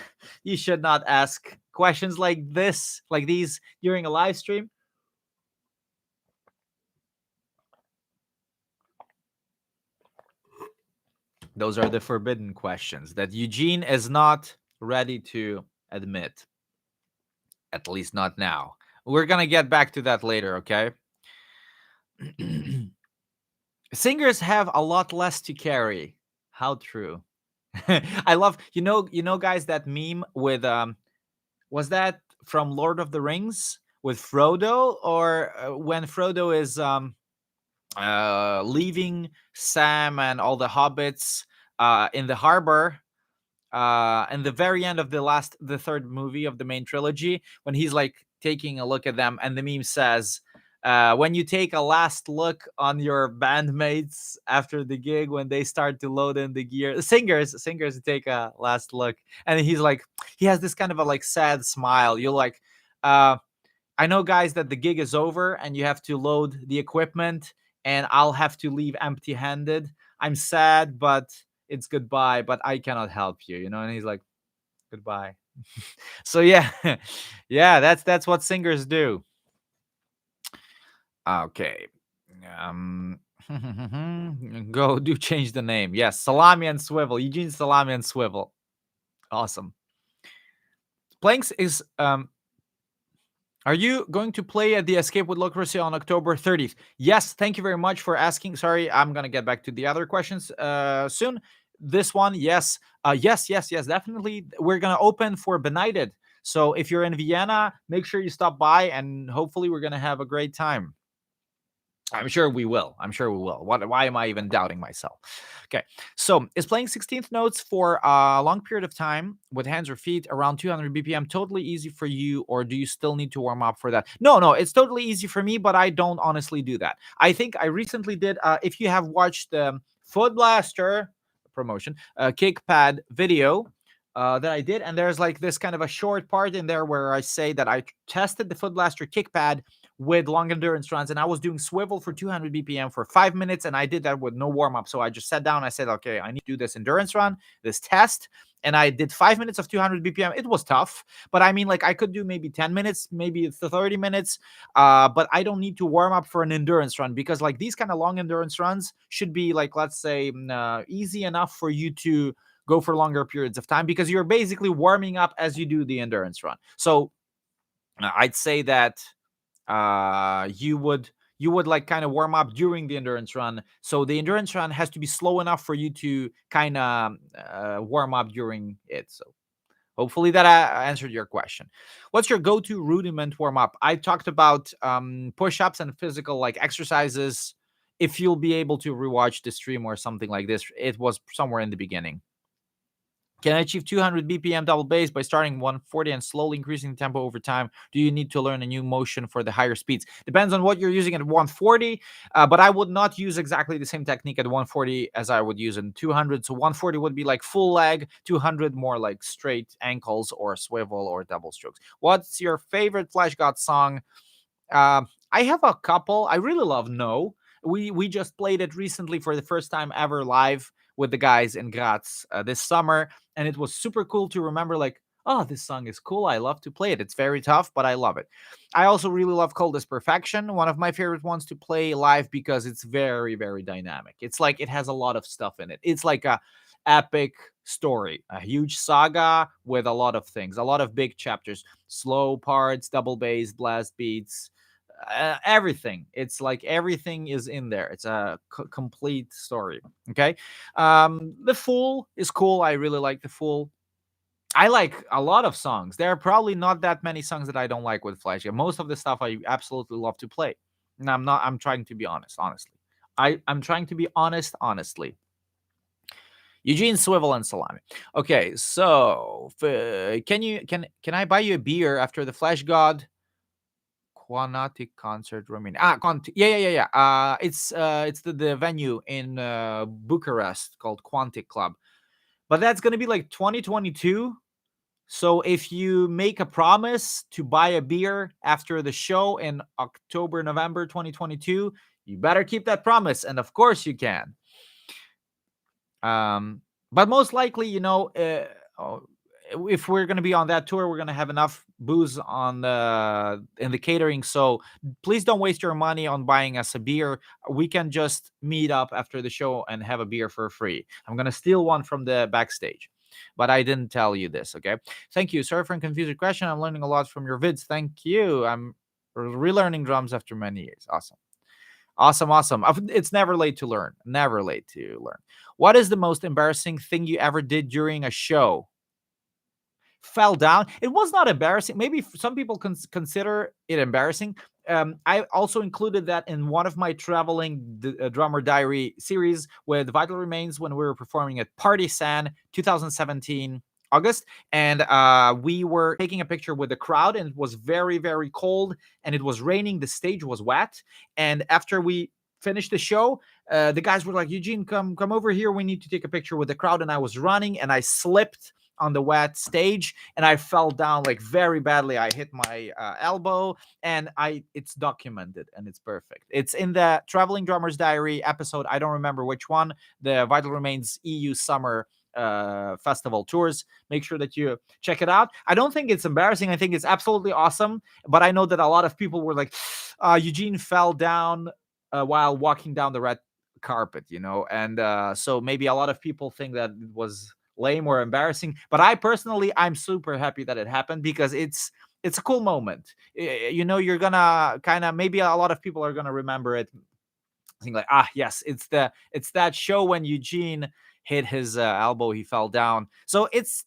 S1: you should not ask questions like these during a live stream. Those are the forbidden questions that Eugene is not ready to admit. At least not now. We're gonna get back to that later, okay? Singers have a lot less to carry. How true. I love, guys, that meme with was that from Lord of the Rings with Frodo, or when Frodo is leaving Sam and all the hobbits in the harbor in the very end of the third movie of the main trilogy, when he's like taking a look at them, and the meme says, when you take a last look on your bandmates after the gig, when they start to load in the gear, singers take a last look, and he's like, he has this kind of a like sad smile. You're like, I know, guys, that the gig is over and you have to load the equipment, and I'll have to leave empty-handed. I'm sad, but it's goodbye, but I cannot help you, And he's like, goodbye. So yeah, yeah, that's what singers do. Okay. Go do change the name. Yes, Salami and Swivel. Eugene Salami and Swivel. Awesome. Planks is are you going to play at the Escape with Locracy on October 30th? Yes, thank you very much for asking. Sorry, I'm gonna get back to the other questions soon. This one, yes, yes, definitely. We're gonna open for Benighted. So if you're in Vienna, make sure you stop by, and hopefully we're gonna have a great time. I'm sure we will. I'm sure we will. Why am I even doubting myself? Okay. So, is playing 16th notes for a long period of time with hands or feet around 200 BPM totally easy for you, or do you still need to warm up for that? No, no, it's totally easy for me, but I don't honestly do that. I think I recently did, if you have watched the Foot Blaster promotion, kick pad video, that I did, and there's like this kind of a short part in there where I say that I tested the Foot Blaster kick pad with long endurance runs, and I was doing swivel for 200 BPM for 5 minutes, and I did that with no warm up. So I just sat down, I said, okay, I need to do this endurance run, this test, and I did 5 minutes of 200 BPM. It was tough, but I mean, like I could do maybe 10 minutes, maybe 30 minutes, but I don't need to warm up for an endurance run, because like these kind of long endurance runs should be like, let's say, easy enough for you to go for longer periods of time, because you're basically warming up as you do the endurance run. So I'd say that you would like kind of warm up during the endurance run. So the endurance run has to be slow enough for you to kind of warm up during it. So hopefully that answered your question. What's your go-to rudiment warm up? I talked about push-ups and physical like exercises. If you'll be able to rewatch the stream or something like this, it was somewhere in the beginning. Can I achieve 200 BPM double bass by starting 140 and slowly increasing the tempo over time? Do you need to learn a new motion for the higher speeds? Depends on what you're using at 140, but I would not use exactly the same technique at 140 as I would use in 200. So 140 would be like full leg, 200 more like straight ankles or swivel or double strokes. What's your favorite Flash God song? I have a couple. I really love No. We just played it recently for the first time ever live with the guys in Graz this summer, and it was super cool to remember. Like, oh, this song is cool. I love to play it. It's very tough, but I love it. I also really love Cold as Perfection, one of my favorite ones to play live because it's very, very dynamic. It's like it has a lot of stuff in it. It's like a epic story, a huge saga with a lot of things, a lot of big chapters, slow parts, double bass, blast beats, everything. It's like everything is in there. It's a complete story. Okay. The Fool is cool. I really like The Fool. I like a lot of songs. There are probably not that many songs that I don't like with Flash. Most of the stuff I absolutely love to play. And I'm trying to be honest, honestly. I'm trying to be honest, honestly. Eugene, Swivel, and Salami. Okay, so can I buy you a beer after the Flash God Quanatic concert remaining? Yeah. It's the venue in Bucharest called Quantic Club, but that's gonna be like 2022. So if you make a promise to buy a beer after the show in October, November 2022, you better keep that promise, and of course you can. But most likely, if we're going to be on that tour, we're going to have enough booze on the in the catering. So please don't waste your money on buying us a beer. We can just meet up after the show and have a beer for free. I'm going to steal one from the backstage, but I didn't tell you this. Okay. Thank you. Sorry for confusing your question. I'm learning a lot from your vids. Thank you. I'm relearning drums after many years. Awesome. Awesome. It's never late to learn. Never late to learn. What is the most embarrassing thing you ever did during a show? Fell down. It was not embarrassing. Maybe some people consider it embarrassing. I also included that in one of my traveling drummer diary series with Vital Remains when we were performing at Party San 2017 August, and we were taking a picture with the crowd, and it was very, very cold, and it was raining. The stage was wet, and after we finished the show, the guys were like, Eugene, come over here. We need to take a picture with the crowd. And I was running, and I slipped on the wet stage, and I fell down like very badly. I hit my elbow, and it's documented, and it's perfect. It's in the Traveling Drummers Diary episode. I don't remember which one. The Vital Remains EU Summer festival tours. Make sure that you check it out. I don't think it's embarrassing. I think it's absolutely awesome. But I know that a lot of people were like, Eugene fell down while walking down the red carpet, and so maybe a lot of people think that it was lame or embarrassing, but I'm super happy that it happened because it's a cool moment. You're gonna kind of, maybe a lot of people are gonna remember it, think like, yes, it's that show when Eugene hit his elbow, he fell down. So it's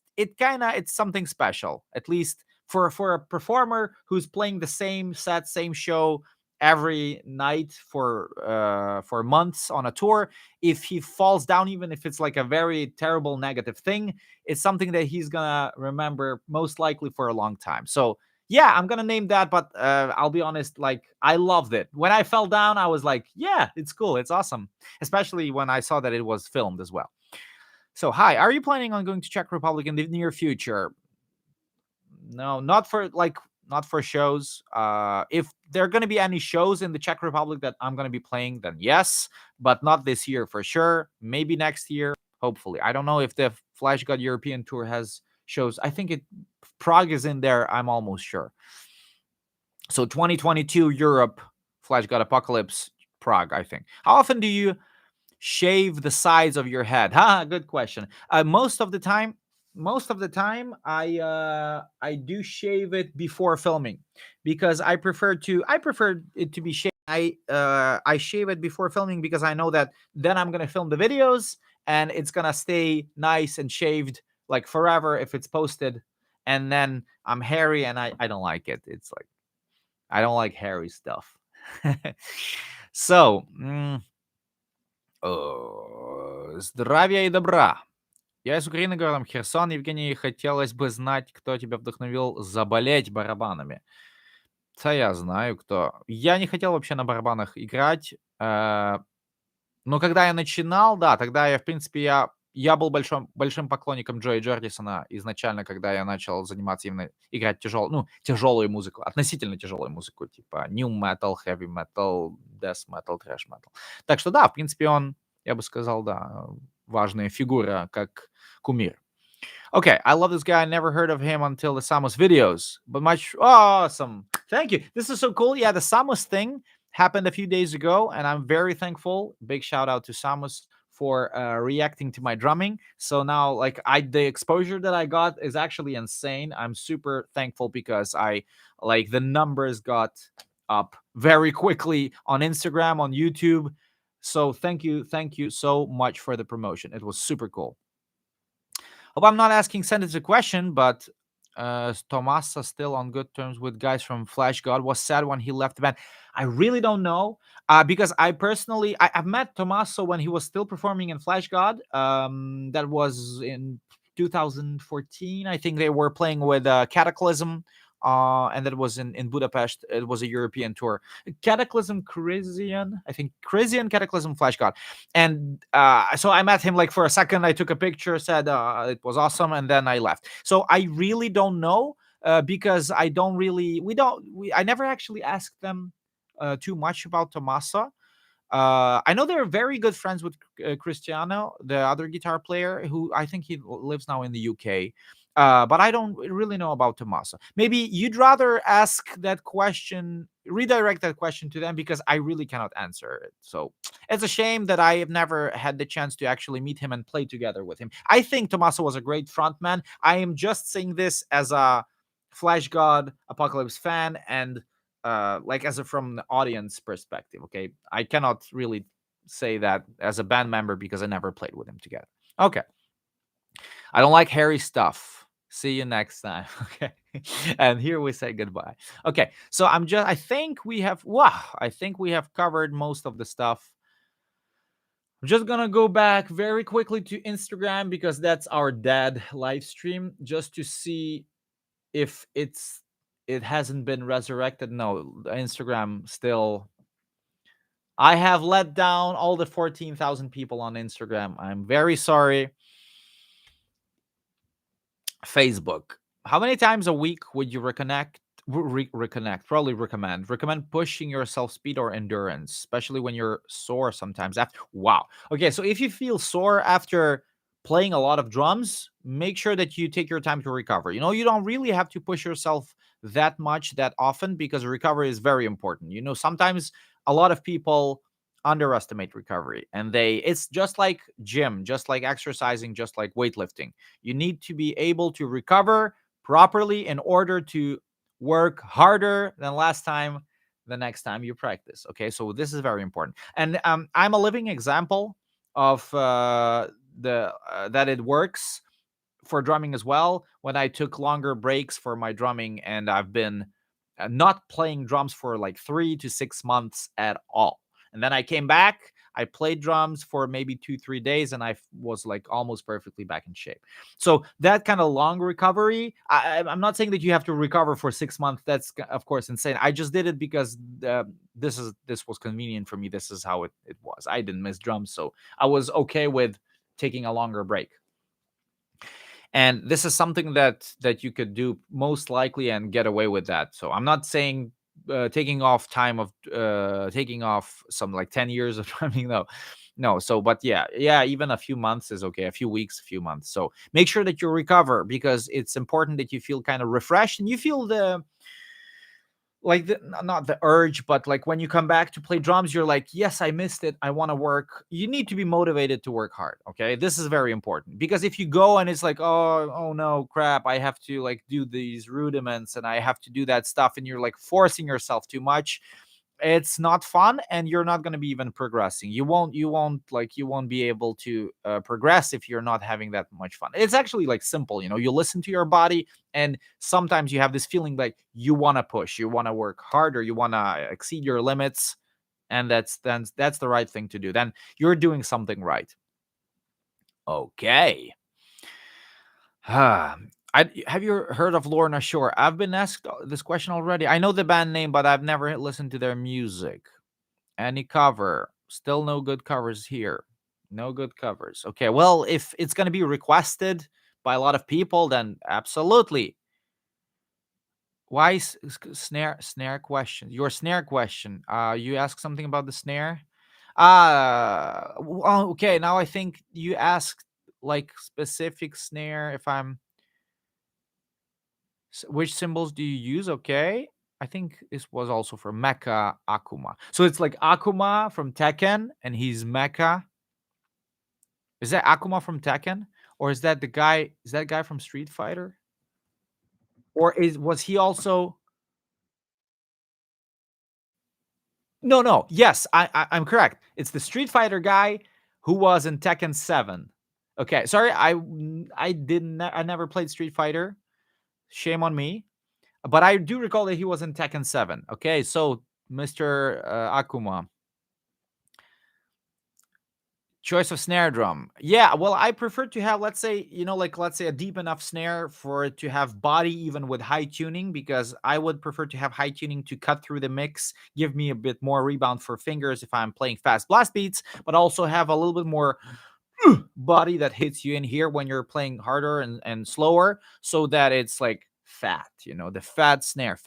S1: something special, at least for a performer who's playing the same set, same show every night for months on a tour, if he falls down, even if it's like a very terrible negative thing, it's something that he's gonna remember most likely for a long time. So yeah, I'm gonna name that, but I'll be honest, like I loved it. When I fell down, I was like, yeah, it's cool, it's awesome, especially when I saw that it was filmed as well. So hi, are you planning on going to Czech Republic in the near future? No, not for shows. If there are going to be any shows in the Czech Republic that I'm going to be playing, then yes, but not this year for sure. Maybe next year, hopefully. I don't know if the Flash God European tour has shows. I think it Prague is in there. I'm almost sure. So 2022 Europe, Flash God Apocalypse, Prague. I think. How often do you shave the sides of your head? Good question. Most of the time I do shave it before filming, because I prefer it to be shaved. I shave it before filming because I know that then I'm gonna film the videos and it's gonna stay nice and shaved like forever if it's posted. And then I'm hairy and I don't like it. It's like I don't like hairy stuff. So здравия и добра. Я из Украины, городом Херсон. Евгений, хотелось бы знать, кто тебя вдохновил заболеть барабанами. Да я знаю, кто. Я не хотел вообще на барабанах играть. Но когда я начинал, да, тогда я, в принципе, я был большим поклонником Джои Джордисона изначально, когда я начал заниматься именно играть тяжелую музыку, относительно тяжелую музыку, типа new metal, heavy metal, death metal, thrash metal. Так что да, в принципе, он, я бы сказал, да, важная фигура, как кумир. Okay, I love this guy. I never heard of him until the Samos videos, but much awesome. Thank you. This is so cool. Yeah, the Samos thing happened a few days ago, and I'm very thankful. Big shout out to Samos for reacting to my drumming. So now, like, the exposure that I got is actually insane. I'm super thankful because the numbers got up very quickly on Instagram, on YouTube. So thank you so much for the promotion. It was super cool. Hope I'm not asking Sentence a question, but Tomasa still on good terms with guys from Flash God. Was sad when he left the band. I really don't know, because I've met Tommaso when he was still performing in Flash God. That was in 2014. I think they were playing with Cataclysm, and that was in Budapest. It was a European tour. Cataclysm, Crisian, I think Crisian, Cataclysm, Flash God. And so I met him like for a second. I took a picture, said it was awesome, and then I left. So I really don't know, because I never actually asked them too much about Tomasa. I know they're very good friends with Cristiano, the other guitar player, who I think he lives now in the UK. But I don't really know about Tomasa. Maybe you'd rather redirect that question to them, because I really cannot answer it. So it's a shame that I have never had the chance to actually meet him and play together with him. I think Tomasa was a great frontman. I am just saying this as a Flash God Apocalypse fan and from the audience perspective. Okay, I cannot really say that as a band member because I never played with him together. Okay, I don't like hairy stuff. See you next time. Okay, and here we say goodbye. Okay, so I think we have covered most of the stuff. I'm just gonna go back very quickly to Instagram because that's our dead live stream, just to see if it hasn't been resurrected. No, Instagram still. I have let down all the 14,000 people on Instagram. I'm very sorry. Facebook. How many times a week would you reconnect? Probably recommend pushing yourself speed or endurance, especially when you're sore sometimes. Wow. Okay, so if you feel sore after playing a lot of drums, make sure that you take your time to recover. You don't really have to push yourself that much that often, because recovery is very important. Sometimes a lot of people underestimate recovery, and it's just like gym, just like exercising, just like weightlifting. You need to be able to recover properly in order to work harder than the next time you practice. Okay, so this is very important, and I'm a living example of that it works for drumming as well. When I took longer breaks for my drumming, and I've been not playing drums for like 3 to 6 months at all. And then I came back, I played drums for maybe 2-3 days, and I was like almost perfectly back in shape. So that kind of long recovery, I'm not saying that you have to recover for 6 months. That's of course insane. I just did it because this was convenient for me. This is how it was. I didn't miss drums, so I was okay with taking a longer break. And this is something that you could do most likely and get away with that. So I'm not saying taking off taking off some like 10 years of drumming. No. So but yeah, even a few months is okay. A few weeks, a few months. So make sure that you recover, because it's important that you feel kind of refreshed and you feel the not the urge, but like when you come back to play drums, you're like, yes, I missed it, I want to work. You need to be motivated to work hard. Okay, this is very important, because if you go and it's like, oh no, crap, I have to like do these rudiments and I have to do that stuff, and you're like forcing yourself too much, it's not fun, and you're not going to be even progressing. You won't be able to progress if you're not having that much fun. It's actually like simple, you listen to your body, and sometimes you have this feeling like you want to push, you want to work harder, you want to exceed your limits, and that's the right thing to do. Then you're doing something right. Okay. Have you heard of Lorna Shore? I've been asked this question already. I know the band name, but I've never listened to their music. Any cover? Still no good covers here. No good covers. Okay, well, if it's going to be requested by a lot of people, then absolutely. Why snare question? Your snare question. You asked something about the snare. Okay. Now I think you asked like specific snare. Which cymbals do you use? Okay. I think this was also for Mecha Akuma. So it's like Akuma from Tekken, and he's Mecha. Is that Akuma from Tekken? Or is that the guy? Is that guy from Street Fighter? Or was he also? No, no. Yes, I'm correct. It's the Street Fighter guy who was in Tekken 7. Okay, sorry, I never played Street Fighter. Shame on me. But I do recall that he was in Tekken 7. Okay, so Mr. Akuma. Choice of snare drum. Yeah, well, I prefer to have, let's say, let's say a deep enough snare for it to have body even with high tuning, because I would prefer to have high tuning to cut through the mix, give me a bit more rebound for fingers if I'm playing fast blast beats, but also have a little bit more body that hits you in here when you're playing harder and slower, so that it's like fat, the fat snare,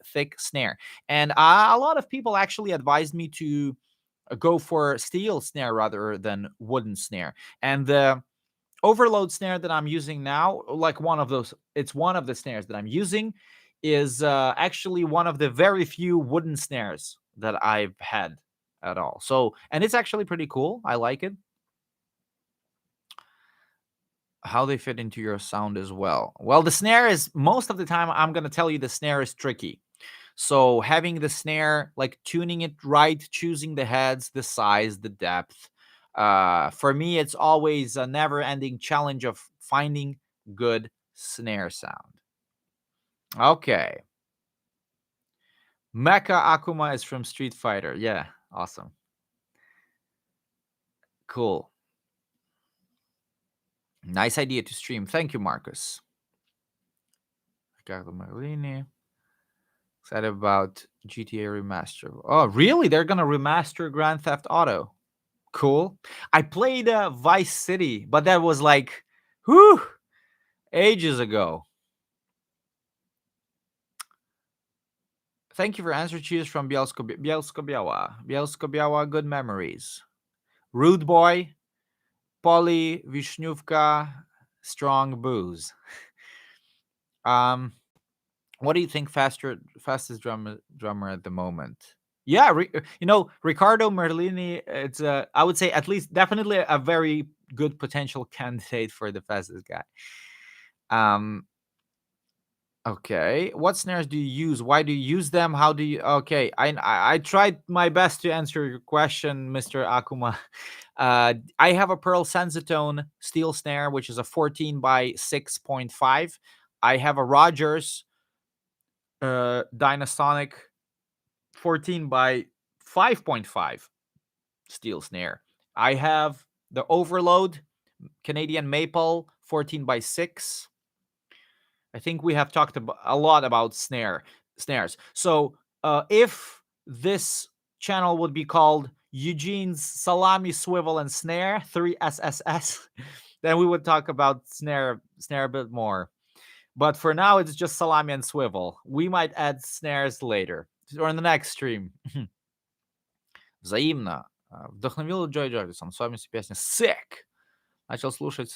S1: thick snare. And a lot of people actually advised me to go for steel snare rather than wooden snare. And the overload snare that I'm using now, like it's one of the snares that I'm using, is actually one of the very few wooden snares that I've had at all. So, and it's actually pretty cool. I like it. How they fit into your sound as well. Well, the snare is, most of the time, I'm going to tell you the snare is tricky. So having the snare, like tuning it right, choosing the heads, the size, the depth. For me, it's always a never-ending challenge of finding good snare sound. Okay. Mecha Akuma is from Street Fighter. Yeah, awesome. Cool. Nice idea to stream. Thank you, Marcus. Ricardo Marini. Excited about GTA remaster. Oh, really? They're gonna remaster Grand Theft Auto. Cool. I played Vice City, but that was like, whew, ages ago. Thank you for answer. Cheers from Bielsko-Biała. Good memories. Rude Boy, Polly, Vishnyuvka, Strong Booze. What do you think fastest drummer at the moment? Yeah, Riccardo Merlini. It's I would say at least definitely a very good potential candidate for the fastest guy. Okay, what snares do you use? Why do you use them? How do you? Okay, I tried my best to answer your question, Mr. Akuma. I have a Pearl Sensitone steel snare, which is a 14 by 6.5. I have a Rogers Dynasonic 14 by 5.5 steel snare. I have the Overload Canadian Maple 14 by 6. I think we have talked a lot about snares. So if this channel would be called Eugene's Salami, Swivel, and Snare 3SSS, then we would talk about snare a bit more. But for now, it's just Salami and Swivel. We might add snares later or in the next stream. Взаимно. Вдохновил Джой Джордисон. С вами песня Sick. Начал слушать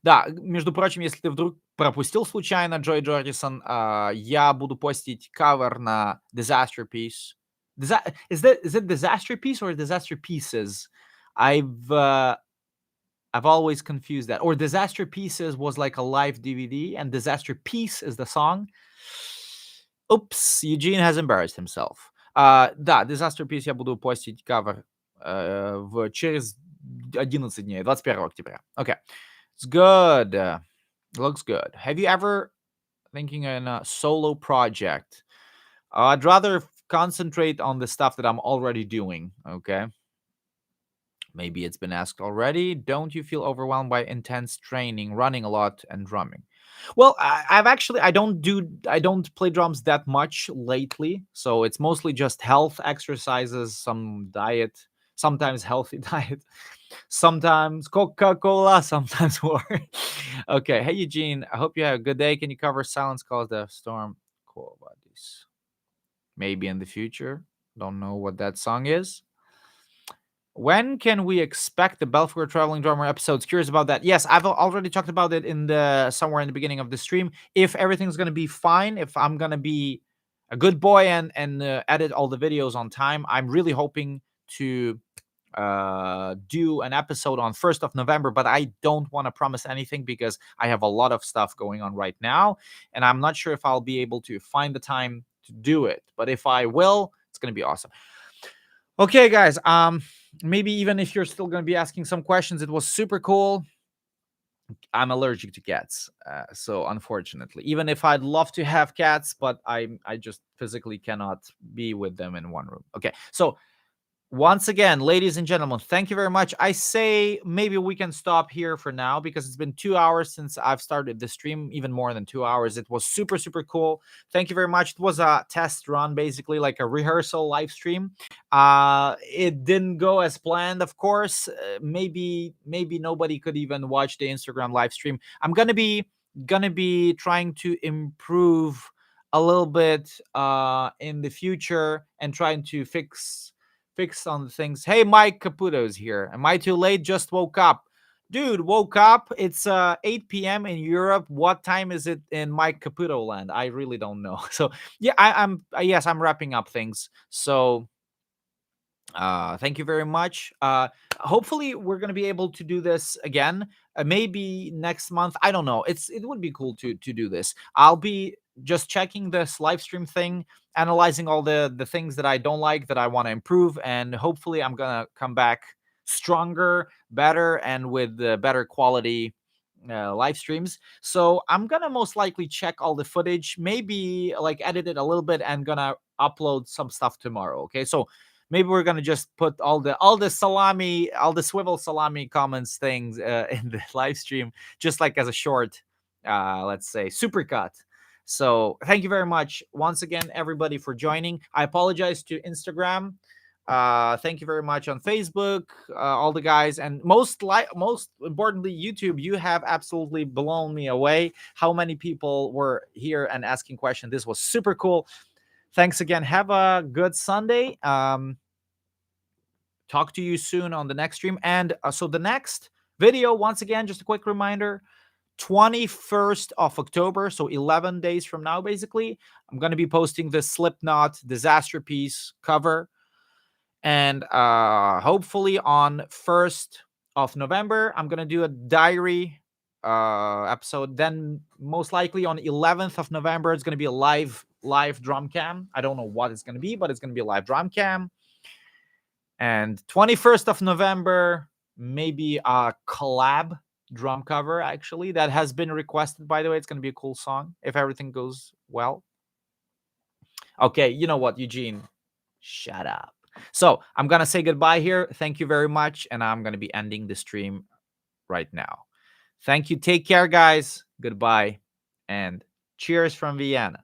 S1: Да, между прочим, если ты вдруг пропустил случайно Джой Джордисон, я буду постить кавер на Disaster Piece. Is it Disaster Piece or Disaster Pieces? I've always confused that. Or Disaster Pieces was like a live DVD, and Disaster Piece is the song. Oops, Eugene has embarrassed himself. Да, Disaster Piece я буду постить кавер через 11 дней, 21 октября. Okay, it's good. Looks good. Have you ever thinking in a solo project? I'd rather concentrate on the stuff that I'm already doing. Okay. Maybe it's been asked already. Don't you feel overwhelmed by intense training, running a lot, and drumming? Well, I don't play drums that much lately, so it's mostly just health exercises, some diet, sometimes healthy diet, sometimes Coca-Cola, sometimes water. Okay, hey Eugene, I hope you have a good day. Can you cover Silence Calls the Storm? Cool about this. Maybe in the future. Don't know what that song is. When can we expect the Belfort Traveling Drummer episodes? Curious about that. Yes, I've already talked about it somewhere in the beginning of the stream. If everything's gonna be fine, if I'm gonna be a good boy and edit all the videos on time, I'm really hoping to do an episode on 1st of November, but I don't want to promise anything because I have a lot of stuff going on right now, and I'm not sure if I'll be able to find the time to do it. But if I will, it's gonna be awesome. Okay, guys. Maybe even if you're still going to be asking some questions, it was super cool. I'm allergic to cats, so unfortunately, even if I'd love to have cats, but I just physically cannot be with them in one room. Okay, so once again, ladies and gentlemen, thank you very much. I say maybe we can stop here for now because it's been 2 hours since I've started the stream, even more than 2 hours. It was super, super cool. Thank you very much. It was a test run, basically like a rehearsal live stream. It didn't go as planned, of course. Maybe nobody could even watch the Instagram live stream. I'm gonna be trying to improve a little bit in the future and trying to fix on the things. Hey, Mike Caputo's here. Am I too late? Just woke up. Dude, woke up. It's 8 p.m. in Europe. What time is it in Mike Caputo land? I really don't know. So yeah, I'm wrapping up things. So thank you very much. Hopefully we're gonna be able to do this again. Maybe next month. I don't know. It would be cool to do this. I'll be just checking this live stream thing, analyzing all the things that I don't like, that I want to improve, and hopefully I'm gonna come back stronger, better, and with better quality live streams. So I'm gonna most likely check all the footage, maybe like edit it a little bit, and gonna upload some stuff tomorrow. Okay, so maybe we're gonna just put all the salami, all the swivel salami comments things in the live stream, just like as a short, let's say, supercut. So thank you very much once again, everybody, for joining. I apologize to Instagram. Thank you very much on Facebook, all the guys, and most importantly, YouTube. You have absolutely blown me away. How many people were here and asking questions? This was super cool. Thanks again. Have a good Sunday. Talk to you soon on the next stream. And so the next video, once again, just a quick reminder, 21st of October, so 11 days from now, basically, I'm going to be posting the Slipknot Disaster Piece cover. And hopefully on 1st of November, I'm going to do a diary episode. Then most likely on 11th of November, it's going to be a live drum cam. I don't know what it's going to be, but it's going to be a live drum cam. And 21st of November, maybe a collab drum cover, actually, that has been requested, by the way. It's going to be a cool song if everything goes well. Okay, you know what, Eugene? Shut up. So I'm gonna say goodbye here. Thank you very much, and I'm gonna be ending the stream right now. Thank you. Take care, guys. Goodbye, and cheers from Vienna.